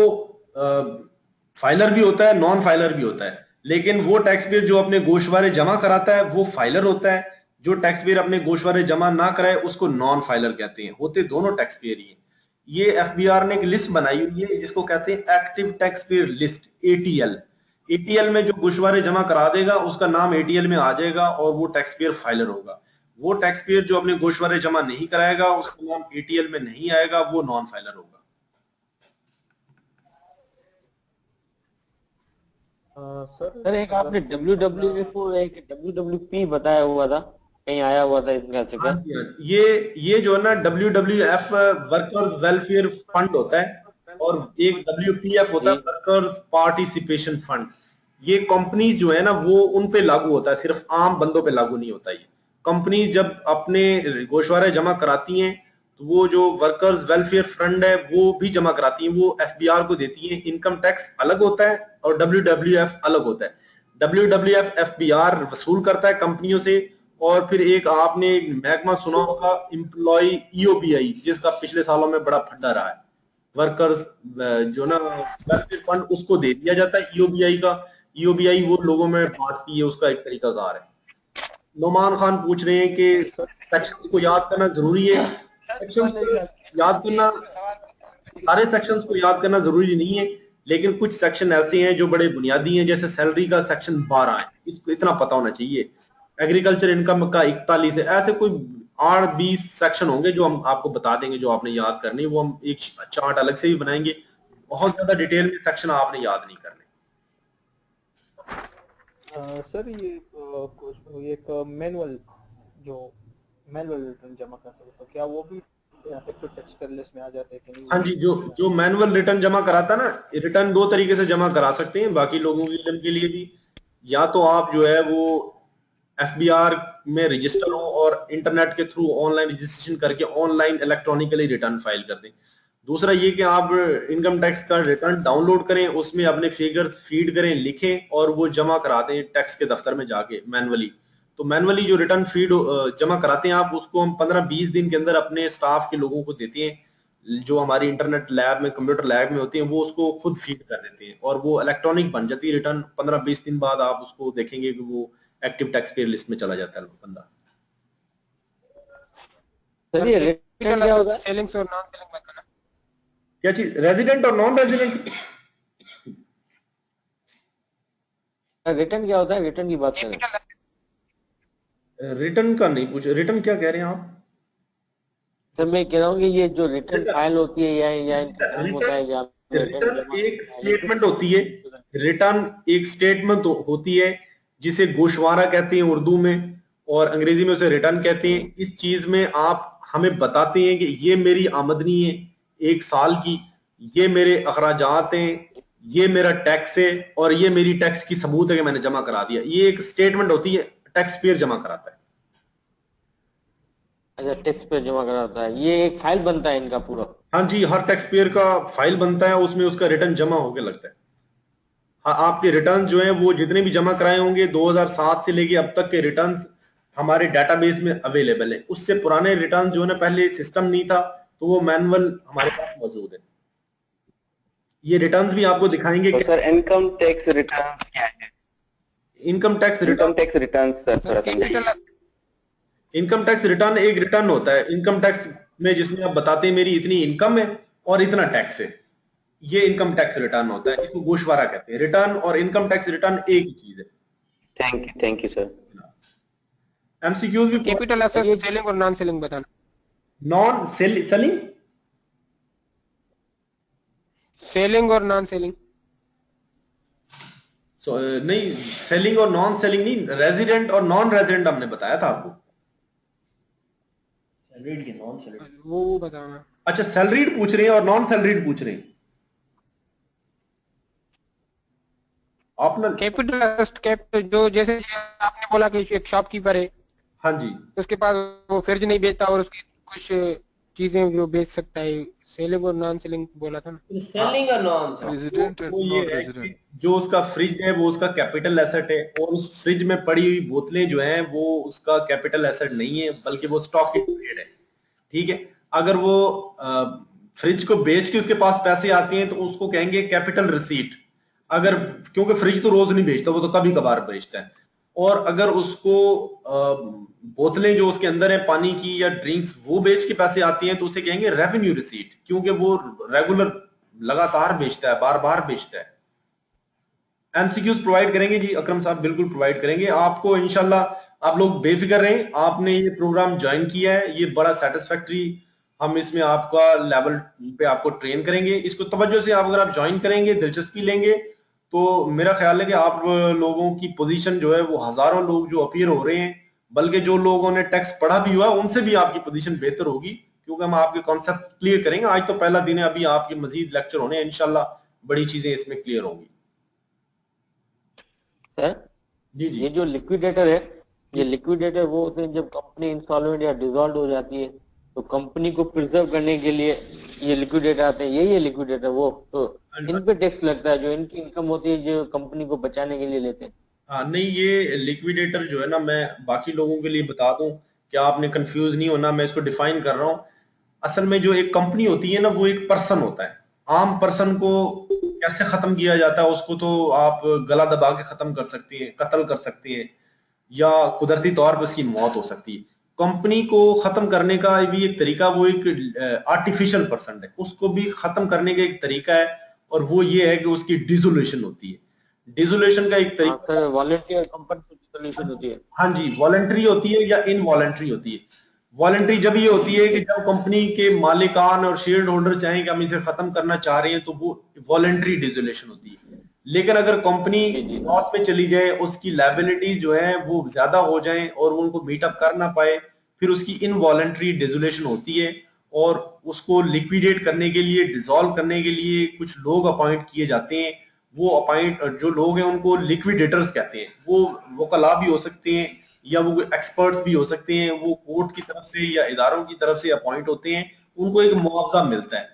फाइलर भी होता है, नॉन फाइलर भी होता है, लेकिन वो टैक्स पेयर जो अपने गोशवारे जमा कराता है वो फाइलर होता है। जो टैक्स पेयर अपने गोशवारे जमा ना कराए उसको नॉन फाइलर कहते हैं। होते दोनों टैक्स पेयर ही हैं। ये एफबीआर ने एक लिस्ट बनाई हुई है जिसको कहते हैं active tax payer list, ATL. ATL में जो गोशवारे जमा करा देगा उसका नाम एटीएल में आ जाएगा और वो टैक्स पेयर फाइलर होगा। वो टैक्स पेयर जो अपने गोशवारे जमा नहीं कराएगा उसका नाम एटीएल में नहीं आएगा, वो नॉन फाइलर होगा। सर एक आपने WWF और एक WWP बताया हुआ था, कहीं आया हुआ था इसका जिक्र। ये जो है ना WWF वर्कर्स वेलफेयर फंड होता है और एक WPF होता है वर्कर्स पार्टिसिपेशन फंड। ये कंपनीज जो है ना वो उन पे लागू होता है, सिर्फ आम बंदों पे लागू नहीं होता। ये कंपनीज जब अपने गोशवारे जमा कराती हैं तो वो जो वर्कर्स वेलफेयर फंड है वो भी जमा कराती हैं, वो एफबीआर को देती हैं। इनकम टैक्स अलग होता है और WWF अलग होता है। WWF एफबीआर वसूल करता है कंपनियों से, और फिर एक आपने महकमा सुना होगा एम्प्लॉय EOBI, जिसका पिछले सालों में बड़ा फंडा रहा है। वर्कर्स जो ना वेलफेयर फंड उसको दे दिया जाता है EOBI का। EOBI वो लोगों में बांटती है, उसका एक तरीकाकार है। नोमान खान पूछ रहे हैं कि सेक्शंस को याद करना जरूरी है। सेक्शंस को याद करना, सारे सेक्शंस को याद करना जरूरी नहीं है, लेकिन कुछ सेक्शन ऐसे हैं जो बड़े बुनियादी हैं, जैसे सैलरी का सेक्शन 12 है, इसको इतना पता होना चाहिए। एग्रीकल्चर इनकम का 41 है। ऐसे कोई 8-20 सेक्शन होंगे जो हम आपको बता देंगे, जो आपने याद करने, वो हम एक चार्ट अलग से भी बनाएंगे। बहुत ज्यादा डिटेल में सेक्शन आपने याद नहीं करने। सर ये एक मैनुअल जो मैनुअल रिटर्न जमा करते हैं तो क्या वो भी एक्टिव टैक्स पेयर लिस्ट में आ जाते हैं कि नहीं? हाँ जी, जो मैनुअल रिटर्न जमा कराता है ना, रिटर्न 2 तरीके से जमा करा सकते हैं बाकी लोगों के इल्म के लिए भी। या तो आप जो है वो एफबीआर में रजिस्टर हो और इंटरनेट के थ्रू ऑनलाइन रजिस्ट्रेशन करके ऑनलाइन इलेक्ट्रॉनिकली रिटर्न फाइल कर दें। दूसरा ये कि आप इनकम टैक्स का रिटर्न डाउनलोड करें, उसमें अपने फिगर्स फीड करें, लिखें और वो जमा करा दें टैक्स के दफ्तर में जाके मैनुअली। तो मैनुअली जो रिटर्न फीड जमा कराते हैं आप, उसको हम 15-20 दिन के अंदर अपने स्टाफ के लोगों को देते हैं जो हमारी इंटरनेट लैब में, कंप्यूटर लैब में होती हैं, वो उसको खुद फीड कर देते हैं और वो इलेक्ट्रॉनिक बन जाती है रिटर्न। 15-20 दिन बाद आप उसको देखेंगे कि वो एक्टिव टैक्स पेयर लिस्ट में चला जाता है बंदा। चलिए रिटर्न क्या होगा? सेलिंग्स और नॉन सेलिंग में करना क्या चीज? रेजिडेंट और नॉन रेजिडेंट रिटर्न क्या होता है? रिटर्न की बात करें। रिटर्न का नहीं पूछ, रिटर्न क्या कह रहे हैं आप? सर मैं कह रहा हूँ कि ये जो रिटर्न फाइल होती है या होता है या रिटर्न एक स्टेटमेंट होती है। रिटर्न एक स्टेटमेंट होती है जिसे गोशवारा कहते हैं उर्दू में, और अंग्रेजी में उसे रिटर्न कहते हैं। इस चीज में आप हमें बताते हैं कि ये मेरी आमदनी है 1 साल की, ये मेरे अखराजात हैं, ये मेरा टैक्स है और ये मेरी टैक्स की सबूत है कि मैंने जमा करा दिया। ये एक स्टेटमेंट होती है, टैक्स पेयर जमा कराता है। अच्छा, टैक्स पेयर जमा कराता है, ये एक फाइल बनता है इनका पूरा? हाँ जी, हर टैक्स पेयर का फाइल बनता है, उसमें उसका रिटर्न जमा होके लगता है। हाँ, आपके रिटर्न जो है वो जितने भी जमा कराए होंगे 2007 से लेके अब तक के रिटर्न हमारे डेटाबेस में अवेलेबल है। उससे पुराने रिटर्न जो है ना, पहले सिस्टम नहीं था तो वो मैनुअल हमारे पास मौजूद है। ये रिटर्न्स भी आपको दिखाएंगे तो कि सर इनकम टैक्स रिटर्न क्या है? Income tax income tax return sir sir capital income tax return एक रिटर्न होता है इनकम टैक्स में, जिसमें आप बताते हैं मेरी इतनी इनकम है और इतना टैक्स है। ये इनकम टैक्स रिटर्न होता है, इसको गोशवारा कहते हैं। रिटर्न और इनकम टैक्स रिटर्न एक ही चीज है। Thank you sir. एमसीक्यूज भी कैपिटल एसेट सेलिंग और नॉन सेलिंग बताना। नॉन सेलिंग सेलिंग और नॉन सेलिंग नहीं, सेलिंग और नॉन सेलिंग नहीं, रेजिडेंट और नॉन रेजिडेंट हमने बताया था आपको। सैलरीड के नॉन सैलरीड वो बताना। अच्छा, सैलरीड पूछ रहे हैं और नॉन सैलरीड पूछ रहे हैं। आपने कैपिटल एसेट कैपिटल जो जैसे आपने बोला कि एक शॉपकीपर है, हाँ जी, उसके पास वो फ्रिज नहीं बेचता और उसकी कुछ चीजें जो बेच सकता है, सेलिंग और नॉन सेलिंग बोला था ना। सेलिंग और नॉन रेजिडेंट एंड वो ये नॉन है रेजिडेंट। कि जो उसका फ्रिज है वो उसका कैपिटल एसेट है, और उस फ्रिज में पड़ी हुई बोतलें जो हैं वो उसका कैपिटल एसेट नहीं है, बल्कि वो स्टॉक इन ट्रेड है। ठीक है, अगर वो फ्रिज को बेच के उसके पास पैसे आते हैं तो उसको कहेंगे कैपिटल रिसीट। अगर, क्योंकि फ्रिज तो रोज नहीं बेचता, वो तो कभी कभार बेचता है। और अगर उसको बोतलें जो उसके अंदर है पानी की या ड्रिंक्स, वो बेच के पैसे आती हैं तो उसे कहेंगे रेवेन्यू रिसीट, क्योंकि वो रेगुलर लगातार बेचता है, बार बार बेचता है। एमसीक्यूज प्रोवाइड करेंगे जी अकरम साहब, बिल्कुल प्रोवाइड करेंगे आपको इंशाल्लाह। आप लोग बेफिक्र रहें, आपने ये प्रोग्राम ज्वाइन किया है, ये बड़ा सेटिस्फैक्टरी, हम इसमें आपका लेवल पे आपको ट्रेन करेंगे। इसको तवज्जो से आप अगर आप ज्वाइन करेंगे, दिलचस्पी लेंगे, तो मेरा ख्याल है कि आप लोगों की पोजीशन जो है वो हजारों लोग जो अपीयर हो रहे हैं, बल्कि जो लोगों ने टैक्स पढ़ा भी हुआ उनसे भी आपकी पोजीशन बेहतर होगी, क्योंकि हम आपके कॉन्सेप्ट क्लियर करेंगे। आज तो पहला दिन है, अभी आपके मजीद लेक्चर होने हैं, इंशाल्लाह बड़ी चीजें इसमें क्लियर होंगी। सर जी जी, ये जो लिक्विडेटर है, ये लिक्विडेटर वो होते हैं जब कंपनी इंसॉल्वेंट या डिसॉल्व हो जाती है, तो कंपनी को प्रिजर्व करने के लिए ये लिक्विडेटर आते हैं। यही है लिक्विडेटर वो, तो इन पे टैक्स लगता है जो इनकी इनकम होती है जो कंपनी को बचाने के लिए लेते हैं। हाँ नहीं, ये लिक्विडेटर जो है ना, मैं बाकी लोगों के लिए बता दूं कि आपने कंफ्यूज नहीं होना, मैं इसको डिफाइन कर रहा हूँ। असल में जो एक कंपनी होती है ना, वो एक पर्सन होता है। आम पर्सन को कैसे खत्म किया जाता है, उसको तो आप गला दबा के खत्म कर सकते हैं, कत्ल कर सकते हैं, या कुदरती तौर पर उसकी मौत हो सकती है। कंपनी को खत्म करने का भी एक तरीका, वो एक आर्टिफिशियल पर्सन है, उसको भी खत्म करने का एक तरीका है, और वो ये है कि उसकी डिसोल्यूशन होती है। डिसोल्यूशन का एक तरीका, वॉलंटियर कंपनी होती है। हाँ जी, वॉलंटरी होती है या इनवॉलंटरी होती है। वॉलंटरी जब ये होती है कि जब कंपनी के मालिकान और शेयर होल्डर चाहें कि हम इसे खत्म करना चाह रहे हैं, तो वो वॉलंटरी डिसोल्यूशन होती है। लेकिन अगर कंपनी लॉस में चली जाए, उसकी लायबिलिटीज जो है वो ज्यादा हो जाए और वो उनको मीट अप कर ना पाए, फिर उसकी इनवॉलंटरी डिसोल्यूशन होती है, और उसको लिक्विडेट करने के लिए, डिसॉल्व करने के लिए कुछ लोग अपॉइंट किए जाते हैं। वो अपॉइंट जो लोग हैं उनको लिक्विडेटर्स कहते हैं। वो वकला भी हो सकते हैं या वो एक्सपर्ट्स भी हो सकते हैं, वो कोर्ट की तरफ से या इदारों की तरफ से अपॉइंट होते हैं, उनको एक मुआवजा मिलता है।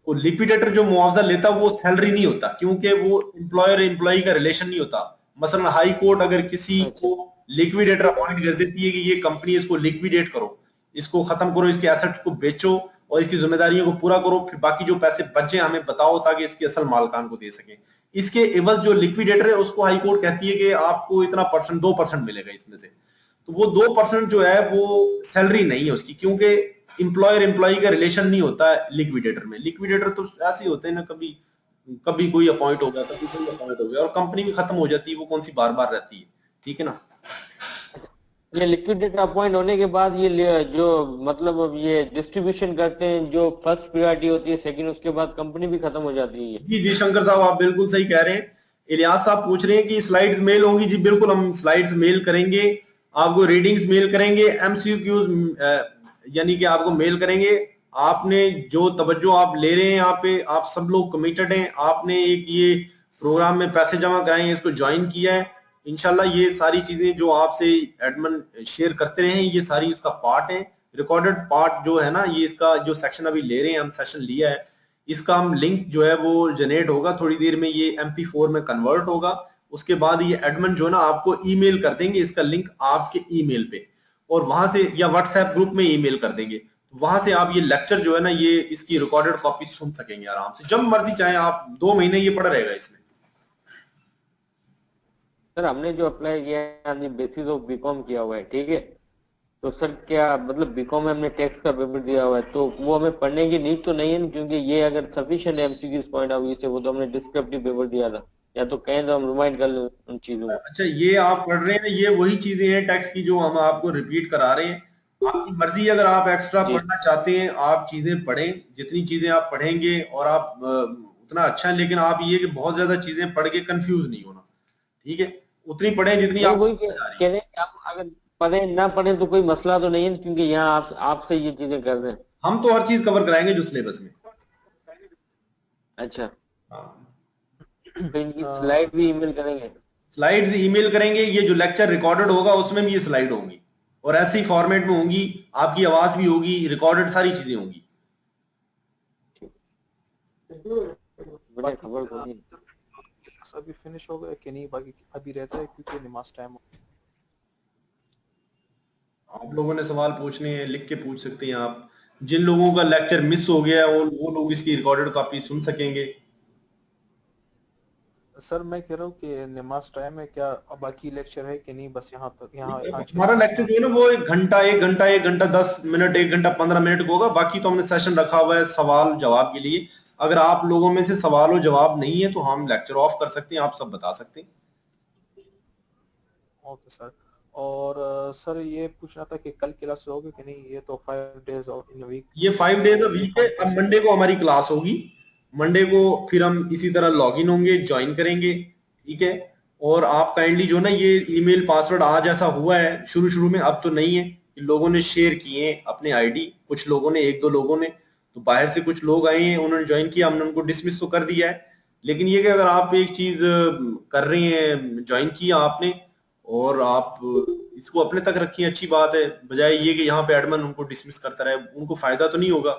वो लिक्विडेटर जो मुआवजा लेता है वो सैलरी नहीं होता, क्योंकि वो एम्प्लॉयर एम्प्लॉय का रिलेशन नहीं होता। मसलन हाई कोर्ट अगर किसी को लिक्विडेटर अपॉइंट कर देती है कि ये कंपनी, इसको लिक्विडेट करो, इसको खत्म करो, इसके एसेट्स को बेचो और इसकी जिम्मेदारियों को पूरा करो, फिर बाकी जो पैसे बचे हमें बताओ ताकि इसके असल मालकान को दे सके। इसके एवज जो लिक्विडेटर है उसको हाई कोर्ट कहती है कि आपको इतना परसेंट, 2% मिलेगा इसमें से। तो वो 2% जो है वो सैलरी नहीं है उसकी, क्योंकि एम्प्लॉयर एम्प्लॉय का रिलेशन नहीं होता है लिक्विडेटर में। लिक्विडेटर तो ऐसे ही होते हैं ना, कभी कभी कोई अपॉइंट हो गया, कभी कोई अपॉइंट हो गया, और कंपनी भी खत्म हो जाती है, वो कौन सी बार बार रहती है। ठीक है ना। ये लिक्विडेटर अपॉइंट होने के बाद ये जो मतलब अब ये डिस्ट्रीब्यूशन करते हैं, जो फर्स्ट प्रायोरिटी होती है, सेकंड, उसके बाद कंपनी भी खत्म हो जाती है। जी जी शंकर साहब, आप बिल्कुल सही कह रहे हैं। इलियास साहब पूछ रहे हैं कि स्लाइड्स मेल होंगी। जी बिल्कुल, हम स्लाइड्स मेल करेंगे आपको, रीडिंग्स मेल करेंगे, एमसीक्यूज यानी कि आपको मेल करेंगे। आपने जो तवज्जो आप ले रहे हैं यहाँ पे, आप सब लोग कमिटेड हैं, आपने एक ये प्रोग्राम में पैसे जमा कराए हैं, इसको ज्वाइन किया है। इंशाल्लाह ये सारी चीजें जो आपसे एडमिन शेयर करते रहे हैं, ये सारी इसका पार्ट है। रिकॉर्डेड पार्ट जो है ना, ये इसका जो सेक्शन अभी ले रहे हैं, हम सेशन लिया है, इसका हम लिंक जो है वो जनरेट होगा थोड़ी देर में, ये MP4 में कन्वर्ट होगा। उसके बाद ये एडमिन जो है ना आपको ईमेल कर देंगे इसका लिंक आपके ईमेल पे। और वहां से या व्हाट्सएप ग्रुप में ईमेल कर देंगे, वहां से आप ये लेक्चर जो है ना, ये इसकी रिकॉर्डेड कॉपी सुन सकेंगे आराम से, जब मर्जी चाहे आप। 2 महीने ये पड़ा रहेगा इसमें। सर हमने जो अप्लाई किया है बेसिस ऑफ बीकॉम किया हुआ है, ठीक है, तो सर क्या मतलब बीकॉम में हमने टैक्स का पेपर दिया हुआ है, तो वो हमें पढ़ने की नीड तो नहीं है, क्योंकि ये अगर sufficient MCQs point of view से, वो तो हमने डिस्क्रिप्टिव पेपर दिया था, या तो कहें तो हम रिमाइंड कर लें उन चीजों को। अच्छा, ये आप पढ़ रहे हैं, ये वही चीजें हैं टैक्स की जो हम आपको रिपीट करा रहे हैं। आपकी मर्जी, अगर आप एक्स्ट्रा पढ़ना चाहते हैं आप चीजें पढ़ें, जितनी चीजें आप पढ़ेंगे और आप उतना अच्छा है, लेकिन आप ये कि बहुत ज्यादा चीजें पढ़ के कंफ्यूज नहीं होना, ठीक है, उतनी पढ़ें जितनी आप वही कह रहे हैं, आप अगर पढ़े ना पढ़े तो कोई मसला तो नहीं है, क्योंकि यहाँ आप आपसे ये चीजें कर रहे हैं। हम तो हर चीज कवर कराएंगे जो सिलेबस में। अच्छा, हाँ, तो इनकी स्लाइड भी ईमेल करेंगे? स्लाइड्स ईमेल करेंगे, ये जो लेक्चर रिकॉर्डेड होगा उसमें भी ये स्लाइड होंगी, और ऐसी फॉर्मेट में होंगी, आपकी आवाज भी होगी, रिकॉर्डेड सारी चीजें होंगी। मुझे खबर को नहीं। अभी फिनिश हो गया कि नहीं, बाकी अभी रहता है क्योंकि नमाज टाइम हो। आप लोगों ने सवाल पूछने हैं, लिख के पूछ सकते हैं आप। जिन लोगों का लेक्चर मिस हो गया है वो लोग इसकी रिकॉर्डेड कॉपी सुन सकेंगे। सर मैं कह रहा हूँ कि नमाज टाइम है क्या, बाकी लेक्चर है कि नहीं, बस यहाँ तक, यहाँ आज हमारा लेक्चर जो है ना वो 1 घंटा 10 मिनट, 1 घंटा 15 मिनट का होगा। बाकी तो हमने सेशन रखा हुआ है सवाल जवाब के लिए। अगर आप लोगों में से सवाल और जवाब नहीं है तो हम लेक्चर ऑफ कर सकते हैं, आप सब बता सकते हैं। Okay sir. और सर ये पूछना था कि कल क्लास होगी कि नहीं, ये तो 5 डेज इन वीक, ये 5 डेज अ वीक है। अब मंडे को हमारी क्लास होगी, मंडे को फिर हम इसी तरह लॉगिन होंगे, ज्वाइन करेंगे, ठीक है। और आप काइंडली जो ना ये ईमेल पासवर्ड आज ऐसा हुआ है शुरू शुरू में, अब तो नहीं है, लोगों ने शेयर किए अपने आईडी, कुछ लोगों ने, 1-2 लोगों ने, तो बाहर से कुछ लोग आए हैं, उन्होंने ज्वाइन किया, हमने उनको डिसमिस तो कर दिया है। लेकिन ये कि अगर आप एक चीज कर रहे हैं, ज्वाइन किया आपने और आप इसको अपने तक रखिए, अच्छी बात है, बजाय ये कि यहाँ पे एडमिन उनको डिसमिस करता रहे, उनको फायदा तो नहीं होगा,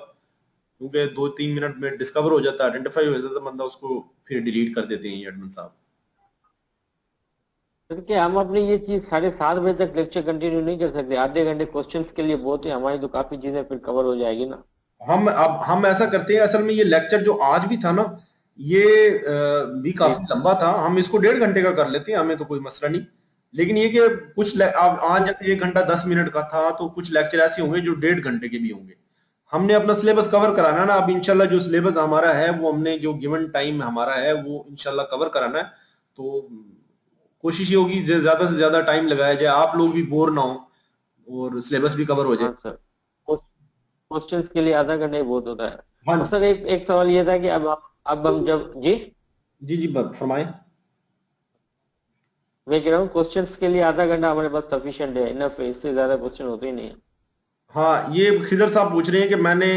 क्योंकि 2-3 मिनट में डिस्कवर हो जाता है, आइडेंटिफाई हो जाता है, बंदा उसको फिर डिलीट कर देते हैं एडमिन साहब। क्योंकि हम अपनी ये चीज 7:30 बजे तक लेक्चर कंटिन्यू नहीं कर सकते, आधे घंटे क्वेश्चंस के लिए बहुत है, हमारी तो काफी चीजें फिर कवर हो जाएगी ना। हम ऐसा करते हैं, असल में ये लेक्चर जो आज भी था ना, ये भी काफी लंबा था, हम इसको 1.5 घंटे का कर लेते हैं, हमें तो कोई मसला नहीं। लेकिन ये कि कुछ आज जैसे 1 घंटा 10 मिनट का था, तो कुछ लेक्चर ऐसे होंगे जो 1.5 घंटे के भी होंगे। हमने अपना सिलेबस कवर कराना ना, अब इंशाल्लाह जो सिलेबस हमारा है वो हमने जो गिवन टाइम हमारा है वो इंशाल्लाह कवर कराना है। तो कोशिश ये होगी ज्यादा से ज्यादा टाइम लगाया जाए, आप लोग भी बोर ना हो और सिलेबस भी कवर हो जाए। हाँ सर, क्वेश्चंस के लिए आधा घंटा ही बहुत होता है। हाँ और सर एक सवाल ये था कि अब हम जब जी जी फरमाएं। मैं कह रहा हूँ क्वेश्चंस के लिए आधा घंटा हमारे पास सफिशिएंट है, इनफ है, इससे ज्यादा क्वेश्चन होते ही नहीं है। हाँ, ये खिजर साहब पूछ रहे हैं कि मैंने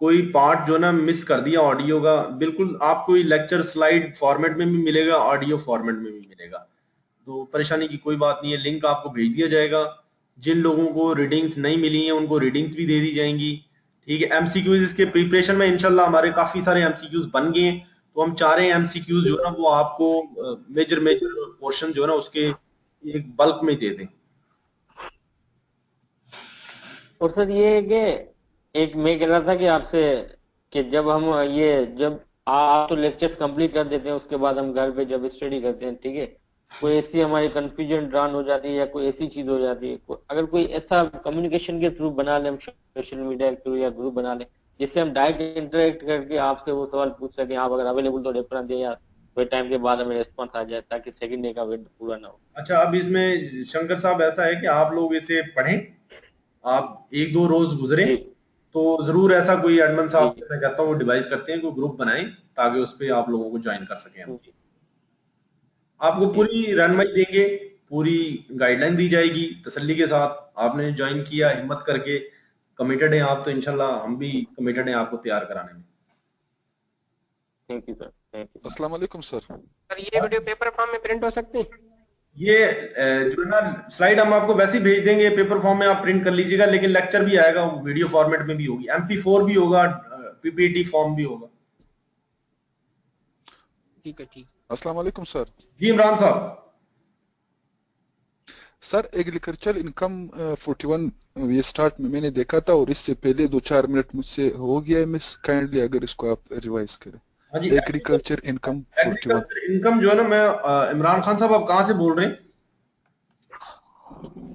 कोई पार्ट जो ना मिस कर दिया ऑडियो का। बिल्कुल आपको ये लेक्चर स्लाइड फॉर्मेट में भी मिलेगा, ऑडियो फॉर्मेट में भी मिलेगा, तो परेशानी की कोई बात नहीं है। लिंक आपको भेज दिया जाएगा। जिन लोगों को रीडिंग्स नहीं मिली हैं उनको रीडिंग्स भी दे दी जाएंगी, ठीक है। एमसीक्यूज इसके प्रिपरेशन में इंशाल्लाह हमारे काफी सारे एमसीक्यूज बन गए हैं, तो हम चाह रहे हैं एमसीक्यूज जो है ना वो आपको मेजर पोर्शन जो है ना उसके एक बल्क में दे दें। और सर ये है कि एक मैं कह रहा था कि आपसे कि जब हम जब आप तो लेक्चर्स कंप्लीट कर देते हैं, उसके बाद हम घर पे जब स्टडी करते हैं, ठीक है, कोई ऐसी हमारी कंफ्यूजन ड्रान हो जाती है या कोई ऐसी चीज हो जाती है, अगर कोई ऐसा कम्युनिकेशन के थ्रू बना ले, हम सोशल मीडिया के थ्रू या ग्रुप बना ले, जिससे हम डायरेक्ट इंटरेक्ट करके आपसे वो सवाल पूछ सके, आप अगर अवेलेबल तो रेफरेंस दें या कोई टाइम के बाद हमें रिस्पॉन्स आ जाए, ताकि सेकंड डे का वेट पूरा ना हो। अच्छा, अब इसमें शंकर साहब ऐसा है कि आप लोग इसे पढ़ें, आप 1-2 रोज गुजरे तो जरूर ऐसा कोई एडमिन साहब मैं कहता हूँ वो डिवाइस करते हैं, कोई ग्रुप बनाएं ताकि उस पर आप लोगों को ज्वाइन कर सकें हम। आपको पूरी रहनुमाई देंगे, पूरी गाइडलाइन दी जाएगी तसल्ली के साथ। आपने ज्वाइन किया हिम्मत करके, कमिटेड हैं आप, तो इंशाल्लाह हम भी कमिटेड हैं आपको तैयार कराने में। Thank you sir, thank you. अस्सलाम वालेकुम सर। सर ये वीडियो पेपर फॉर्म में प्रिंट हो सकती है? ये जो है ना स्लाइड हम आपको वैसे ही भेज देंगे, पेपर फॉर्म में आप प्रिंट कर लीजिएगा, लेकिन लेक्चर भी आएगा, वीडियो फॉर्मेट में भी होगी, MP4 भी होगा, PPT फॉर्म भी होगा। ठीक है, ठीक। अस्सलाम वालेकुम सर। जी इमरान साहब। सर एग्रीकल्चर इनकम 41 ये स्टार्ट में मैंने देखा था और इससे पहले 2-4 मिनट मुझसे हो गया है मिस, काइंडली अगर इसको आप रिवाइज करें। हाँ जी, एग्रीकल्चर इनकम 41। एग्रीकल्चर इनकम जो है ना, मैं इमरान खान साहब आप कहाँ से बोल रहे हैं?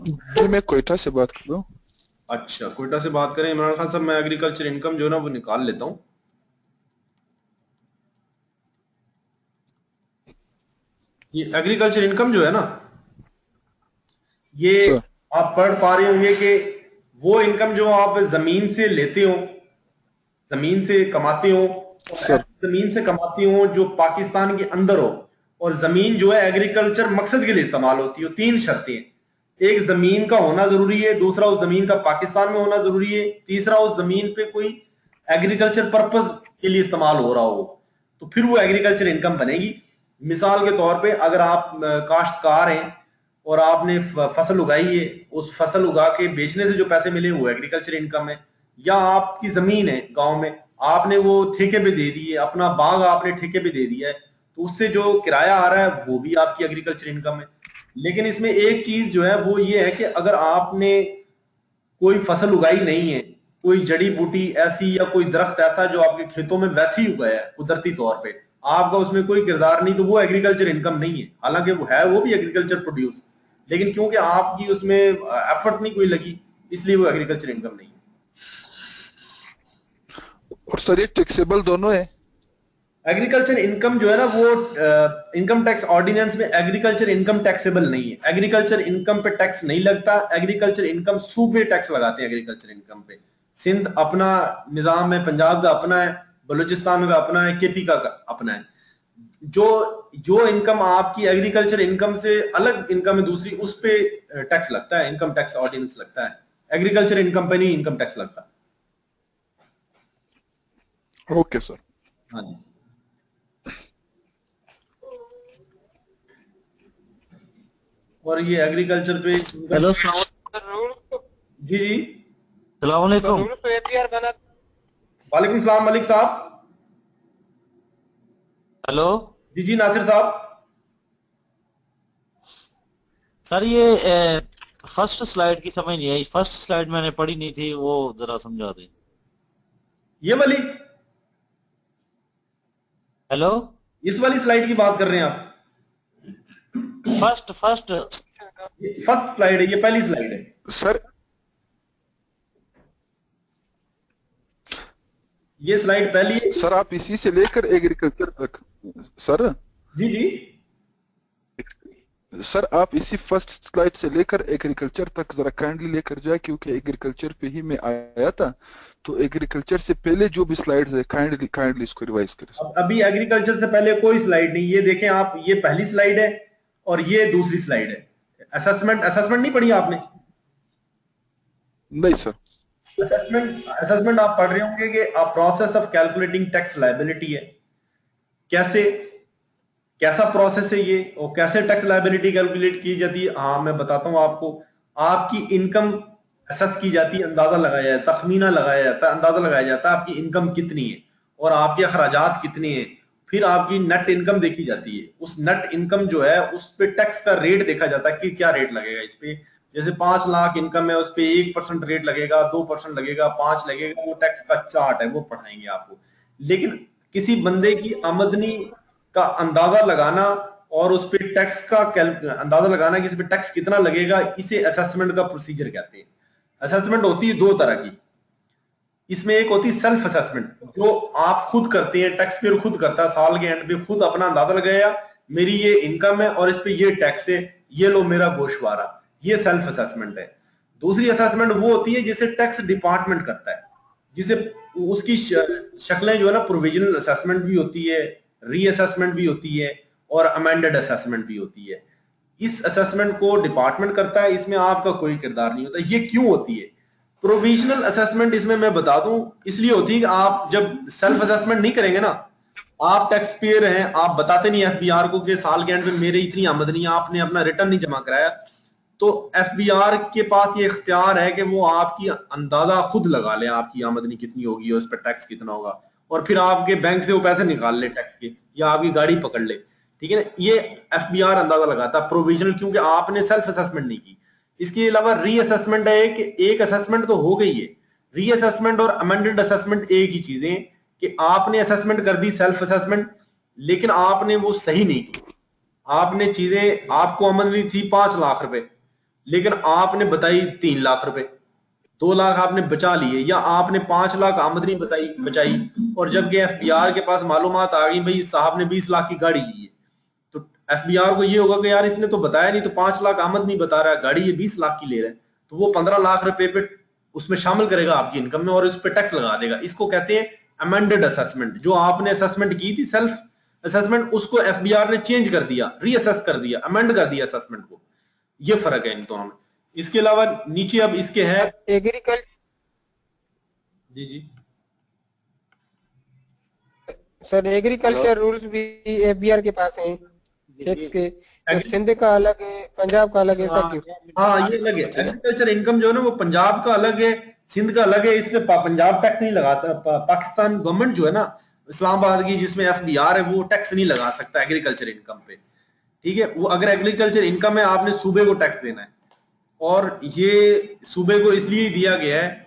जी मैं कोयटा से बात कर रहा हूँ। अच्छा, कोयटा से बात करें इमरान खान साहब, मैं एग्रीकल्चर इनकम जो है ना वो निकाल लेता हूँ। ये एग्रीकल्चर इनकम जो है ना, ये सर आप पढ़ पा रहे होंगे कि वो इनकम जो आप जमीन से लेते हो, जमीन से कमाते हो, और सर जमीन से कमाते हो जो पाकिस्तान के अंदर हो, और जमीन जो है एग्रीकल्चर मकसद के लिए इस्तेमाल होती है। 3 शर्तें हैं, एक जमीन का होना जरूरी है, दूसरा उस जमीन का पाकिस्तान में होना जरूरी है, तीसरा उस जमीन पे कोई एग्रीकल्चर पर्पस के लिए इस्तेमाल हो रहा हो, तो फिर वो एग्रीकल्चर इनकम बनेगी। मिसाल के तौर पे अगर आप काश्तकार हैं और आपने फसल उगाई है, उस फसल उगा के बेचने से जो पैसे मिले वो एग्रीकल्चर इनकम है। या आपकी जमीन है गांव में, आपने वो ठेके पे दे दी है, अपना बाग आपने ठेके पे दे दिया है, तो उससे जो किराया आ रहा है वो भी आपकी एग्रीकल्चर इनकम है। लेकिन इसमें एक चीज जो है वो ये है कि अगर आपने कोई फसल उगाई नहीं है, कोई जड़ी बूटी ऐसी या कोई दरख्त ऐसा जो आपके खेतों में वैसे ही उगाया है कुदरती तौर पे, आपका उसमें कोई किरदार नहीं, तो वो एग्रीकल्चर इनकम नहीं है। हालांकि वो है, वो भी एग्रीकल्चर प्रोड्यूस, लेकिन क्योंकि आपकी उसमें एफर्ट नहीं कोई लगी, इसलिए वो एग्रीकल्चर इनकम नहीं है। और सर ये टैक्सेबल दोनों है? एग्रीकल्चर इनकम जो है ना वो इनकम टैक्स ऑर्डिनेंस में एग्रीकल्चर इनकम टैक्सेबल नहीं है। एग्रीकल्चर इनकम पे टैक्स नहीं लगता, एग्रीकल्चर इनकम सूबे टैक्स लगाते हैं एग्रीकल्चर इनकम पे। सिंध अपना निजाम है, पंजाब का अपना है, बलूचिस्तान का अपना है, केपी का अपना है। जो इनकम आपकी एग्रीकल्चर इनकम से अलग इनकम है दूसरी, उस पे टैक्स लगता है, इनकम टैक्स ऑर्डिनेंस लगता है। एग्रीकल्चर इनकम पे नहीं इनकम टैक्स लगता। Okay sir. हाँ जी। और ये एग्रीकल्चर पे हेलो जी जी सलाम अलैकुम। वालेकुम सलाम मलिक साहब। हेलो जी जी नासिर साहब। सर ये फर्स्ट स्लाइड की समझ नहीं आई, फर्स्ट स्लाइड मैंने पढ़ी नहीं थी, वो जरा समझा दें। ये वाली, हेलो इस वाली स्लाइड की बात कर रहे हैं आप? फर्स्ट फर्स्ट फर्स्ट स्लाइड है, ये पहली स्लाइड है सर। ये स्लाइड पहली है सर आप इसी से लेकर एग्रीकल्चर तक, सर जी जी सर आप इसी फर्स्ट स्लाइड से लेकर एग्रीकल्चर तक जरा काइंडली लेकर जाए, क्योंकि एग्रीकल्चर पे ही मैं आया था, तो एग्रीकल्चर से पहले जो भी स्लाइड्स है काइंडली इसको रिवाइज करें। अभी एग्रीकल्चर से पहले कोई स्लाइड नहीं, ये देखें आप, ये पहली स्लाइड है और ये दूसरी स्लाइड है। असेसमेंट नहीं पढ़ी आपने? नहीं सर। असेसमेंट आप पढ़ रहे होंगे कि a process of calculating tax liability है। कैसा प्रोसेस है ये, और कैसे टैक्स लायबिलिटी कैलकुलेट की जाती है? हाँ मैं बताता हूँ आपको। आपकी इनकम असेस की जाती है, अंदाजा लगाया जाता है, तखमीना लगाया जाता है, अंदाजा लगाया जाता है आपकी इनकम कितनी है और आपके अखराजात कितने हैं। फिर आपकी नेट इनकम देखी जाती है। उस नेट इनकम जो है उस पे टैक्स का रेट देखा जाता है कि क्या रेट लगेगा इस पे। जैसे 5 लाख इनकम है, उस पे 1% रेट लगेगा, 2% लगेगा, 5 लगेगा, वो टैक्स का चार्ट है, वो पढ़ाएंगे आपको। लेकिन किसी बंदे की आमदनी का अंदाजा लगाना और उस पे टैक्स का अंदाजा लगाना कि इस पे टैक्स कितना लगेगा, इसे असेसमेंट का प्रोसीजर कहते हैं। असेसमेंट होती है 2 तरह की। इसमें एक होती है सेल्फ असेसमेंट, जो आप खुद करते हैं, टैक्स पेयर खुद करता है, साल के एंड पे खुद अपना अंदाजा लगाया, मेरी ये इनकम है और इस पे ये टैक्स है, ये लो मेरा गोशवारा। ये सेल्फ असेसमेंट है। दूसरी असेसमेंट वो होती है जिसे टैक्स डिपार्टमेंट करता है, जिसे उसकी शक्लें जो है ना, प्रोविजनल असेसमेंट भी होती है, रीअसेसमेंट भी होती है और अमेंडेड असेसमेंट भी होती है। इस असेसमेंट को डिपार्टमेंट करता है, इसमें आपका कोई किरदार नहीं होता। ये क्यों होती है? प्रोविजनल असेसमेंट इसमें मैं बता दूं इसलिए होती है कि आप जब सेल्फ असेसमेंट नहीं करेंगे ना, आप टैक्स पेयर हैं, आप बताते नहीं एफबीआर को कि साल के एंड में मेरे इतनी आमदनी है, आपने अपना रिटर्न नहीं जमा कराया, तो एफबीआर के पास ये इख्तियार है कि वो आपकी अंदाजा खुद लगा ले आपकी आमदनी कितनी होगी और उस पर टैक्स कितना होगा, और फिर आपके बैंक से वो पैसे निकाल ले टैक्स के, या आपकी गाड़ी पकड़ ले। ठीक है ना, ये एफबीआर अंदाजा लगाता है। प्रोविजनल क्योंकि आपने सेल्फ असेसमेंट नहीं की। इसके अलावा रीअसेसमेंट है कि एक असेसमेंट तो हो गई है, रीअसेसमेंट और अमेंडेड असेसमेंट एक ही चीजें कि आपने असेसमेंट कर दी सेल्फ असेसमेंट, लेकिन आपने वो सही नहीं की। आपने चीजें, आपको आमदनी थी 5 लाख रुपए, लेकिन आपने बताई 3 लाख रुपए, 2 लाख आपने बचा लिए, या आपने 5 लाख आमदनी बचाई और जबकि एफबीआर के पास मालूमात आ गई भाई साहब ने 20 लाख की गाड़ी ली है, तो एफबीआर को ये होगा कि यार इसने तो बताया नहीं, तो 5 लाख आमदनी बता रहा है, गाड़ी ये 20 लाख की ले रहा है, तो वो 15 लाख रुपए पे उसमें शामिल करेगा आपकी इनकम में और उस पर टैक्स लगा देगा। इसको कहते हैं अमेंडेड असेसमेंट। जो आपने असेसमेंट की थी सेल्फ असेसमेंट, उसको एफबीआर ने चेंज कर दिया, रीअसेस कर दिया, अमेंड कर दिया असेसमेंट को। ये फर्क है इन दोनों में। इसके अलावा नीचे अब इसके है एग्रीकल्चर। जी जी सर एग्रीकल्चर रूल्स भी एफबीआर के पास हैं टैक्स के, तो सिंध का अलग है, पंजाब का अलग है, ऐसा क्यों? हाँ ये अलग है। एग्रीकल्चर इनकम जो है ना वो पंजाब का अलग है, सिंध का अलग है। इसमें पंजाब टैक्स नहीं लगा सकता। पाकिस्तान गवर्नमेंट जो है ना इस्लामाबाद की, जिसमें एफबीआर है, वो टैक्स नहीं लगा सकता एग्रीकल्चर इनकम पे। ठीक है, वो अगर एग्रीकल्चर इनकम है आपने सूबे को टैक्स देना है, और ये सूबे को इसलिए दिया गया है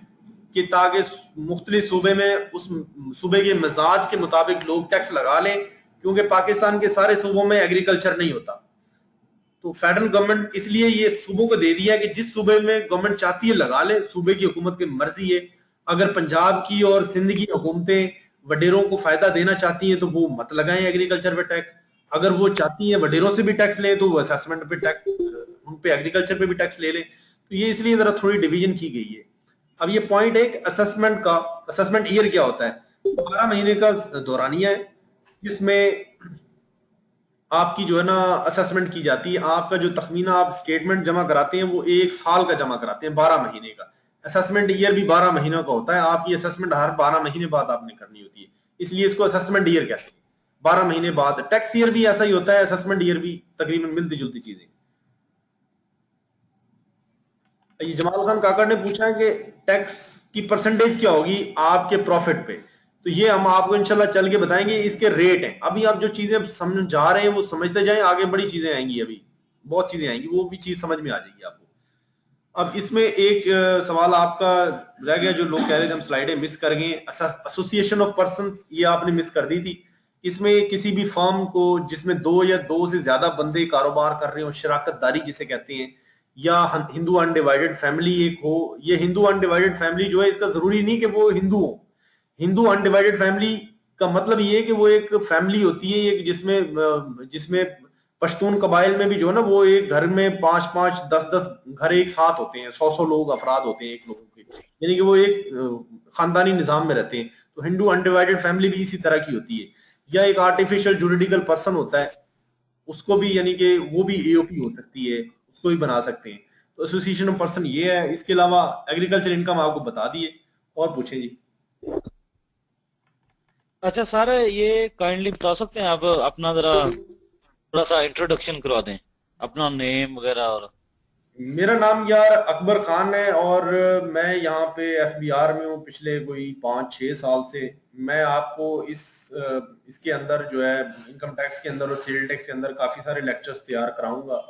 कि ताकि मुख्तलिफ सूबे में उस सूबे के मिजाज के मुताबिक लोग टैक्स लगा लें, क्योंकि पाकिस्तान के सारे सूबों में एग्रीकल्चर नहीं होता। तो फेडरल गवर्नमेंट इसलिए ये सूबों को दे दिया कि जिस सूबे में गवर्नमेंट चाहती है लगा ले, सूबे की हुकूमत की मर्जी है। अगर पंजाब की और सिंध की हुकूमतें वडेरों को फायदा देना चाहती हैं तो वो मत लगाएं एग्रीकल्चर पे टैक्स। अगर वो चाहती हैं वडेरों से भी टैक्स ले तो वो असेसमेंट पे टैक्स, उन पे एग्रीकल्चर पे भी टैक्स ले ले। तो ये इसलिए जरा थोड़ी डिवीजन की गई है। अब ये पॉइंट है कि असेसमेंट का, असेसमेंट ईयर क्या होता है? 12 महीने का दौरानिया है जिसमें आपकी जो है ना असेसमेंट की जाती है। आपका जो तखमीना आप स्टेटमेंट जमा कराते हैं वो 1 साल का जमा कराते हैं, 12 महीने का। असेसमेंट ईयर भी 12 महीनों का होता है। आपकी असेसमेंट हर 12 महीने बाद आपने करनी होती है, इसलिए इसको असेसमेंट ईयर कहते हैं। 12 महीने बाद टैक्स ईयर भी ऐसा ही होता है, असेसमेंट ईयर भी तकरीबन मिलती जुलती चीजें। ये जमाल खान काकड़ ने पूछा है कि टैक्स की परसेंटेज क्या होगी आपके प्रॉफिट पे, तो ये हम आपको इंशाल्लाह चल के बताएंगे। इसके रेट हैं, अभी आप जो चीजें समझ जा रहे हैं वो समझते जाएं, आगे बड़ी चीजें आएंगी, अभी बहुत चीजें आएंगी, वो भी चीज समझ में आ जाएगी आपको। अब इसमें एक सवाल आपका रह गया, जो लोग कह रहे थे हम स्लाइडें मिस कर गए। एसोसिएशन ऑफ पर्सन, ये आपने मिस कर दी थी। इसमें किसी भी फर्म को जिसमें 2 या 2 से ज्यादा बंदे कारोबार कर रहे हो, शराकतदारी जिसे कहते हैं, या हिंदू अनडिवाइडेड फैमिली एक हो। ये हिंदू अनडिवाइडेड फैमिली जो है, इसका जरूरी नहीं कि वो हिंदू हो। हिंदू अनडिवाइडेड फैमिली का मतलब ये है कि वो एक फैमिली होती है एक जिसमें पश्तून कबाइल में भी जो है ना, वो एक घर में 5-5, 10-10 घर एक साथ होते हैं, 100-100 लोग अफराद होते हैं एक लोगों के, यानी कि वो एक खानदानी निजाम में रहते हैं। तो हिंदू अनडिवाइडेड फैमिली भी इसी तरह की होती है। या एक आर्टिफिशियल जुरिडिकल पर्सन होता है, उसको भी यानी कि वो भी एओपी हो सकती है, उसको भी बना सकते हैं। तो एसोसिएशन ऑफ पर्सन ये है। इसके अलावा एग्रीकल्चर इनकम आपको बता दिए। और पूछें जी। अच्छा सर, ये काइंडली बता सकते हैं आप अपना जरा थोड़ा सा इंट्रोडक्शन करवा दें, अपना नेम वगैरह। और मेरा नाम यार अकबर खान है और मैं यहाँ पे एफबीआर में हूँ पिछले कोई 5-6 साल से। मैं आपको इसके अंदर जो है इनकम टैक्स के अंदर और सेल टैक्स के अंदर काफी सारे लेक्चर्स तैयार कराऊंगा।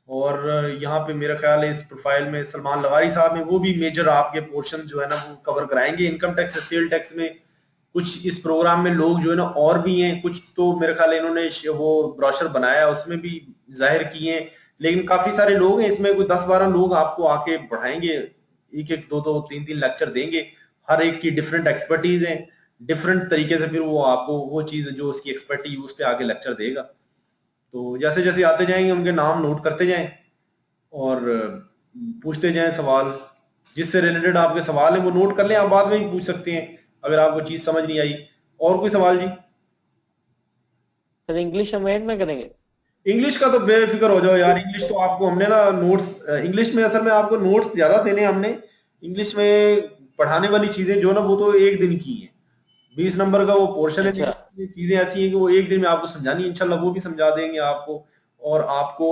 और यहाँ पे मेरा ख्याल है इस प्रोफाइल में सलमान लवारी साहब में वो भी मेजर आपके पोर्शन जो है ना वो कवर कराएंगे इनकम टैक्स और सेल टैक्स में। कुछ इस प्रोग्राम में लोग जो है ना और भी हैं, कुछ तो मेरे ख्याल इन्होंने वो ब्रोशर बनाया उसमें भी जाहिर किए हैं, लेकिन काफी सारे लोग हैं इसमें। कोई 10-12 लोग आपको आके पढ़ाएंगे, 1-1, 2-2, 3-3 लेक्चर देंगे। हर एक की डिफरेंट एक्सपर्टीज है, डिफरेंट तरीके से फिर वो आपको वो चीज जो उसकी एक्सपर्टीज उस पर आगे लेक्चर देगा। तो जैसे जैसे आते जाएंगे उनके नाम नोट करते जाएं और पूछते जाएं सवाल, जिससे रिलेटेड आपके सवाल है वो नोट कर लें। आप बाद में भी पूछ सकते हैं अगर आपको चीज समझ नहीं आई। और कोई सवाल जी? सर इंग्लिश हम एंड में करेंगे। इंग्लिश का तो बेफिक्र हो जाओ यार, इंग्लिश तो आपको हमने ना नोट्स, इंग्लिश में असल में आपको नोट्स ज्यादा देने हमने। इंग्लिश में पढ़ाने वाली चीजें जो ना वो तो एक दिन की है, 20 नंबर का वो पोर्शन है। चीजें ऐसी हैं कि वो एक दिन में आपको समझानी है, इंशाल्लाह वो भी समझा देंगे आपको। और आपको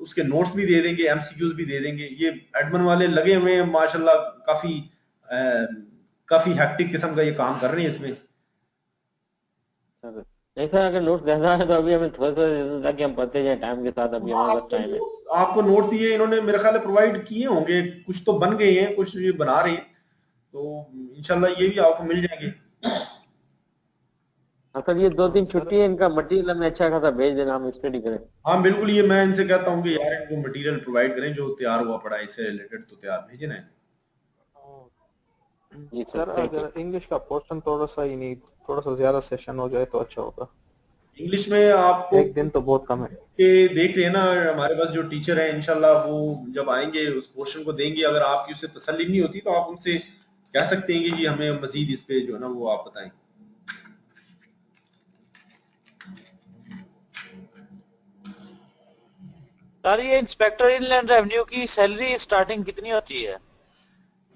उसके नोट्स भी दे देंगे, एमसीक्यूज भी दे देंगे। ये एडमिन वाले लगे हुए हैं माशाल्लाह, काफी हेक्टिक किस्म का ये काम कर रहे हैं इसमें। नहीं सर, अगर नोट्स ज्यादा है तो अभी हमें थोड़ा सा दे दो ताकि हम पढ़ते जाए टाइम के साथ, अभी हमारे पास टाइम है। आपको नोट्स ये इन्होंने मेरे ख्याल प्रोवाइड किए होंगे, कुछ तो बन गए हैं, कुछ ये बना रहे हैं, तो इंशाल्लाह ये भी आपको मिल जाएंगे। हाँ सर, ये 2-3 छुट्टी है, इनका मटेरियल हमें अच्छा खासा भेज देना, हम स्टडी करें। हाँ बिल्कुल, ये मैं इनसे कहता हूँ कि यार इनको मटेरियल प्रोवाइड करें, जो तैयार हुआ पड़ा है इससे रिलेटेड तो तैयार भेजे ना। जी सर अगर इंग्लिश का पोर्शन थोड़ा सा ही नहीं, थोड़ा सा ज्यादा सेशन हो जाए तो अच्छा होगा। इंग्लिश में आपको एक दिन तो बहुत कम है। कि देख रहे हैं ना, हमारे पास जो टीचर है इंशाल्लाह वो जब आएंगे उस पोर्शन को देंगे, अगर आपकी उससे तसल्ली नहीं होती तो आप उनसे कह सकते हैं कि जी हमें मजीद इस पे जो है ना वो आप बताएं। सर ये इंस्पेक्टर इनलैंड रेवेन्यू की सैलरी स्टार्टिंग कितनी होती है?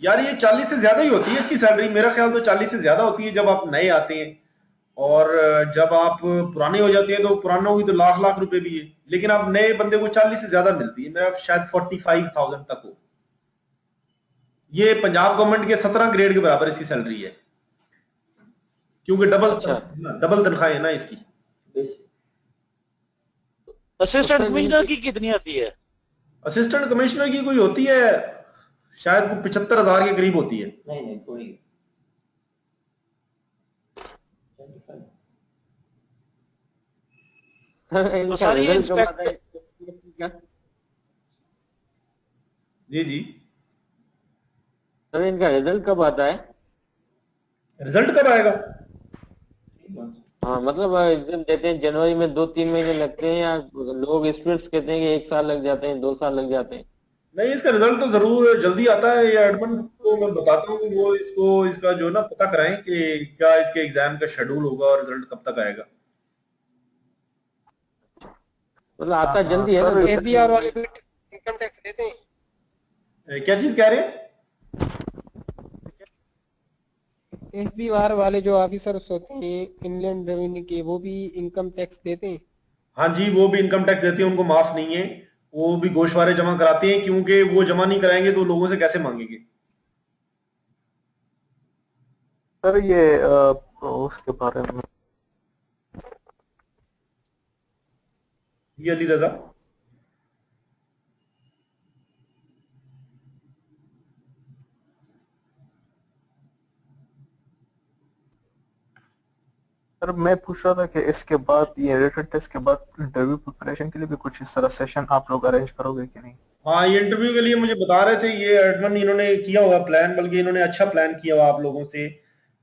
यार ये 40 से ज्यादा ही होती है इसकी सैलरी, मेरा ख्याल तो 40 से ज्यादा होती है जब आप नए आते हैं, और जब आप पुराने हो जाते हैं तो पुरानों की तो लाख लाख रुपए भी है, लेकिन आप नए बंदे को 40 से ज्यादा मिलती है, मेरा शायद 45,000 तक हो। ये पंजाब गवर्नमेंट के 17 ग्रेड के बराबर इसकी सैलरी है, क्योंकि डबल तनख्वाह है ना इसकी। असिस्टेंट कमिश्नर की कितनी आती है? असिस्टेंट कमिश्नर की कोई होती है शायद 75,000 के करीब होती है। नहीं थोड़ी तो सर ये इंस्पेक्टर जी जी सर इनका रिजल्ट कब आता है? रिजल्ट कब आएगा? हाँ मतलब एग्जाम देते हैं जनवरी में, 2-3 महीने लगते हैं, या लोग स्टूडेंट्स कहते हैं कि 1 साल लग जाते हैं, 2 साल लग जाते हैं? नहीं, इसका रिजल्ट तो जरूर जल्दी आता है। ये एडमिन को मैं बताता हूँ कि वो इसको इसका जो ना पता कराएं कि क्या इसके एग्जाम का शेड्यूल होगा और रिजल्ट कब तक आएगा। मतलब आता जल्दी है ना? एफबीआर वाले भी इनकम टैक्स देते हैं? क्या चीज कह रहे हैं? एफबीआर वाले जो ऑफिसर्स होते हैं इनलैंड रेवेन्यू के, वो भी इनकम टैक्स देते हैं? हाँ जी, वो भी इनकम टैक्स देते हैं, उनको माफ नहीं है, वो भी गोशवारे जमा कराते हैं, क्योंकि वो जमा नहीं कराएंगे तो लोगों से कैसे मांगेंगे। सर ये उसके बारे में ये अली रजा सर मैं पूछ रहा था कि इसके बाद ये रिटन टेस्ट के बाद इंटरव्यू प्रिपरेशन के लिए भी कुछ इस तरह सेशन आप लोग अरेंज करोगे कि नहीं? हाँ, ये इंटरव्यू के लिए मुझे बता रहे थे ये एडमिन, इन्होंने किया हुआ प्लान, बल्कि इन्होंने अच्छा प्लान किया हुआ आप लोगों से।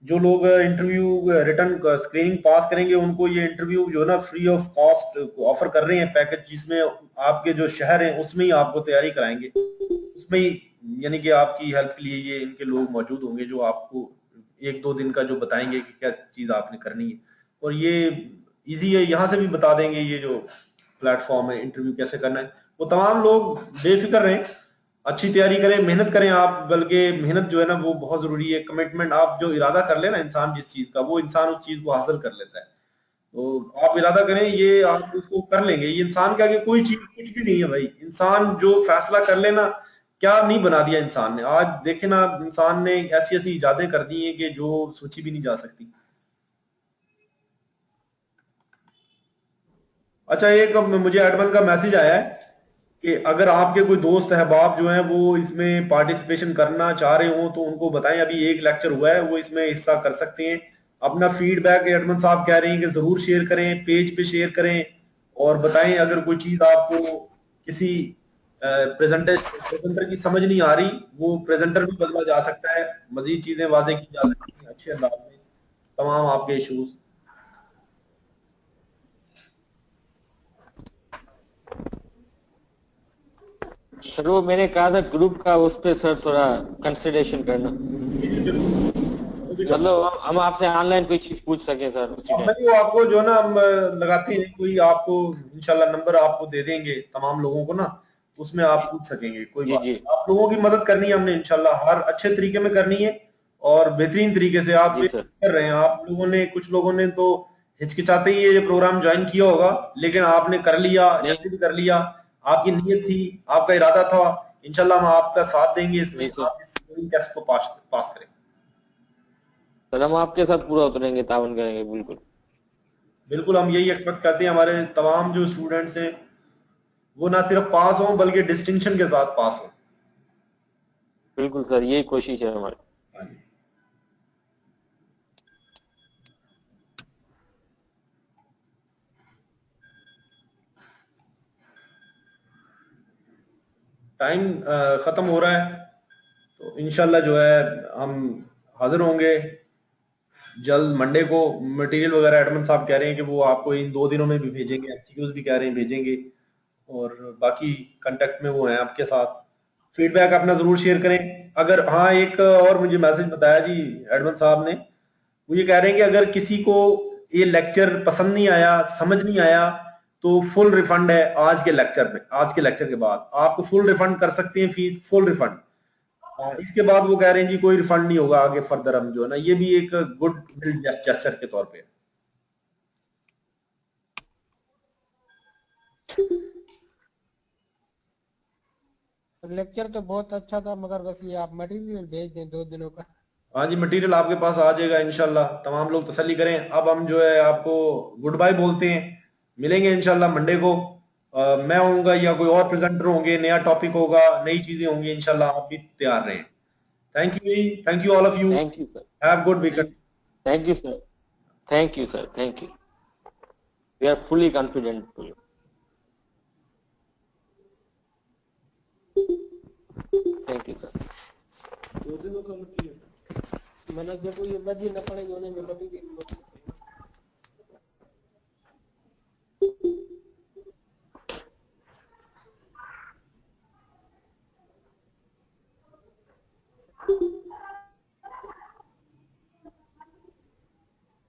जो लोग इंटरव्यू रिटर्न स्क्रीनिंग पास करेंगे उनको ये इंटरव्यू जो ना फ्री ऑफ कॉस्ट ऑफर कर रहे हैं पैकेज, जिसमें आपके जो शहर है उसमें ही आपको तैयारी कराएंगे, उसमें ही, यानी कि आपकी हेल्प के लिए ये इनके लोग मौजूद होंगे जो आपको 1-2 दिन का जो बताएंगे कि क्या चीज आपने करनी है। और ये इजी है, यहाँ से भी बता देंगे ये जो प्लेटफॉर्म है इंटरव्यू कैसे करना है। वो तमाम लोग बेफिक्र रहें, अच्छी तैयारी करें, मेहनत करें आप, बल्कि मेहनत जो है ना वो बहुत जरूरी है। कमिटमेंट, आप जो इरादा कर ले ना इंसान जिस चीज का, वो इंसान उस चीज को हासिल कर लेता है। तो आप इरादा करें, ये आप उसको कर लेंगे। ये इंसान के आगे कोई चीज कुछ भी नहीं है भाई। इंसान जो फैसला कर लेना, क्या नहीं बना दिया इंसान ने। आज देखे ना, इंसान ने ऐसी ऐसी इजादें कर दी हैं कि जो सोची भी नहीं जा सकती। अच्छा, एक मुझे एडमिन का मैसेज आया है कि अगर आपके कोई दोस्त अहबाब जो हैं वो इसमें पार्टिसिपेशन करना चाह रहे हो तो उनको बताएं, अभी एक लेक्चर हुआ है, वो इसमें हिस्सा कर सकते हैं। अपना फीडबैक एडमिन साहब कह रहे हैं कि जरूर शेयर करें, पेज पे शेयर करें, और बताएं अगर कोई चीज आपको किसी प्रेजेंटर की समझ नहीं आ रही, वो प्रेजेंटर भी बदला जा सकता है, मजीद चीजें वाजे की जा सकती हैं अच्छे अंदाज में, तमाम आपके इशूज। सर वो मैंने कहा था ग्रुप का, उस पे सर थोड़ा कंसिडरेशन करना, मतलब हम आपसे ऑनलाइन कोई चीज पूछ सके सर उसी टाइम। वो आपको जो ना हम लगाते हैं, कोई आपको इंशाल्लाह नंबर आपको दे देंगे तमाम लोगों को ना, उसमें आप पूछ सकेंगे। कोई बात, आप लोगों की मदद करनी है हमने इंशाल्लाह, हर अच्छे तरीके में करनी है और बेहतरीन तरीके से आप कर रहे हैं। आप लोगों ने, कुछ लोगों ने तो हिचकिचाते ही ये प्रोग्राम ज्वाइन किया होगा, लेकिन आपने कर लिया, जैसे भी कर लिया, आपकी नीयत थी, आपका इरादा था, इंशाल्लाह हम आपका साथ देंगे इसमें, आप इस टेस्ट को पास करें। सर हम आपके साथ पूरा उतरेंगे, तावन करेंगे बिल्कुल। बिल्कुल हम यही एक्सपेक्ट करते हैं हमारे तमाम जो स्टूडेंट्स हैं वो ना सिर्फ पास हों बल्कि डिस्टिंक्शन के साथ पास हों। बिल्कुल सर, यही कोशिश है हमारी। हाँ जी। टाइम खत्म हो रहा है, तो इंशाल्लाह जो है हम हाजिर होंगे जल्द मंडे को। मटेरियल वगैरह एडमिन साहब कह रहे हैं कि वो आपको इन 2 दिनों में भी भेजेंगे, एमसीक्यूज भी कह रहे हैं भेजेंगे, और बाकी कांटेक्ट में वो हैं आपके साथ। फीडबैक अपना जरूर शेयर करें। अगर हाँ, एक और मुझे मैसेज बताया जी एडमिन साहब ने, वो ये कह रहे हैं कि अगर किसी को ये लेक्चर पसंद नहीं आया, समझ नहीं आया, तो फुल रिफंड है आज के लेक्चर में। आज के लेक्चर के बाद आपको फुल रिफंड कर सकते हैं, फीस फुल रिफंड। इसके बाद वो कह रहे हैं जी कोई रिफंड नहीं होगा आगे फर्दर। हम जो है ना, ये भी एक गुड जेस्चर के तौर पे। लेक्चर तो बहुत अच्छा था, मगर बस ये आप मटेरियल भेज दें 2 दिनों का। हाँ जी, मटेरियल आपके पास आ जाएगा इंशाल्लाह। तमाम लोग तसल्ली करें। अब हम जो है आपको गुड बाय बोलते हैं, मिलेंगे इंशाल्लाह मंडे को। मैं होऊंगा या कोई और प्रेजेंटर होंगे, नया टॉपिक होगा, नई चीजें होंगी इंशाल्लाह। आप भी तैयार रहें। Thank you all of you. Thank you sir. Have good weekend. Thank you sir. Thank you sir. Thank you. We are fully confident to you. Thank you sir. 2 दिनों का मटेरियल मैंने जब ये बजी न पड़ेगी उन्हें जो